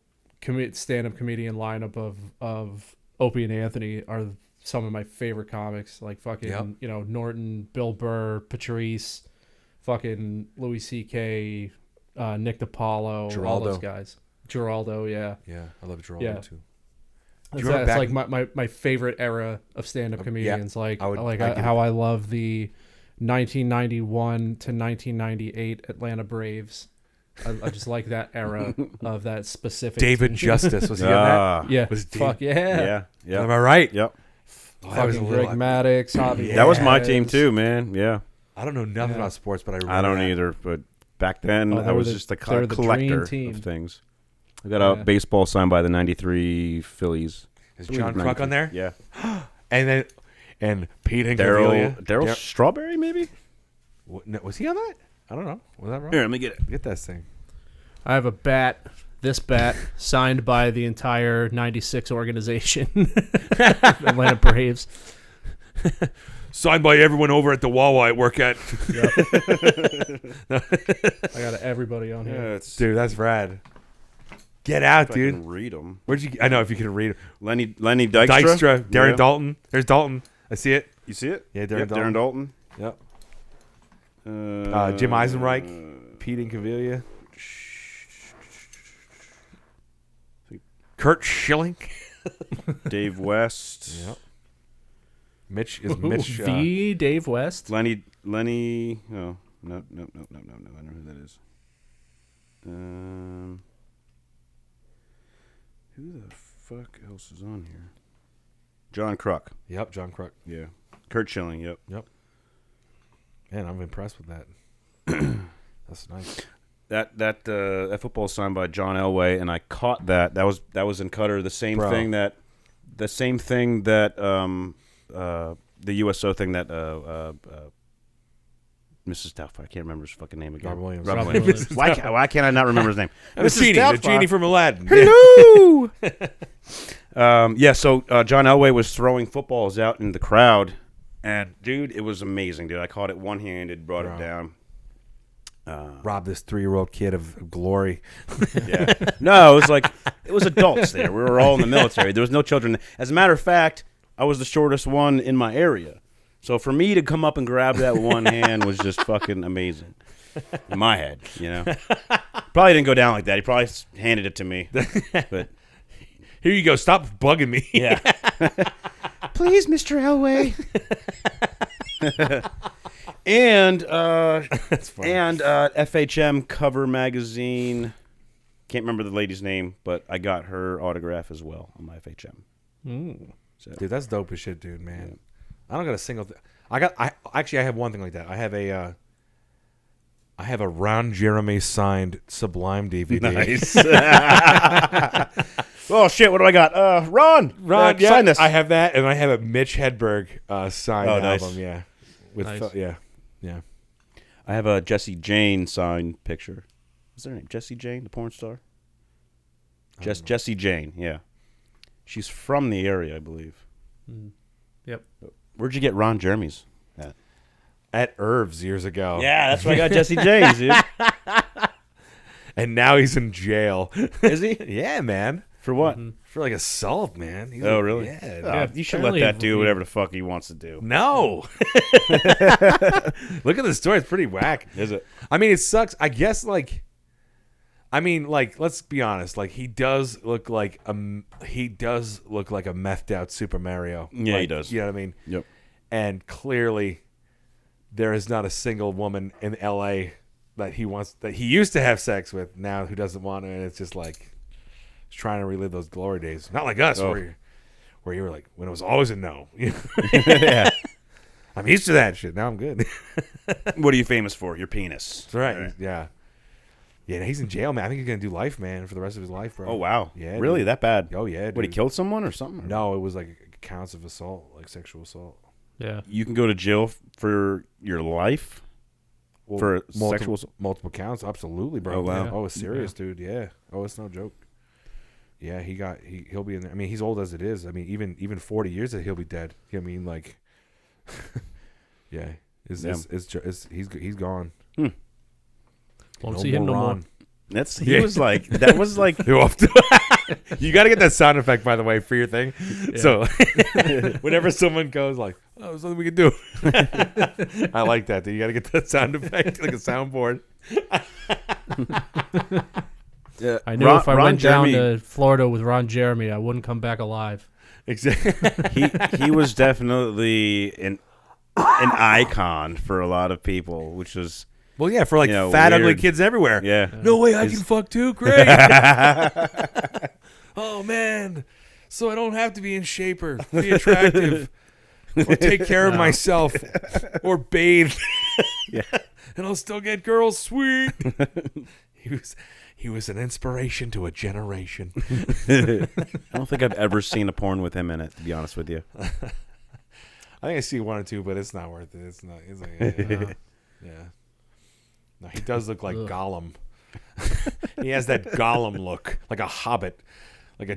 Speaker 4: stand-up comedian lineup of Opie and Anthony are some of my favorite comics. Like fucking Norton, Bill Burr, Patrice, fucking Louis C.K., Nick DiPaolo, all those guys. Geraldo, yeah.
Speaker 3: Yeah, I love Geraldo too.
Speaker 4: That's like my favorite era of stand-up comedians. How I love the 1991 to 1998 Atlanta Braves. I just like that era of that specific.
Speaker 3: David Justice was he on that?
Speaker 4: Yeah.
Speaker 3: Fuck
Speaker 1: Yeah.
Speaker 3: Am I right?
Speaker 1: Yep.
Speaker 4: Fucking Greg Maddox, Javi.
Speaker 1: That was my team too, man. Yeah.
Speaker 3: I don't know nothing about sports, but I remember
Speaker 1: I don't either. But back then, I was just a collector of things. I got a baseball signed by the '93 Phillies.
Speaker 3: Is John Kruk on there?
Speaker 1: Yeah.
Speaker 3: And Pete Incaviglia.
Speaker 1: Daryl Strawberry, maybe?
Speaker 3: Was he on that? I don't know. Was that wrong?
Speaker 1: Here, let me get it.
Speaker 3: Get that thing.
Speaker 4: I have a bat. This bat signed by the entire '96 organization, Atlanta Braves.
Speaker 3: Signed by everyone over at the Wawa I work at.
Speaker 4: I got everybody on here.
Speaker 1: Yeah,
Speaker 3: dude, that's rad. Get out, dude.
Speaker 1: I can read them.
Speaker 3: Where'd you? I know if you can read them.
Speaker 1: Lenny Dykstra.
Speaker 3: Darren Dalton. There's Dalton. I see it.
Speaker 1: You see it?
Speaker 3: Yeah, Darren
Speaker 1: Dalton.
Speaker 3: Yep. Jim Eisenreich. Pete Incaviglia. Kurt Schilling.
Speaker 1: Dave West.
Speaker 3: Yep. Mitch is Mitch.
Speaker 4: The Dave West.
Speaker 1: Lenny. Oh, no. I don't know who that is. Who the fuck else is on here? John Kruk.
Speaker 3: Yep, John Kruk.
Speaker 1: Yeah. Kurt Schilling. Yep.
Speaker 3: Man, I'm impressed with that. That's nice.
Speaker 1: That football is signed by John Elway, and I caught that. That was in Qatar. The same thing that the USO thing that Mrs. Doubtfire. I can't remember his fucking name again.
Speaker 3: Robin Williams.
Speaker 1: Why can't I not remember his name?
Speaker 3: The genie from Aladdin.
Speaker 1: Hello. So John Elway was throwing footballs out in the crowd, and dude, it was amazing, dude. I caught it one-handed, brought it down.
Speaker 3: Rob this 3-year-old kid of glory.
Speaker 1: Yeah. No, it was adults there. We were all in the military. There was no children. As a matter of fact, I was the shortest one in my area. So for me to come up and grab that with one hand was just fucking amazing. In my head, Probably didn't go down like that. He probably handed it to me. But
Speaker 3: Here you go. Stop bugging me.
Speaker 1: Yeah. Please, Mr. Elway. And
Speaker 3: That's funny.
Speaker 1: and FHM cover magazine. Can't remember the lady's name, but I got her autograph as well on my FHM. So,
Speaker 3: Dude, that's dope as shit, dude, man. I don't got a single thing. I have one thing like that. I have a Ron Jeremy signed Sublime DVD.
Speaker 1: nice. Oh shit! What do I got? Ron,
Speaker 3: Yeah,
Speaker 1: sign this.
Speaker 3: I have that, and I have a Mitch Hedberg signed
Speaker 1: Oh, nice.
Speaker 3: album. Yeah, with
Speaker 4: Nice.
Speaker 3: yeah.
Speaker 1: I have a Jessie Jane signed picture. What's her name? Jessie Jane, the porn star. Jessie Jane. Yeah, she's from the area, I believe.
Speaker 4: Yep.
Speaker 1: Where'd you get Ron Jeremy's at?
Speaker 3: At Irv's years ago.
Speaker 1: Yeah, that's where I got Jessie Jane's, dude.
Speaker 3: And now he's in jail.
Speaker 1: Is he?
Speaker 3: Yeah, man.
Speaker 1: For what?
Speaker 3: For like assault, man. He's
Speaker 1: Oh, really?
Speaker 3: Yeah.
Speaker 1: Oh,
Speaker 4: Yeah,
Speaker 1: you should let
Speaker 4: apparently
Speaker 1: that do
Speaker 4: he-
Speaker 1: whatever the fuck he wants to do.
Speaker 3: No. Look at the story. It's pretty whack.
Speaker 1: Is it?
Speaker 3: I mean, it sucks. I guess, like, let's be honest. Like, he does look like a methed out Super Mario.
Speaker 1: Yeah,
Speaker 3: Like,
Speaker 1: he does.
Speaker 3: You know what I mean?
Speaker 1: Yep.
Speaker 3: And clearly, there is not a single woman in L.A. that he used to have sex with now who doesn't want to, and it's just like he's trying to relive those glory days. Not like us,
Speaker 1: Oh.
Speaker 3: where you were like, when it was always a no.
Speaker 1: Yeah.
Speaker 3: I'm used to that shit. Now I'm good.
Speaker 1: What are you famous for? Your penis.
Speaker 3: That's right.
Speaker 1: All right.
Speaker 3: Yeah. Yeah, he's in jail, man. I think he's gonna do life, man, for the rest of his life, bro.
Speaker 1: Oh wow.
Speaker 3: Yeah.
Speaker 1: Really?
Speaker 3: dude.
Speaker 1: That bad?
Speaker 3: Oh yeah.
Speaker 1: What, he
Speaker 3: dude.
Speaker 1: killed someone or something?
Speaker 3: No, it was like counts of assault, like sexual assault.
Speaker 4: Yeah.
Speaker 1: You can go to jail for your life for sexual.
Speaker 3: multiple counts. Absolutely, bro.
Speaker 1: Oh, wow.
Speaker 3: Yeah. Oh, it's serious, dude. Yeah. Oh, it's no joke. Yeah, he'll be in there. I mean, he's old as it is. I mean, even 40 years that he'll be dead. I mean, like, yeah, he's gone.
Speaker 4: Won't
Speaker 3: No
Speaker 4: see him
Speaker 3: more
Speaker 4: no more.
Speaker 3: Ron.
Speaker 1: That was like
Speaker 3: You're off to- you got to get that sound effect, by the way, for your thing. So whenever someone goes like, "Oh, there's nothing we can do," I like that. Dude. You got to get that sound effect, like a soundboard.
Speaker 4: I knew if I went down to Florida with Ron Jeremy, I wouldn't come back alive.
Speaker 3: Exactly.
Speaker 1: he was definitely an icon for a lot of people, which was
Speaker 3: Well, yeah, for like
Speaker 1: You know,
Speaker 3: fat, ugly
Speaker 1: weird.
Speaker 3: kids everywhere.
Speaker 1: yeah.
Speaker 3: No way, I can fuck too. Great. Oh man, so I don't have to be in shape or be attractive, or take care of myself, or bathe.
Speaker 1: Yeah.
Speaker 3: And I'll still get girls. Sweet. He was an inspiration to a generation.
Speaker 1: I don't think I've ever seen a porn with him in it, to be honest with you.
Speaker 3: I think I see one or two, but it's not worth it. It's not. It's like, yeah. No, he does look like Gollum. He has that Gollum look, like a hobbit, like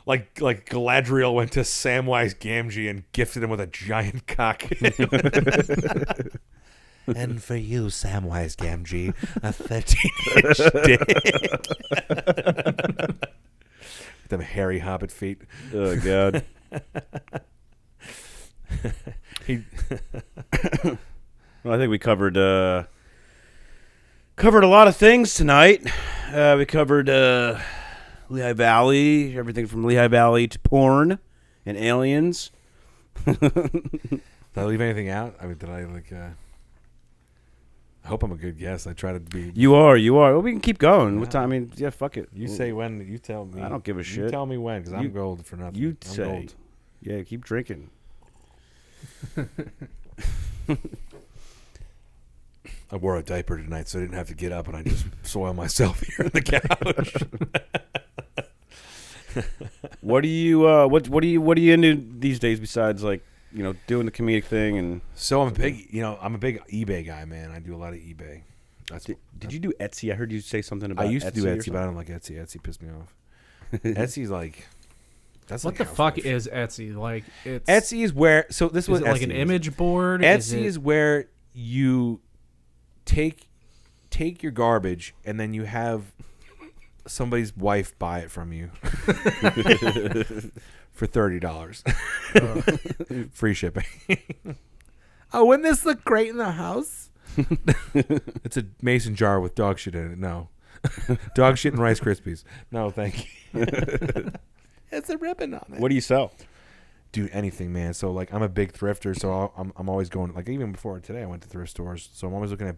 Speaker 3: like Galadriel went to Samwise Gamgee and gifted him with a giant cock. And for you, Samwise Gamgee, a 13-inch dick. Them hairy hobbit feet.
Speaker 1: Oh god. Well, I think we covered a lot of things tonight. We covered Lehigh Valley, everything from Lehigh Valley to porn and aliens.
Speaker 3: Did I leave anything out? I mean, did I like? I hope I'm a good guest. I try to be.
Speaker 1: You are. Well, we can keep going. What time? I mean, yeah, fuck it.
Speaker 3: You say when. You tell me.
Speaker 1: I don't give a
Speaker 3: You
Speaker 1: shit.
Speaker 3: tell me when, because I'm
Speaker 1: You-
Speaker 3: gold for nothing.
Speaker 1: You
Speaker 3: I'm
Speaker 1: say.
Speaker 3: gold.
Speaker 1: Yeah, keep drinking.
Speaker 3: I wore a diaper tonight, so I didn't have to get up, and I just soil myself here on the couch.
Speaker 1: What do you what are you into these days besides like, you know, doing the comedic thing and
Speaker 3: So I'm a big eBay guy, man. I do a lot of eBay.
Speaker 1: did you do Etsy? I heard you say something about
Speaker 3: I used to do
Speaker 1: or
Speaker 3: Etsy, but I don't like Etsy. Etsy pissed me off. Etsy's like, that's
Speaker 4: What
Speaker 3: like
Speaker 4: the fuck
Speaker 3: housewife.
Speaker 4: is Etsy? Like, it's
Speaker 3: Etsy is where. So this
Speaker 4: is
Speaker 3: was
Speaker 4: it like an image board?
Speaker 3: Etsy is where you take your garbage and then you have somebody's wife buy it from you for $30, free shipping. Oh, wouldn't this look great in the house? It's a mason jar with dog shit in it. No. Dog shit and Rice Krispies. No, thank you. It's a ribbon on it.
Speaker 1: What do you sell?
Speaker 3: Dude, anything, man. So like, I'm a big thrifter, so I'm always going. Like even before today, I went to thrift stores. So I'm always looking at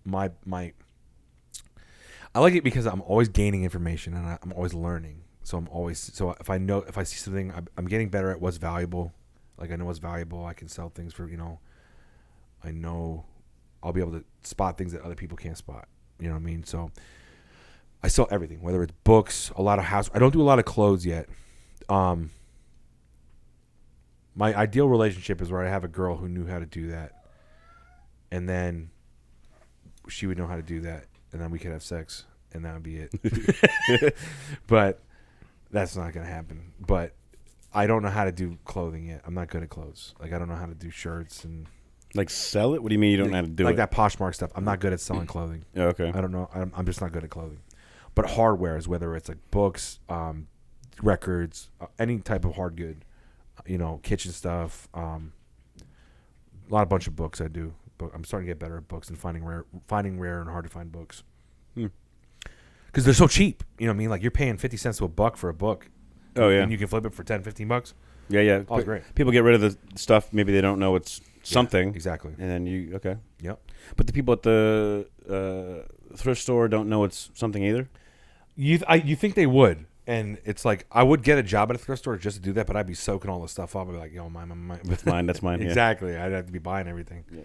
Speaker 3: my. I like it because I'm always gaining information and I'm always learning. So if I see something, I'm getting better at what's valuable. Like I know what's valuable. I can sell things for I know I'll be able to spot things that other people can't spot. You know what I mean? So I sell everything, whether it's books, a lot of house. I don't do a lot of clothes yet. My ideal relationship is where I have a girl who knew how to do that, and then she would know how to do that, and then we could have sex, and that would be it. But that's not gonna happen. But I don't know how to do clothing yet. I'm not good at clothes. Like I don't know how to do shirts and
Speaker 1: Like sell it? What do you mean you don't know how to do
Speaker 3: like
Speaker 1: it?
Speaker 3: that Poshmark stuff. I'm not good at selling clothing.
Speaker 1: Yeah, okay.
Speaker 3: I don't know. I'm just not good at clothing. But hardware is whether it's like books, records, any type of hard good, kitchen stuff. A bunch of books I do. But I'm starting to get better at books and finding rare and hard to find books. Because they're so cheap. You know what I mean? Like you're paying 50 cents to a buck for a book.
Speaker 1: Oh, yeah.
Speaker 3: And you can flip it for 10, 15 bucks.
Speaker 1: Yeah, yeah.
Speaker 3: Oh, great.
Speaker 1: People get rid of the stuff. Maybe they don't know it's something.
Speaker 3: Yeah, exactly.
Speaker 1: And then okay.
Speaker 3: Yep.
Speaker 1: But the people at the thrift store don't know it's something either?
Speaker 3: You think they would. And it's like, I would get a job at a thrift store just to do that, but I'd be soaking all the stuff up. I'd be like, yo, mine.
Speaker 1: That's mine. That's mine.
Speaker 3: Exactly. I'd have to be buying everything. Yeah.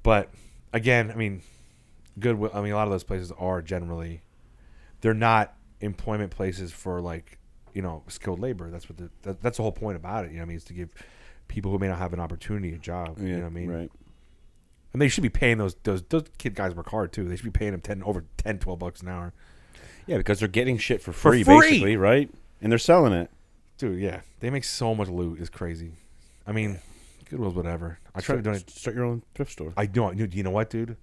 Speaker 3: But again, I mean, Goodwill. I mean, a lot of those places are generally, they're not employment places for like, skilled labor. That's what that's the whole point about it. You know what I mean? Is to give people who may not have an opportunity a job. You know what I mean?
Speaker 1: Right.
Speaker 3: And they should be paying those kid guys work hard too. They should be paying them over $12 an hour.
Speaker 1: Yeah, because they're getting shit for free, basically, right? And they're selling it.
Speaker 3: Dude, yeah. They make so much loot. It's crazy. I mean, Goodwill's whatever. I try to donate.
Speaker 1: Start your own thrift store.
Speaker 3: I don't. Dude, you know what, dude?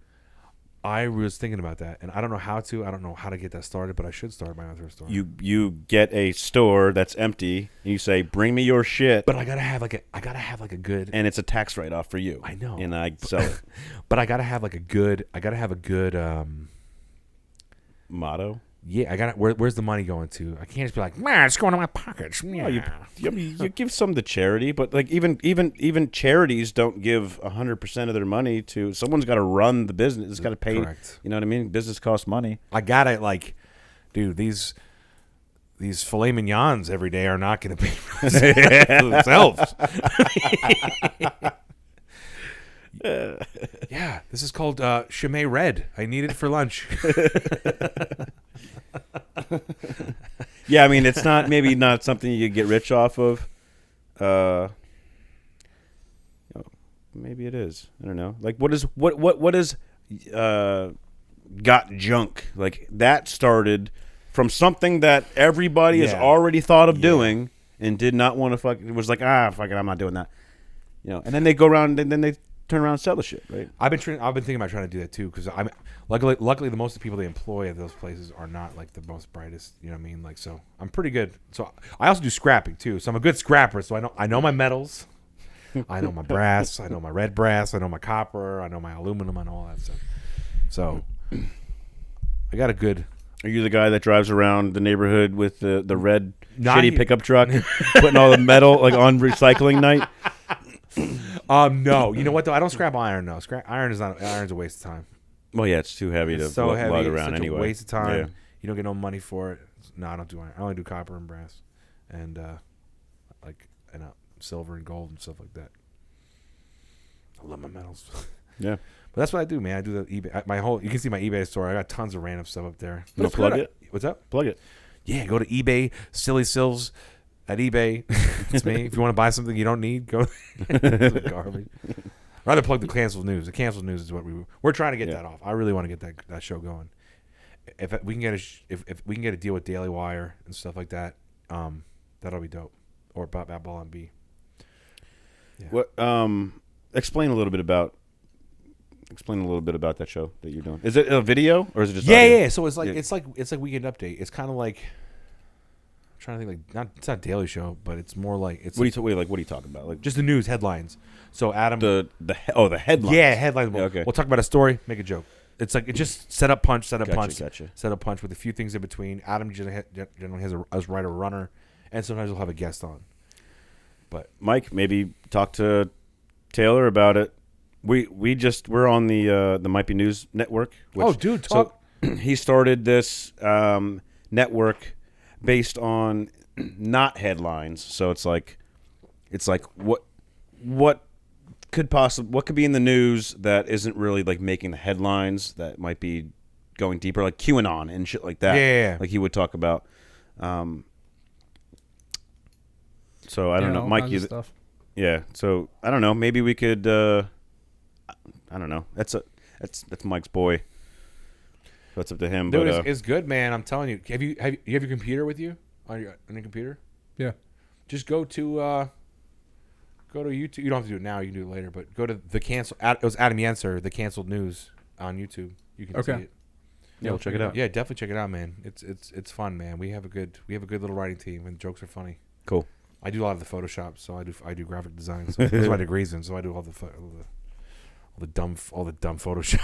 Speaker 3: I was thinking about that, and I don't know how to. I don't know how to get that started, but I should start my own thrift store.
Speaker 1: You get a store that's empty, and you say, "Bring me your shit."
Speaker 3: But I gotta have like a good.
Speaker 1: And it's a tax write off for you.
Speaker 3: I know.
Speaker 1: And I sell it.
Speaker 3: But I gotta have like a good.
Speaker 1: Motto.
Speaker 3: Yeah, where's the money going to? I can't just be like, man, it's going to my pockets. Yeah.
Speaker 1: You give some to charity, but like even charities don't give 100% of their money to. Someone's got to run the business. It's got to pay.
Speaker 3: Correct.
Speaker 1: You know what I mean? Business costs money.
Speaker 3: I gotta dude, these filet mignons every day are not going to pay for themselves. Yeah, this is called Chimay Red. I need it for lunch.
Speaker 1: Yeah, I mean, it's maybe not something you could get rich off of. Maybe it is. I don't know. Like, what is Got Junk? Like, that started from something that everybody has already thought of doing and did not want to fuck. It was like, fuck it, I'm not doing that. And then they go around and then they turn around and sell the shit, right?
Speaker 3: I've been thinking about trying to do that too, because I'm luckily the most of the people they employ at those places are not like the most brightest. You know what I mean? Like, so I'm pretty good. So I also do scrapping too. So I'm a good scrapper. So I know my metals, I know my brass, I know my red brass, I know my copper, I know my aluminum, I know all that stuff. So I got a good.
Speaker 1: Are you the guy that drives around the neighborhood with the red shitty pickup truck, putting all the metal like on recycling night?
Speaker 3: No. You know what though? I don't scrap iron. No, iron's a waste of time.
Speaker 1: Well, yeah, it's too heavy to lug around
Speaker 3: it's
Speaker 1: anyway.
Speaker 3: A waste of time.
Speaker 1: Yeah.
Speaker 3: You don't get no money for it. No, I don't do iron. I only do copper and brass, and silver and gold and stuff like that. I love my metals.
Speaker 1: Yeah,
Speaker 3: but that's what I do, man. I do the eBay. You can see my eBay store. I got tons of random stuff up there.
Speaker 1: You plug it?
Speaker 3: What's up?
Speaker 1: Plug it.
Speaker 3: Yeah, go to eBay. Silly Sills at eBay. It's me. If you want to buy something you don't need, go. Garbage. Rather plug the canceled news. The canceled news is what we're trying to get that off. I really want to get that show going. If we can get if we can get a deal with Daily Wire and stuff like that, that'll be dope. Or Ball on B. Yeah.
Speaker 1: What? Explain a little bit about that show that you're doing. Is it a video or is it just audio?
Speaker 3: Yeah. So it's like it's like Weekend Update. It's kind of like I'm trying to think it's not Daily Show, but it's more like it's.
Speaker 1: What are you talking about? Like
Speaker 3: just the news headlines. So Adam,
Speaker 1: the headlines.
Speaker 3: Yeah, headlines.
Speaker 1: Yeah, okay.
Speaker 3: We'll talk about a story, make a joke. It's like it just set up punch, set up
Speaker 1: Gotcha,
Speaker 3: punch,
Speaker 1: gotcha.
Speaker 3: set up punch with a few things in between. Adam generally has a writer runner, and sometimes he'll have a guest on. But
Speaker 1: Mike, maybe talk to Taylor about it. We're on the Might Be News network. Which,
Speaker 3: dude,
Speaker 1: so
Speaker 3: talk.
Speaker 1: he started this network based on not headlines. So it's like what could be in the news that isn't really like making the headlines, that might be going deeper, like QAnon and shit like that.
Speaker 3: Yeah.
Speaker 1: Like he would talk about. So I don't know,
Speaker 4: all
Speaker 1: Mike.
Speaker 4: kinds of stuff.
Speaker 1: Yeah. So I don't know. Maybe we could. I don't know. That's Mike's boy. That's up to him.
Speaker 3: Dude,
Speaker 1: but
Speaker 3: it's good, man. I'm telling you. You have your computer with you on your computer?
Speaker 4: Yeah.
Speaker 3: Just go to YouTube. You don't have to do it now. You can do it later. But go to the cancel. It was Adam Yenser, the canceled news on YouTube. You can see it.
Speaker 1: yeah, we'll check it out.
Speaker 3: Yeah, definitely check it out, man. It's fun, man. We have a good little writing team, and the jokes are funny.
Speaker 1: Cool.
Speaker 3: I do a lot of the Photoshop, so I do graphic design. So that's my degrees in. So I do all the dumb Photoshop.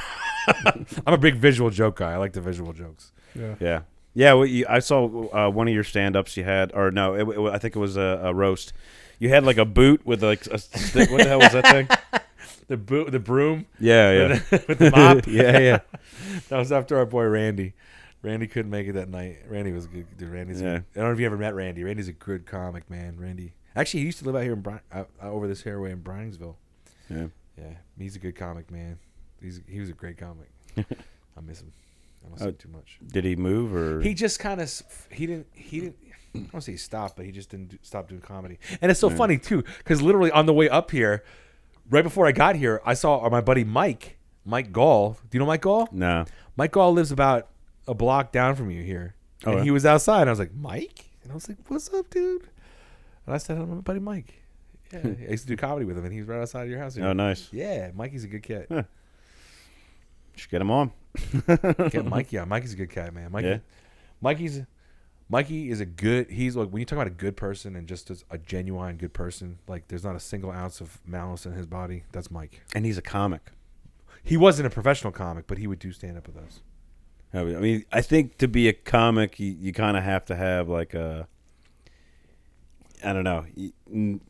Speaker 3: I'm a big visual joke guy. I like the visual jokes.
Speaker 4: Yeah.
Speaker 1: Yeah. Yeah. Well, I saw one of your stand-ups you had, or no, I think it was a roast. You had like a boot with like a stick. What the hell was that thing?
Speaker 3: The broom.
Speaker 1: Yeah.
Speaker 3: With the mop.
Speaker 1: Yeah.
Speaker 3: That was after our boy Randy. Randy couldn't make it that night. Randy was good. Dude, I don't know if you ever met Randy. Randy's a good comic, man. Randy. Actually, he used to live out here in over this here way in Browningsville.
Speaker 1: Yeah.
Speaker 3: Yeah, he's a good comic, man. He was a great comic. I miss him. I miss him too much.
Speaker 1: Did he move or?
Speaker 3: He just kind of he didn't. I don't want to say he stopped, but he just didn't stop doing comedy. And it's so funny too, because literally on the way up here, right before I got here, I saw my buddy Mike Gall. Do you know Mike Gall?
Speaker 1: No.
Speaker 3: Mike Gall lives about a block down from you here, and
Speaker 1: yeah.
Speaker 3: he was outside. And I was like, Mike, and I was like, what's up, dude? And I said, I'm my buddy Mike. Yeah, I used to do comedy with him, and he's right outside of your house here.
Speaker 1: Oh, nice.
Speaker 3: Yeah, Mikey's a good cat.
Speaker 1: Huh. Should get him on.
Speaker 3: Get Mikey on. Mikey's a good cat, man. Mikey is a good. He's like, when you talk about a good person and just as a genuine good person, like there's not a single ounce of malice in his body. That's Mike.
Speaker 1: And he's a comic.
Speaker 3: He wasn't a professional comic, but he would do stand up with us.
Speaker 1: I mean, I think to be a comic, you kind of have to have like a. I don't know. You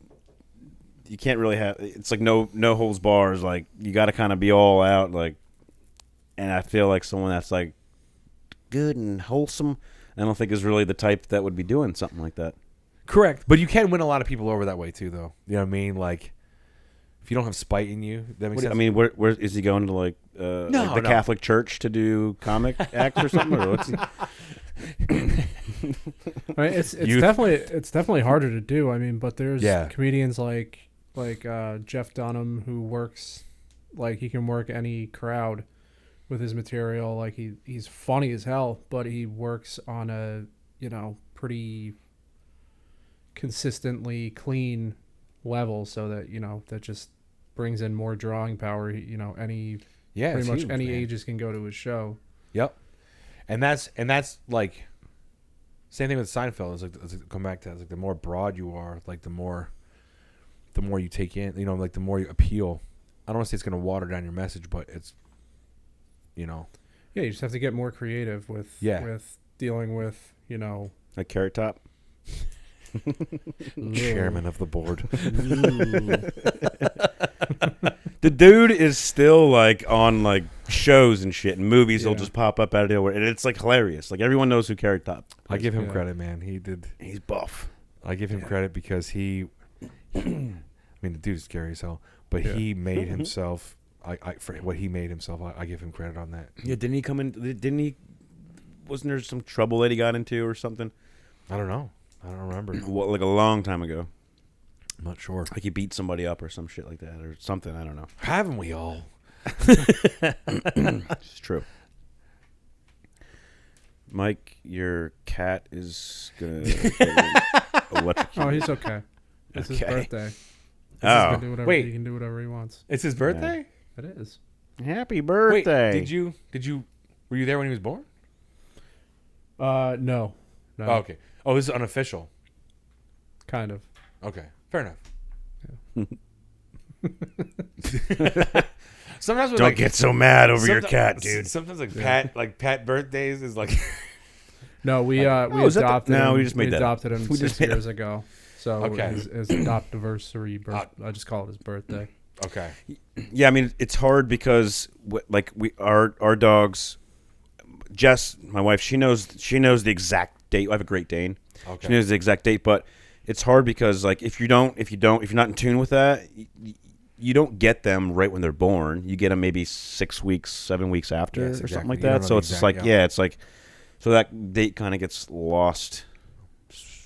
Speaker 1: can't really have. It's like no holds bars. Like you got to kind of be all out. Like, and I feel like someone that's like good and wholesome, I don't think is really the type that would be doing something like that.
Speaker 3: Correct, but you can win a lot of people over that way too, though. You know what I mean? Like, if you don't have spite in you, that makes sense.
Speaker 1: I mean, where is he going to like the Catholic Church to do comic acts or something? Or what's he?
Speaker 4: I mean, it's definitely harder to do. I mean, but there's comedians like Jeff Dunham who works like he can work any crowd with his material. Like he's funny as hell, but he works on a pretty consistently clean level, so that that just brings in more drawing power. Pretty much
Speaker 3: huge,
Speaker 4: any
Speaker 3: man.
Speaker 4: ages can go to his show.
Speaker 3: Yep, and that's like same thing with Seinfeld. It's like come back to that. It's like the more broad you are, like the more you take in. Like the more you appeal. I don't want to say it's going to water down your message, but it's
Speaker 4: Yeah, you just have to get more creative with dealing with
Speaker 1: Like Carrot Top.
Speaker 3: Chairman of the board.
Speaker 1: The dude is still like on like shows and shit and movies. He'll just pop up out of nowhere, and it's like hilarious. Like everyone knows who Carrot Top is.
Speaker 3: I give him credit, man. He's
Speaker 1: buff.
Speaker 3: I give him credit because he I mean, the dude's scary as hell, but he made himself. For what he made himself, I give him credit on that.
Speaker 1: Yeah, didn't he come in? Didn't he? Wasn't there some trouble that he got into or something?
Speaker 3: I don't know. I don't remember.
Speaker 1: Like a long time ago.
Speaker 3: I'm not sure.
Speaker 1: Like he beat somebody up or some shit like that or something. I don't know.
Speaker 3: Haven't we all?
Speaker 1: It's true. Mike, your cat is gonna get electrocuted.
Speaker 4: Oh, he's okay. It's his birthday. He can do whatever he wants.
Speaker 3: It's his birthday?
Speaker 4: It is.
Speaker 1: Happy birthday!
Speaker 3: Wait, were you there when he was born?
Speaker 4: No.
Speaker 3: Oh, okay. Oh, this is unofficial.
Speaker 4: Kind of.
Speaker 3: Okay, fair enough. Sometimes
Speaker 1: Don't get so mad over your cat, dude.
Speaker 3: Sometimes Pat birthdays is like.
Speaker 4: No, we
Speaker 1: is that
Speaker 4: adopted.
Speaker 1: no,
Speaker 4: him.
Speaker 1: we just made that
Speaker 4: adopted him
Speaker 1: We just
Speaker 4: 6
Speaker 1: made
Speaker 4: years ago. So
Speaker 3: Okay.
Speaker 4: his adoptiversary birth. I just call it his birthday.
Speaker 3: Okay.
Speaker 1: Yeah, I mean it's hard because our dogs. Jess, my wife, she knows the exact date. I have a Great Dane.
Speaker 3: Okay.
Speaker 1: She knows the exact date, but it's hard because like if you're not in tune with that, you don't get them right when they're born. You get them maybe 6 weeks, 7 weeks after,
Speaker 3: Yes,
Speaker 1: or
Speaker 3: exactly.
Speaker 1: something like
Speaker 3: You don't
Speaker 1: that.
Speaker 3: know
Speaker 1: So
Speaker 3: the
Speaker 1: it's just
Speaker 3: exact-
Speaker 1: like
Speaker 3: yeah.
Speaker 1: it's like so that date kind of gets lost,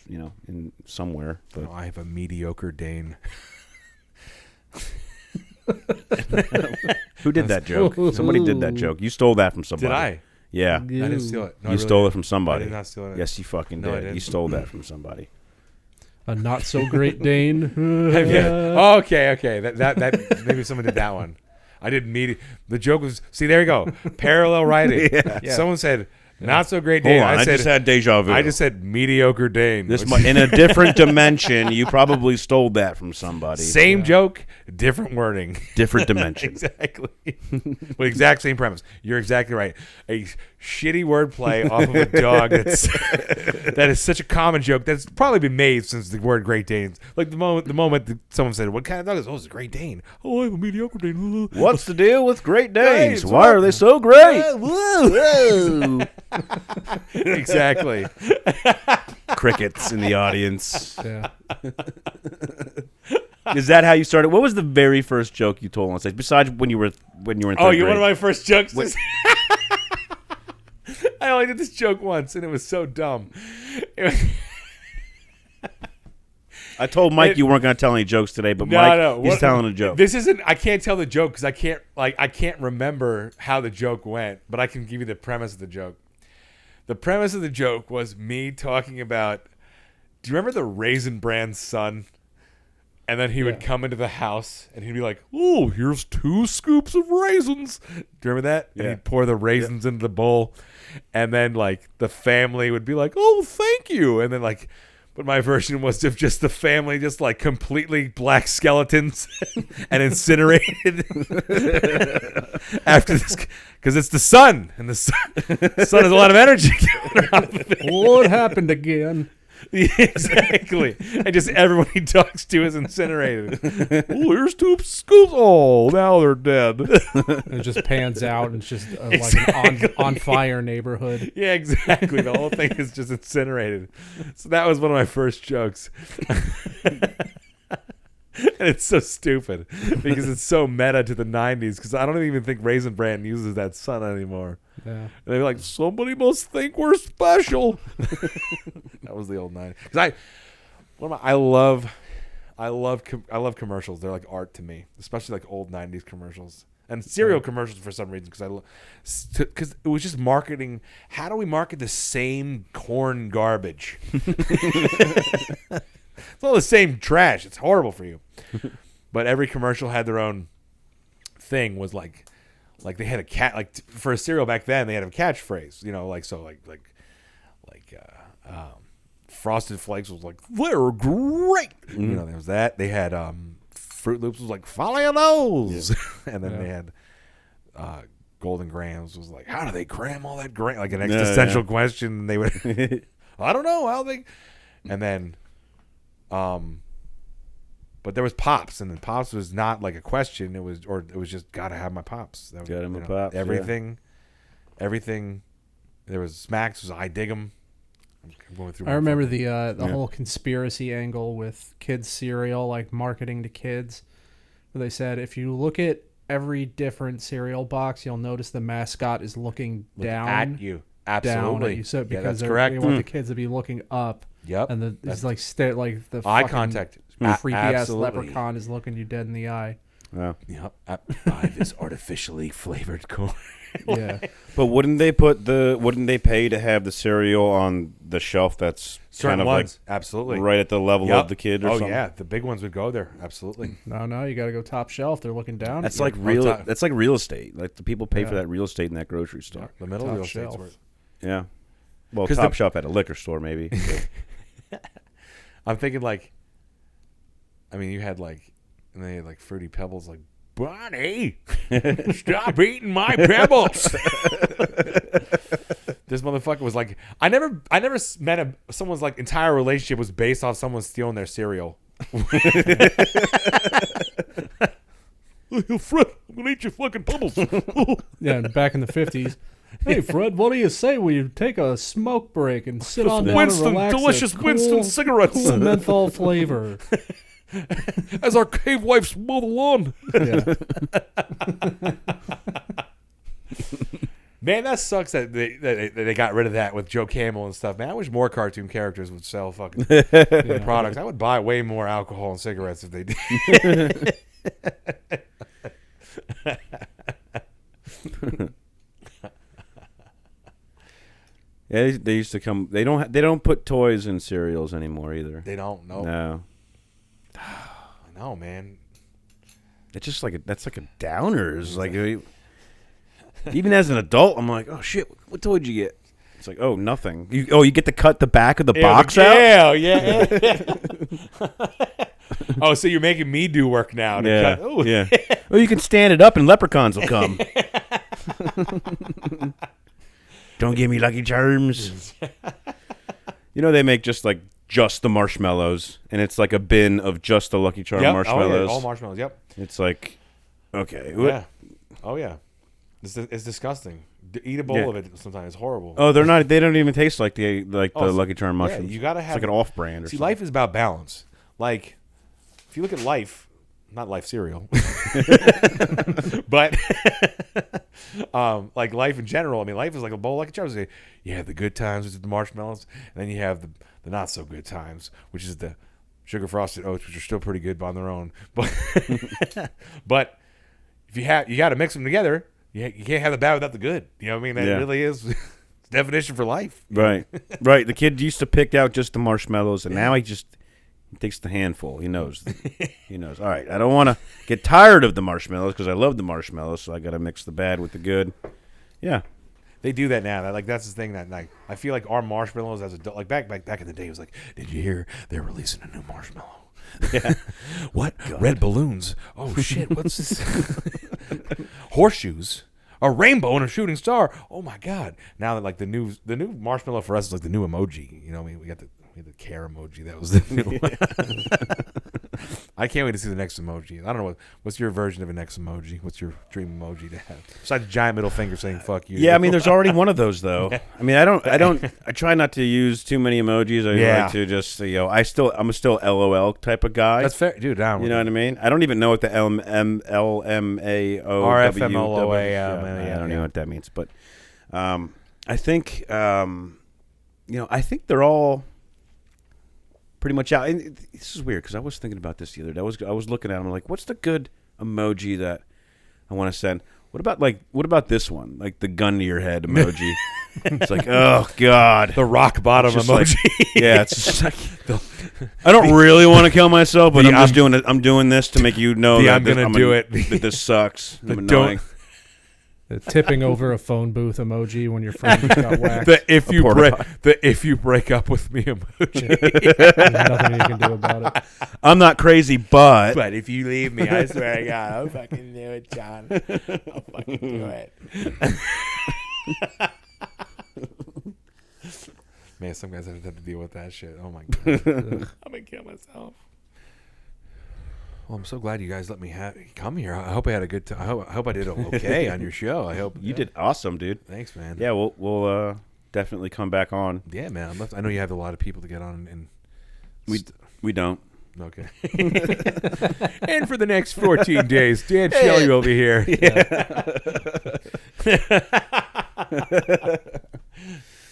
Speaker 1: in somewhere. But
Speaker 3: I have a mediocre Dane.
Speaker 1: who did that joke? Somebody did that joke. You stole that from somebody.
Speaker 3: Did I?
Speaker 1: Yeah.
Speaker 3: I didn't steal it. No, I
Speaker 1: You
Speaker 3: really
Speaker 1: stole it
Speaker 3: didn't.
Speaker 1: from somebody.
Speaker 3: I did not steal it.
Speaker 1: Yes, you fucking
Speaker 3: No, I
Speaker 1: did.
Speaker 3: didn't.
Speaker 1: You stole that from somebody.
Speaker 4: A not so great Dane.
Speaker 3: Yeah. Oh, okay. That maybe someone did that one. I did the joke was there you go. Parallel writing.
Speaker 1: Yeah.
Speaker 3: Someone said not so great
Speaker 1: Hold
Speaker 3: Dane.
Speaker 1: on, I
Speaker 3: said
Speaker 1: just had deja vu.
Speaker 3: I just said mediocre Dane.
Speaker 1: This in a different dimension. You probably stole that from somebody.
Speaker 3: Same joke, different wording.
Speaker 1: Different dimension.
Speaker 3: Exactly. But exact same premise. You're exactly right. A shitty wordplay off of a dog that is such a common joke that's probably been made since the word Great Danes. Like the moment that someone said, "What kind of dog is?" Oh, it's a Great Dane. Oh, I have a mediocre Dane.
Speaker 1: What's the deal with Great Danes?
Speaker 3: Danes,
Speaker 1: Why
Speaker 3: what?
Speaker 1: are they so great? Whoa.
Speaker 3: Exactly.
Speaker 1: Crickets in the audience.
Speaker 4: Yeah.
Speaker 1: Is that how you started? What was the very first joke you told on stage? Besides when you were in third grade?
Speaker 3: One of my first jokes. I only did this joke once, and it was so dumb. It was,
Speaker 1: I told Mike you weren't going to tell any jokes today, but he's telling a joke.
Speaker 3: This isn't. I can't tell the joke because I can't remember how the joke went, but I can give you the premise of the joke. The premise of the joke was me talking about. Do you remember the Raisin Bran son? And then he would come into the house and he'd be like, "Oh, here's 2 scoops of raisins." Do you remember that? And he'd pour the raisins into the bowl, and then like the family would be like, "Oh, thank you," and then like. But my version was of just the family, just like completely black skeletons and incinerated after this, because it's the sun, and the sun has a lot of energy.
Speaker 4: What happened again?
Speaker 3: Yeah, exactly. And just everyone he talks to is incinerated. Oh, here's 2 scoops. Oh, now they're dead.
Speaker 4: It just pans out and it's just like an on fire neighborhood.
Speaker 3: Yeah, exactly. The whole thing is just incinerated. So that was one of my first jokes. And it's so stupid because it's so meta to the 90s, because I don't even think Raisin Bran uses that sun anymore.
Speaker 4: Yeah.
Speaker 3: And they're like, "Somebody must think we're special." That was the old 90s. Because I love commercials. They're like art to me, especially like old 90s commercials and cereal commercials for some reason. Because it was just marketing. How do we market the same corn garbage? It's all the same trash. It's horrible for you. But every commercial had their own thing. Was like they had a cat, like for a cereal back then, they had a catchphrase, Frosted Flakes was like, "They're great."
Speaker 1: Mm-hmm.
Speaker 3: There was that. They had Fruit Loops was like, "Follow your nose." And then they had Golden Grams was like, "How do they cram all that grain?" Like an existential question. And they would, I don't know how they. And then, but there was Pops, and then Pops was not like a question. It was just gotta have my Pops. That was,
Speaker 1: Gotta have my Pops, yeah.
Speaker 3: Everything. There was Smacks. Was I dig 'em. I'm going through.
Speaker 4: I remember the whole conspiracy angle with kids cereal, like marketing to kids, where they said if you look at every different cereal box, you'll notice the mascot is looking down
Speaker 3: at you.
Speaker 4: Down
Speaker 3: Absolutely.
Speaker 4: at you. So because
Speaker 3: that's correct.
Speaker 4: they want the kids to be looking up.
Speaker 3: Yep.
Speaker 4: And it's like the
Speaker 3: eye
Speaker 4: fucking
Speaker 3: contact.
Speaker 4: creepy ass
Speaker 3: Absolutely.
Speaker 4: leprechaun is looking you dead in the eye.
Speaker 1: Yeah.
Speaker 3: Yep. Buy this artificially flavored corn.
Speaker 4: Yeah.
Speaker 1: But wouldn't they pay to have the cereal on the shelf that's
Speaker 3: Certain
Speaker 1: kind of
Speaker 3: ones, absolutely
Speaker 1: right at the level
Speaker 3: Yep.
Speaker 1: of the kid or something?
Speaker 3: Oh yeah, the big ones would go there. Absolutely.
Speaker 4: No, you got to go top shelf. They're looking down.
Speaker 1: That's
Speaker 4: at you.
Speaker 1: like that's like real estate. Like the people pay for that real estate in that grocery store.
Speaker 3: The middle
Speaker 4: Top
Speaker 3: real estate's
Speaker 4: shelf.
Speaker 3: worth.
Speaker 1: Yeah. Well,
Speaker 3: 'Cause
Speaker 1: Top Shelf at a liquor store maybe.
Speaker 3: I'm thinking like, I mean, you had like, and they had like Fruity Pebbles, like Bonnie, stop eating my pebbles. This motherfucker was like, I never met someone's like entire relationship was based off someone stealing their cereal. Hey, Fred, I'm gonna eat your fucking pebbles.
Speaker 4: Yeah, and back in the 50s. Hey, Fred, what do you say we take a smoke break and sit on down
Speaker 3: Winston,
Speaker 4: and relax?
Speaker 3: delicious
Speaker 4: a cool,
Speaker 3: Winston cigarettes.
Speaker 4: Cool menthol flavor.
Speaker 3: As our cave wives mow the lawn.
Speaker 4: Yeah.
Speaker 3: Man, that sucks that they got rid of that with Joe Camel and stuff. Man, I wish more cartoon characters would sell fucking products. I would buy way more alcohol and cigarettes if they did.
Speaker 1: Yeah, they used to come. They don't put toys in cereals anymore either.
Speaker 3: They don't know.
Speaker 1: No.
Speaker 3: No, man.
Speaker 1: It's just like that's like a downer. It's like even as an adult, I'm like, oh shit, what toy did you get? It's like, oh, nothing. You get to cut the back of the box out.
Speaker 3: Yeah. Oh, so you're making me do work now?
Speaker 1: Yeah.
Speaker 3: Cut. Ooh.
Speaker 1: Yeah. Well, you can stand it up, and leprechauns will come. Don't give me Lucky Charms. You know they make just the marshmallows, and it's like a bin of just the Lucky Charm marshmallows.
Speaker 3: Oh, yeah. All marshmallows. Yep.
Speaker 1: It's like, okay.
Speaker 3: Yeah. Oh yeah. It's disgusting. Eat a bowl of it sometimes. It's horrible.
Speaker 1: Oh, they're not. They don't even taste like the Lucky Charm mushrooms.
Speaker 3: Yeah, you gotta have.
Speaker 1: It's like an off-brand.
Speaker 3: See, life is about balance. Like, if you look at life, not Life cereal, but like life in general. I mean, life is like a bowl like a Charms. You have the good times, which is the marshmallows, and then you have the not so good times, which is the sugar frosted oats, which are still pretty good on their own. But if you got to mix them together. You can't have the bad without the good. You know what I mean? That really is the definition for life.
Speaker 1: Right. Right. The kid used to pick out just the marshmallows, and now he takes the handful. He knows. He knows. All right, I don't want to get tired of the marshmallows because I love the marshmallows, so I got to mix the bad with the good. Yeah.
Speaker 3: They do that now. That's the thing that I feel like our marshmallows as adult, like back in the day, it was like, did you hear they're releasing a new marshmallow? Yeah. What? God. Red balloons. Oh shit, what's this? Horseshoes. A rainbow and a shooting star. Oh my god. Now that like the new marshmallow for us is like the new emoji. You know what I mean? We got the care emoji. That was the new one. I can't wait to see the next emoji. I don't know what's your version of a next emoji? What's your dream emoji to have? Besides a giant middle finger saying fuck you.
Speaker 1: Yeah, I mean there's already one of those though. I mean I try not to use too many emojis. I like to just I'm still LOL type of guy.
Speaker 3: That's fair. Dude, down.
Speaker 1: You know what I mean? I don't even know what the LMAO
Speaker 3: RFMLOA.
Speaker 1: I don't know what that means, but I think I think they're all pretty much out. And this is weird because I was thinking about this the other day. I was looking at them like, what's the good emoji that I want to send? What about this one? Like the gun to your head emoji. It's like, oh god,
Speaker 3: the rock bottom emoji.
Speaker 1: Like, yeah, it's just like I don't really want to kill myself, but I'm doing this to make you know that
Speaker 3: I'm gonna do it.
Speaker 1: That this sucks. I'm annoying.
Speaker 4: The tipping over a phone booth emoji when your friend got whacked.
Speaker 3: The if you break up with me emoji.
Speaker 4: There's nothing you can do about it.
Speaker 1: I'm not crazy, but
Speaker 3: if you leave me, I swear to God, I'll fucking do it, John. I'll fucking do it. Man, some guys have to deal with that shit. Oh my god, I'm gonna kill myself. Well, I'm so glad you guys let me come here. I hope I had a good time. I hope I did okay on your show. I hope
Speaker 1: you did awesome, dude.
Speaker 3: Thanks, man.
Speaker 1: Yeah, we'll definitely come back on.
Speaker 3: Yeah, man. I know you have a lot of people to get on, and
Speaker 1: we don't.
Speaker 3: Okay. And for the next 14 days, Dan Shelly will be here. Yeah.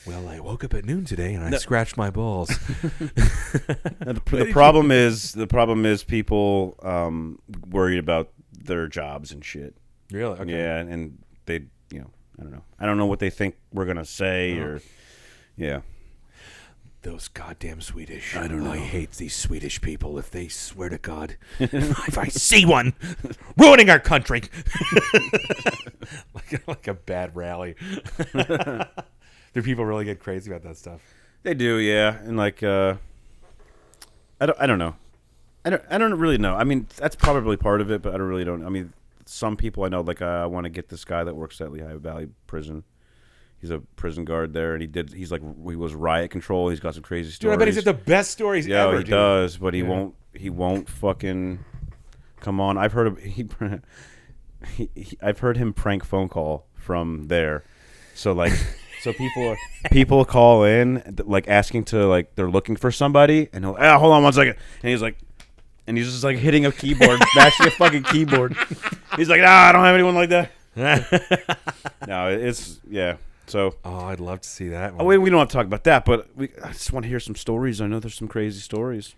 Speaker 3: Well, I woke up at noon today and I scratched my balls.
Speaker 1: The problem is people worried about their jobs and shit.
Speaker 3: Really? Okay.
Speaker 1: Yeah, and they, I don't know. I don't know what they think we're gonna say or, yeah.
Speaker 3: Those goddamn Swedish.
Speaker 6: I don't know. I hate these Swedish people. If they swear to God, if I see one
Speaker 3: ruining our country, like a bad rally. Do people really get crazy about that stuff?
Speaker 1: They do, yeah. And like, I don't know. I don't really know. I mean, that's probably part of it, but I don't. I mean, some people I know, like I want to get this guy that works at Lehigh Valley Prison. He's a prison guard there, and he was riot control. He's got some crazy stories.
Speaker 3: Dude, I bet he's got the best stories
Speaker 1: yeah,
Speaker 3: ever.
Speaker 1: he
Speaker 3: dude.
Speaker 1: does, but he won't fucking come on. I've heard I've heard him prank phone call from there. So like, people call in like asking to like they're looking for somebody, and he'll hold on 1 second, and he's just like hitting a keyboard, mashing a fucking keyboard. He's like, I don't have anyone like that. No, it's yeah. So,
Speaker 3: I'd love to see that one.
Speaker 1: Oh, we don't have to talk about that, but I just want to hear some stories. I know there's some crazy stories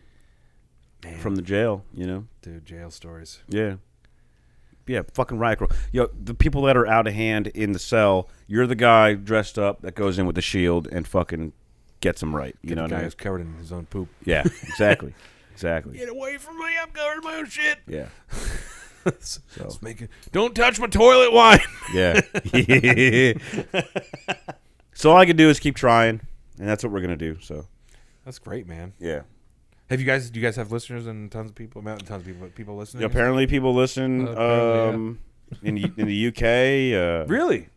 Speaker 1: from the jail, you know?
Speaker 3: Dude, jail stories.
Speaker 1: Yeah. Yeah, fucking riot crew. Yo, the people that are out of hand in the cell, you're the guy dressed up that goes in with the shield and fucking gets them right. You know what I
Speaker 3: guy
Speaker 1: mean?
Speaker 3: who's covered in his own poop.
Speaker 1: Yeah, exactly. Exactly.
Speaker 3: Get away from me, I'm covered in my own shit.
Speaker 1: Yeah.
Speaker 3: Don't touch my toilet wine.
Speaker 1: Yeah. So all I can do is keep trying, and that's what we're gonna do. So
Speaker 3: That's great, man.
Speaker 1: yeah.
Speaker 3: Do you guys have listeners and tons of people? Tons of people listening.
Speaker 1: Yeah, apparently people listen in the UK.
Speaker 3: Really?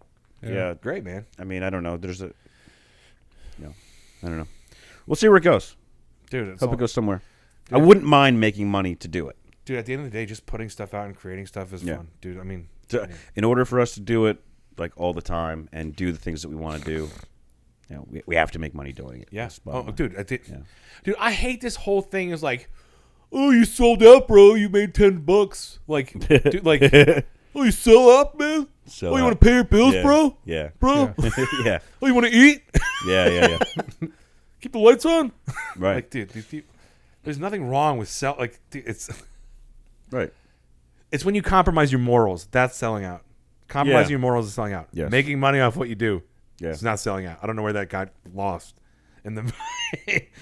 Speaker 1: Yeah.
Speaker 3: Great, man.
Speaker 1: I mean, I don't know. I don't know. We'll see where it goes.
Speaker 3: Dude,
Speaker 1: Hope it goes somewhere. I wouldn't mind making money to do it.
Speaker 3: Dude, at the end of the day, just putting stuff out and creating stuff is
Speaker 1: Yeah.
Speaker 3: fun. Dude, I mean,
Speaker 1: In order for us to do it like all the time and do the things that we want to do, you know, we have to make money doing it.
Speaker 3: yes.
Speaker 1: That's bottom line.
Speaker 3: Dude, dude, I hate this whole thing. Is like, oh, you sold out, bro. You made $10. Like, dude, like, oh, you sell out, man.
Speaker 1: Sell
Speaker 3: Oh, you
Speaker 1: out.
Speaker 3: want to pay your bills,
Speaker 1: Yeah.
Speaker 3: bro?
Speaker 1: Yeah.
Speaker 3: Bro.
Speaker 1: Yeah.
Speaker 3: Oh, you want to eat?
Speaker 1: Yeah.
Speaker 3: Keep the lights on.
Speaker 1: Right.
Speaker 3: Like, dude, these people, there's nothing wrong with sell. Like, dude,
Speaker 1: Right.
Speaker 3: it's when you compromise your morals. That's selling out. Compromising
Speaker 1: Yeah.
Speaker 3: your morals is selling out.
Speaker 1: Yes.
Speaker 3: Making money off what you do.
Speaker 1: Yeah.
Speaker 3: It's not selling out. I don't know where that got lost in the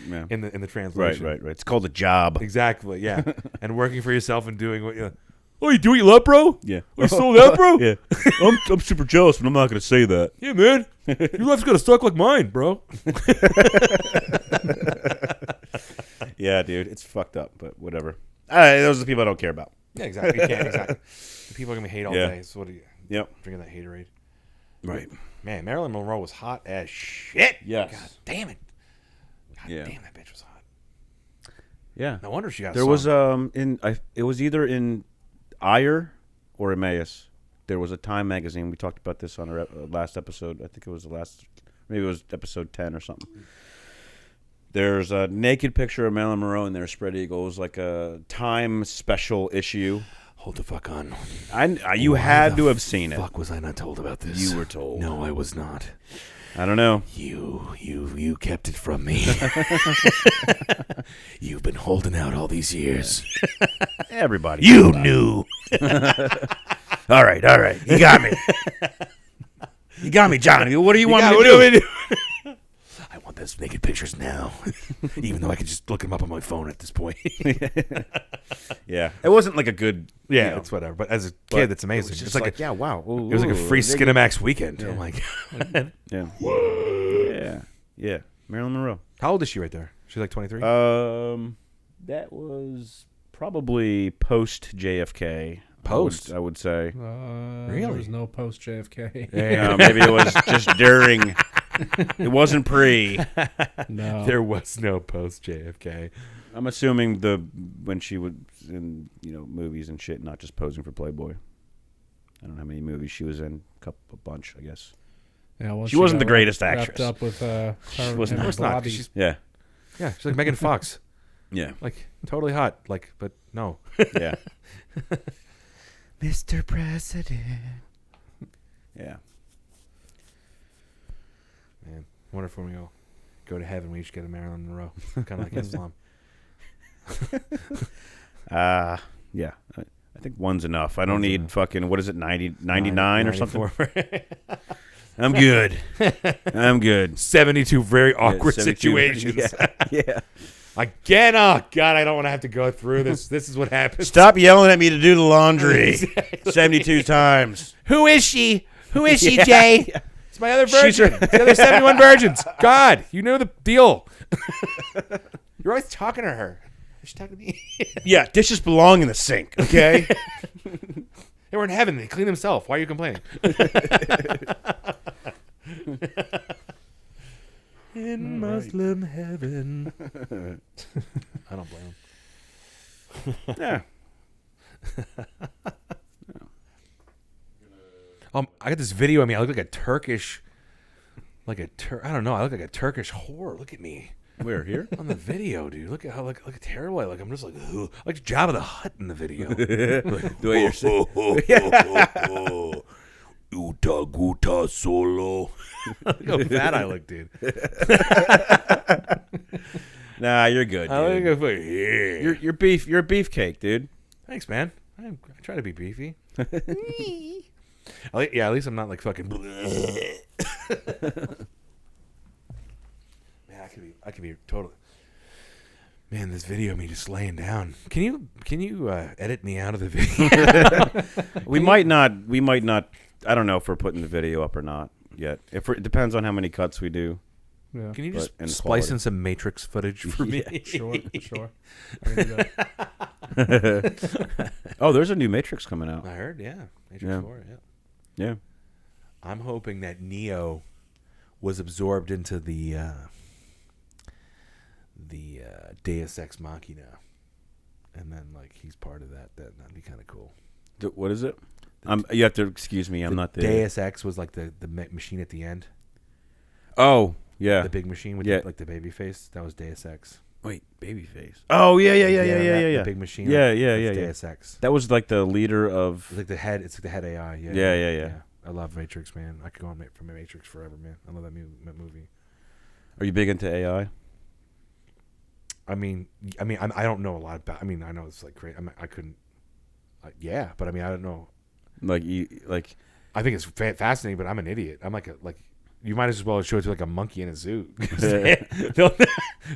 Speaker 1: Yeah.
Speaker 3: in the translation.
Speaker 1: Right. It's called a job.
Speaker 3: Exactly. Yeah. And working for yourself and doing what you. Oh, you do what you love, bro?
Speaker 1: Yeah.
Speaker 3: Oh, you sold out, bro?
Speaker 1: Yeah. I'm super jealous, but I'm not going to say that.
Speaker 3: Yeah, man. Your life's gonna suck like mine, bro.
Speaker 1: Yeah, dude. It's fucked up, but whatever. Those are the people I don't care about.
Speaker 3: Yeah, exactly. You can't, exactly. The people are gonna hate all
Speaker 1: Yeah.
Speaker 3: day. So what are you
Speaker 1: Yep.
Speaker 3: drinking that haterade?
Speaker 1: Right.
Speaker 3: Man, Marilyn Monroe was hot as shit.
Speaker 1: Yes.
Speaker 3: God damn it. God
Speaker 1: Yeah.
Speaker 3: damn, that bitch was hot.
Speaker 1: Yeah.
Speaker 3: No wonder she got.
Speaker 1: There was it was either in Ire or Emmaus. There was a Time magazine. We talked about this on our last episode. I think it was maybe it was episode 10 or something. There's a naked picture of Marilyn Monroe in there, spread eagle. It was like a Time special issue.
Speaker 3: Hold the fuck on.
Speaker 1: You had to have seen it.
Speaker 3: Fuck was I not told about this?
Speaker 1: You were told.
Speaker 3: No, I was not.
Speaker 1: I don't know.
Speaker 6: You kept it from me. You've been holding out all these years.
Speaker 1: Everybody.
Speaker 6: You knew. All right. You got me. You got me, Johnny. What do you want me to do? I want those naked pictures now. Even though I can just look them up on my phone at this point.
Speaker 1: Yeah. It was't like a good.
Speaker 3: Yeah,
Speaker 1: you know,
Speaker 3: it's whatever. But as a kid, it's amazing.
Speaker 1: It's
Speaker 3: It's
Speaker 1: just
Speaker 3: like
Speaker 1: yeah, wow.
Speaker 3: it was like a free Skinamax weekend.
Speaker 1: Yeah.
Speaker 3: Oh my god.
Speaker 1: Yeah. Yeah. Marilyn Monroe.
Speaker 3: How old is she right there? She's like 23.
Speaker 1: That was probably post JFK.
Speaker 3: Post?
Speaker 1: I would say.
Speaker 3: Really?
Speaker 4: There was no post JFK.
Speaker 1: Maybe it was just during. It wasn't pre.
Speaker 4: No.
Speaker 3: There was no post JFK.
Speaker 1: I'm assuming when she was in movies and shit, not just posing for Playboy. I don't know how many movies she was in. A bunch, I guess.
Speaker 4: Yeah, once
Speaker 1: She wasn't
Speaker 4: got
Speaker 1: the greatest
Speaker 4: wrapped
Speaker 1: actress.
Speaker 4: up with her
Speaker 1: wasn't.
Speaker 4: and
Speaker 1: Of course
Speaker 3: not, 'cause
Speaker 4: Bobby.
Speaker 3: she's
Speaker 1: Yeah.
Speaker 3: she's like Megan Fox.
Speaker 1: Yeah.
Speaker 3: Like totally hot. Like, but no.
Speaker 1: Yeah.
Speaker 6: Mr. President.
Speaker 1: Yeah.
Speaker 3: Man, I wonder if when we go to heaven, we each get a Marilyn Monroe, kind of like Islam.
Speaker 1: Yeah. I think one's enough. I don't need fucking, what is it, 99 or something? I'm good. I'm good.
Speaker 3: 72 very awkward
Speaker 1: 72.
Speaker 3: situations.
Speaker 1: Yeah.
Speaker 3: Again, oh God, I don't want to have to go through this. This is what happens.
Speaker 1: Stop yelling at me to do the laundry 72 times.
Speaker 3: Who is she? Who is she, Jay? It's my other
Speaker 1: She's
Speaker 3: virgin. The other 71 virgins. God, you know the deal. You're always talking to her. She's talking to me.
Speaker 1: Yeah, dishes belong in the sink, okay?
Speaker 3: They were in heaven. They cleaned themselves. Why are you complaining? In Muslim heaven. I don't blame them.
Speaker 1: Yeah.
Speaker 3: I got this video of me. I look like a Turkish, I don't know. I look like a Turkish whore. Look at me.
Speaker 1: We're here.
Speaker 3: On the video, dude. Look at how look terrible I look. I'm just like, ugh. Like Jabba the Hutt in the video.
Speaker 1: The way you're saying.
Speaker 6: Uta guta solo.
Speaker 3: Look how fat I look, dude.
Speaker 1: Nah, you're good,
Speaker 3: I
Speaker 1: dude.
Speaker 3: look like, yeah.
Speaker 1: You're beef. You're a beefcake, dude.
Speaker 3: Thanks, man. I try to be beefy. At least I'm not like fucking. Man, I could be totally. Man, this video of me just laying down. Can you edit me out of the video?
Speaker 1: We might not. I don't know if we're putting the video up or not yet. It depends on how many cuts we do.
Speaker 4: Yeah.
Speaker 3: Can you
Speaker 1: But
Speaker 3: just
Speaker 1: in
Speaker 3: splice
Speaker 1: quality.
Speaker 3: in some Matrix footage for me?
Speaker 4: Sure. I can do that.
Speaker 1: Oh, there's a new Matrix coming out.
Speaker 3: I heard, yeah. Matrix
Speaker 1: Yeah.
Speaker 3: 4, yeah.
Speaker 1: Yeah.
Speaker 3: I'm hoping that Neo was absorbed into the Deus Ex Machina, and then like he's part of that. That'd be kind of cool.
Speaker 1: What is it? You have to excuse me. I'm not the
Speaker 3: Deus Ex was like the machine at the end.
Speaker 1: Oh, yeah.
Speaker 3: The big machine with
Speaker 1: Yeah.
Speaker 3: like the baby face. That was Deus Ex.
Speaker 1: Wait, Babyface. Oh, yeah.
Speaker 3: The big machine.
Speaker 1: Yeah,
Speaker 3: like,
Speaker 1: yeah,
Speaker 3: that's
Speaker 1: yeah.
Speaker 3: Deus Ex.
Speaker 1: That was like the leader of.
Speaker 3: It's like the head. It's like the head AI. Yeah.
Speaker 1: Yeah.
Speaker 3: I love Matrix, man. I could go on for Matrix forever, man. I love that movie.
Speaker 1: Are you big into AI?
Speaker 3: I mean, I don't know a lot about. I mean, I know it's like great. I couldn't. Yeah, but I mean, I don't know.
Speaker 1: Like
Speaker 3: I think it's fascinating, but I'm an idiot. I'm like you might as well show it to like a monkey in a zoo.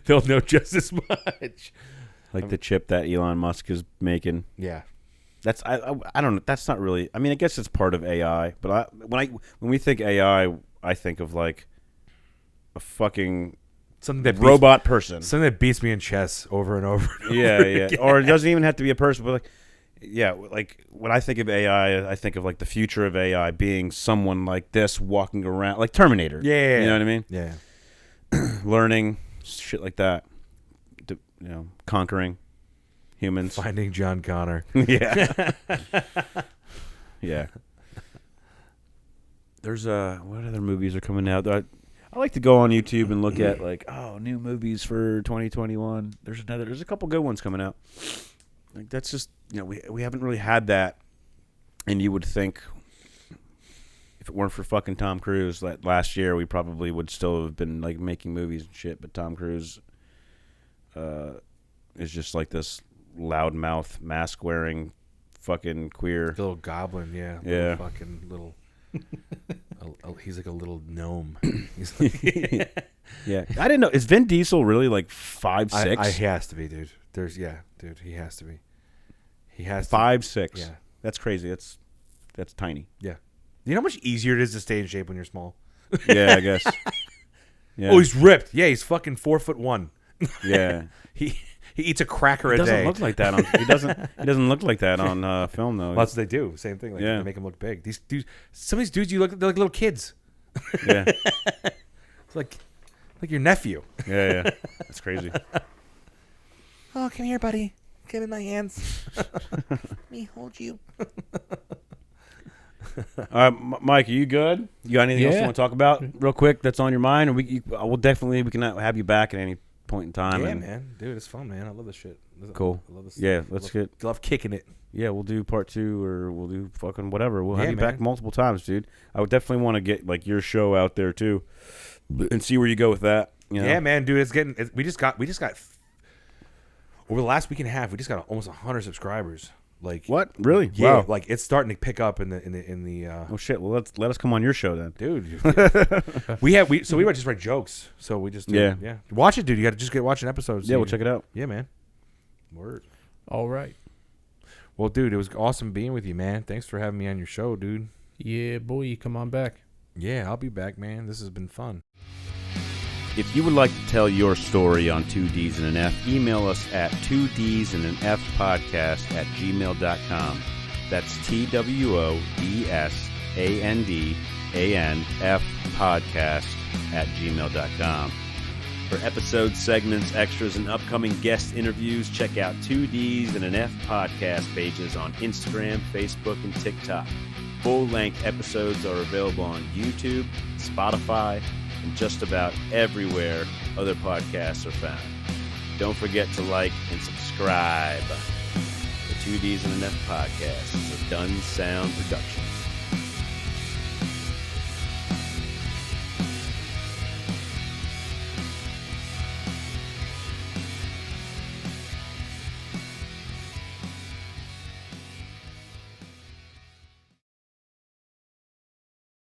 Speaker 3: they'll know just as much.
Speaker 1: like the chip that Elon Musk is making.
Speaker 3: Yeah.
Speaker 1: That's I don't know. That's not really. I mean, I guess it's part of AI. But when we think AI, I think of like a fucking
Speaker 3: Something that
Speaker 1: robot person.
Speaker 3: Something that beats me in chess over and over. And
Speaker 1: Yeah.
Speaker 3: over again.
Speaker 1: Or it doesn't even have to be a person, but like, yeah, like when I think of AI, I think of like the future of AI being someone like this walking around, like Terminator.
Speaker 3: Yeah.
Speaker 1: You know what I mean?
Speaker 3: Yeah.
Speaker 1: Learning shit like that. Conquering humans.
Speaker 3: Finding John Connor.
Speaker 1: Yeah. Yeah. There's what other movies are coming out? I like to go on YouTube and look at like, new movies for 2021. There's a couple good ones coming out. Like that's just, we haven't really had that. And you would think if it weren't for fucking Tom Cruise, that last year we probably would still have been like making movies and shit, but Tom Cruise is just like this loudmouth, mask-wearing, fucking queer.
Speaker 3: Little goblin, yeah.
Speaker 1: Yeah.
Speaker 3: Little fucking little. He's like a little gnome. He's like,
Speaker 1: Yeah, I didn't know. Is Vin Diesel really like 5'6"?
Speaker 3: he has to be, dude. Dude, he has to be. He has
Speaker 1: 5'6".
Speaker 3: Yeah.
Speaker 1: That's crazy. That's tiny.
Speaker 3: Yeah. You know how much easier it is to stay in shape when you're small?
Speaker 1: Yeah, I guess. Yeah.
Speaker 3: Oh, he's ripped. Yeah, he's fucking 4'1".
Speaker 1: Yeah.
Speaker 3: He eats a cracker
Speaker 1: He
Speaker 3: a
Speaker 1: doesn't
Speaker 3: day.
Speaker 1: look like that on. He doesn't look like that on film though.
Speaker 3: Well, that's what they do. Same thing. Like
Speaker 1: Yeah.
Speaker 3: they make him look big. These dudes, some of these dudes, they're like little kids.
Speaker 1: Yeah.
Speaker 3: It's like your nephew.
Speaker 1: Yeah. That's crazy.
Speaker 3: Oh, come here, buddy. Get in my hands. Let me hold you.
Speaker 1: Mike, are you good? You got anything else you
Speaker 4: Yeah.
Speaker 1: want to talk about real quick? That's on your mind, or we can have you back at any point in time.
Speaker 3: Yeah,
Speaker 1: and-
Speaker 3: man. Dude, it's fun, man. I love this shit.
Speaker 1: Cool.
Speaker 3: I love this
Speaker 1: Yeah,
Speaker 3: stuff.
Speaker 1: let's
Speaker 3: love kicking it.
Speaker 1: Yeah, we'll do part 2 or we'll do fucking whatever. We'll have
Speaker 3: Yeah,
Speaker 1: you
Speaker 3: man.
Speaker 1: back multiple times, dude. I would definitely want to get like your show out there too, and see where you go with that. You know?
Speaker 3: Yeah, man, dude. We just got over the last week and a half. We just got almost 100 subscribers. Like
Speaker 1: What? Really?
Speaker 3: Yeah,
Speaker 1: Wow.
Speaker 3: like it's starting to pick up in the.
Speaker 1: Oh shit. Well, let us come on your show then.
Speaker 3: Dude, we might just write jokes. So we just
Speaker 1: Yeah.
Speaker 3: watch it, dude. You got to just get watching episodes.
Speaker 1: Yeah, we'll check it out.
Speaker 3: Yeah, man. Word.
Speaker 4: All right.
Speaker 3: Well, dude, it was awesome being with you, man. Thanks for having me on your show, dude.
Speaker 4: Yeah, boy, come on back.
Speaker 3: Yeah, I'll be back, man. This has been fun.
Speaker 1: If you would like to tell your story on 2Ds and an F, email us at 2Ds and an F podcast @gmail.com. That's TWOESANDANF podcast@gmail.com. For episode segments, extras, and upcoming guest interviews, check out 2Ds and an F podcast pages on Instagram, Facebook, and TikTok. Full-length episodes are available on YouTube, Spotify, and just about everywhere other podcasts are found. Don't forget to like and subscribe. The 2Ds and an F podcast is a Done Sound production.